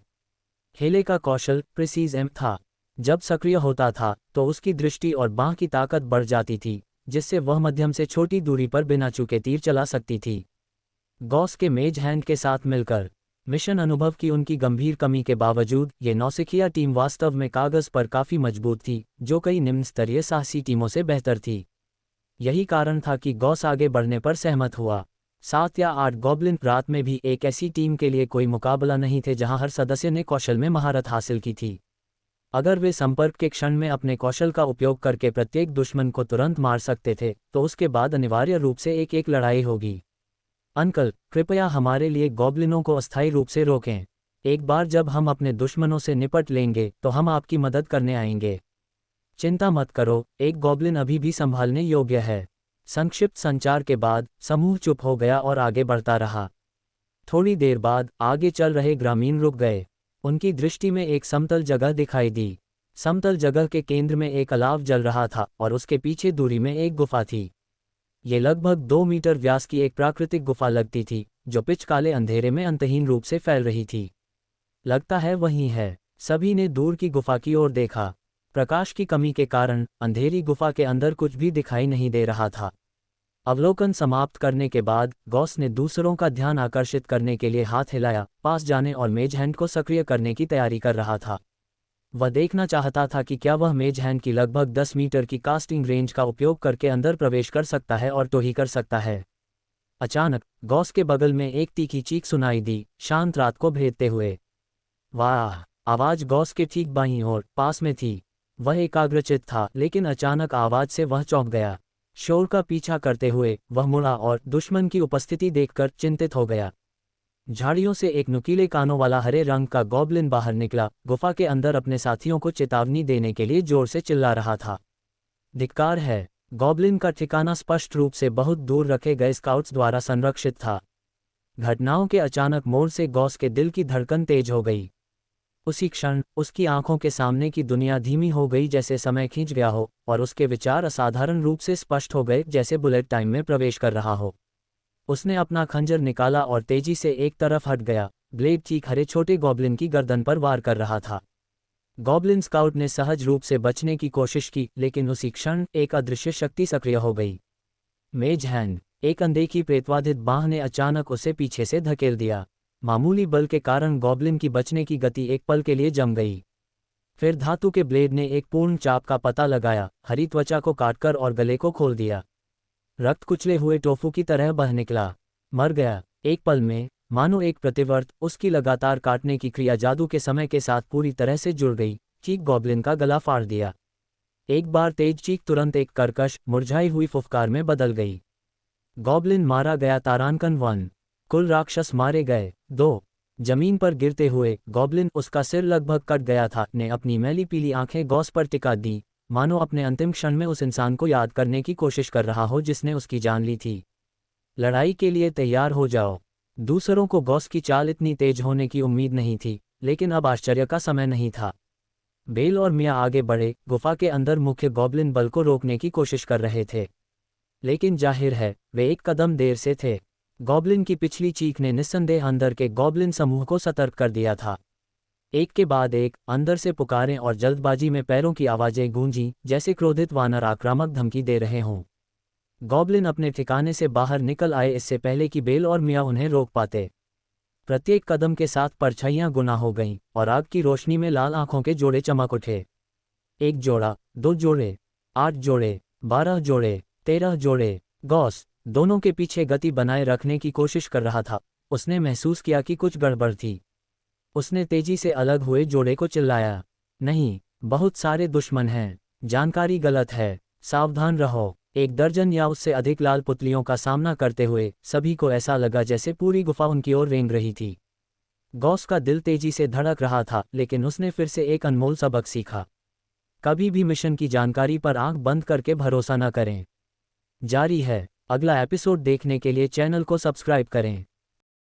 हेले का कौशल प्रिसीज एम था। जब सक्रिय होता था तो उसकी दृष्टि और बाँह की ताकत बढ़ जाती थी, जिससे वह मध्यम से छोटी दूरी पर बिना चूके तीर चला सकती थी। गॉस के मेज हैंड के साथ मिलकर मिशन अनुभव की उनकी गंभीर कमी के बावजूद ये नौसिखिया टीम वास्तव में कागज पर काफी मजबूत थी, जो कई निम्न स्तरीय साहसी टीमों से बेहतर थी। यही कारण था कि गॉस आगे बढ़ने पर सहमत हुआ। 7 या 8 गॉब्लिन रात में भी एक ऐसी टीम के लिए कोई मुकाबला नहीं थे जहां हर सदस्य ने कौशल में महारत हासिल की थी। अगर वे संपर्क के क्षण में अपने कौशल का उपयोग करके प्रत्येक दुश्मन को तुरंत मार सकते थे तो उसके बाद अनिवार्य रूप से एक लड़ाई होगी। अंकल, कृपया हमारे लिए गॉब्लिनों को अस्थायी रूप से रोकें। एक बार जब हम अपने दुश्मनों से निपट लेंगे तो हम आपकी मदद करने आएंगे। चिंता मत करो, एक गॉब्लिन अभी भी संभालने योग्य है। संक्षिप्त संचार के बाद समूह चुप हो गया और आगे बढ़ता रहा। थोड़ी देर बाद आगे चल रहे ग्रामीण रुक गए। उनकी दृष्टि में एक समतल जगह दिखाई दी। समतल जगह के केंद्र में एक अलाव जल रहा था और उसके पीछे दूरी में एक गुफा थी। ये लगभग 2 मीटर व्यास की एक प्राकृतिक गुफा लगती थी जो पिच काले अंधेरे में अंतहीन रूप से फैल रही थी। लगता है वही है। सभी ने दूर की गुफा की ओर देखा। प्रकाश की कमी के कारण अंधेरी गुफा के अंदर कुछ भी दिखाई नहीं दे रहा था। अवलोकन समाप्त करने के बाद गॉस ने दूसरों का ध्यान आकर्षित करने के लिए हाथ हिलाया, पास जाने और मेज हैंड को सक्रिय करने की तैयारी कर रहा था। वह देखना चाहता था कि क्या वह मेज हैंड की लगभग 10 मीटर की कास्टिंग रेंज का उपयोग करके अंदर प्रवेश कर सकता है और तो ही कर सकता है। अचानक गॉस के बगल में एक तीखी चीख सुनाई दी, शांत रात को भेदते हुए। वाह! आवाज गॉस के ठीक बाईं ओर पास में थी। वह एकाग्रचित था, लेकिन अचानक आवाज से वह चौंक गया। शोर का पीछा करते हुए वह मुड़ा और दुश्मन की उपस्थिति देखकर चिंतित हो गया। झाड़ियों से एक नुकीले कानों वाला हरे रंग का गॉब्लिन बाहर निकला, गुफा के अंदर अपने साथियों को चेतावनी देने के लिए जोर से चिल्ला रहा था। धिक्कार है! गॉब्लिन का ठिकाना स्पष्ट रूप से बहुत दूर रखे गए स्काउट्स द्वारा संरक्षित था। घटनाओं के अचानक मोड़ से गॉस के दिल की धड़कन तेज हो गई। उसी क्षण उसकी आंखों के सामने की दुनिया धीमी हो गई, जैसे समय खींच गया हो, और उसके विचार असाधारण रूप से स्पष्ट हो गए, जैसे बुलेट टाइम में प्रवेश कर रहा हो। उसने अपना खंजर निकाला और तेजी से एक तरफ हट गया। ब्लेड चीख हरे छोटे गॉब्लिन की गर्दन पर वार कर रहा था। गॉब्लिन स्काउट ने सहज रूप से बचने की कोशिश की, लेकिन उसी क्षण एक अदृश्य शक्ति सक्रिय हो गई। मेज हैंड, एक अनदेखी प्रेतवाधित बाह ने अचानक उसे पीछे से धकेल दिया। मामूली बल के कारण गॉब्लिन की बचने की गति एक पल के लिए जम गई। फिर धातु के ब्लेड ने एक पूर्ण चाप का पता लगाया, हरी त्वचा को काटकर और गले को खोल दिया। रक्त कुचले हुए टोफू की तरह बह निकला। मर गया। एक पल में, मानो एक प्रतिवर्त, उसकी लगातार काटने की क्रिया जादू के समय के साथ पूरी तरह से जुड़ गई। चीख गॉब्लिन का गला फाड़ दिया। एक बार तेज चीख तुरंत एक कर्कश, मुरझाई हुई फुफकार में बदल गई। गॉब्लिन मारा गया। तारांकन 1। कुल राक्षस मारे गए। 2। जमीन पर गिरते हुए गॉब्लिन, उसका सिर लगभग कट गया था, ने अपनी मैली पीली आंखें गॉस पर टिका दी, मानो अपने अंतिम क्षण में उस इंसान को याद करने की कोशिश कर रहा हो जिसने उसकी जान ली थी। लड़ाई के लिए तैयार हो जाओ। दूसरों को गॉस की चाल इतनी तेज होने की उम्मीद नहीं थी, लेकिन अब आश्चर्य का समय नहीं था। बेल और मिया आगे बढ़े, गुफा के अंदर मुख्य गॉब्लिन बल को रोकने की कोशिश कर रहे थे, लेकिन जाहिर है वे एक कदम देर से थे। गॉब्लिन की पिछली चीख ने निस्संदेह अंदर के गॉब्लिन समूह को सतर्क कर दिया था। एक के बाद एक अंदर से पुकारें और जल्दबाजी में पैरों की आवाजें गूंजीं, जैसे क्रोधित वानर आक्रामक धमकी दे रहे हों। गॉब्लिन अपने ठिकाने से बाहर निकल आए इससे पहले कि बेल और मिया उन्हें रोक पाते। प्रत्येक कदम के साथ परछाइयां गुना हो गईं और आग की रोशनी में लाल आंखों के जोड़े चमक उठे। 1 जोड़ा, 2 जोड़े, 8 जोड़े, 12 जोड़े, 13 जोड़े। गॉस दोनों के पीछे गति बनाए रखने की कोशिश कर रहा था। उसने महसूस किया कि कुछ गड़बड़ थी। उसने तेजी से अलग हुए जोड़े को चिल्लाया, नहीं, बहुत सारे दुश्मन हैं, जानकारी गलत है, सावधान रहो। 1 दर्जन या उससे अधिक लाल पुतलियों का सामना करते हुए सभी को ऐसा लगा जैसे पूरी गुफा उनकी ओर रेंग रही थी। गॉस का दिल तेजी से धड़क रहा था, लेकिन उसने फिर से एक अनमोल सबक सीखा। कभी भी मिशन की जानकारी पर आंख बंद करके भरोसा न करें। जारी है। अगला एपिसोड देखने के लिए चैनल को सब्सक्राइब करें।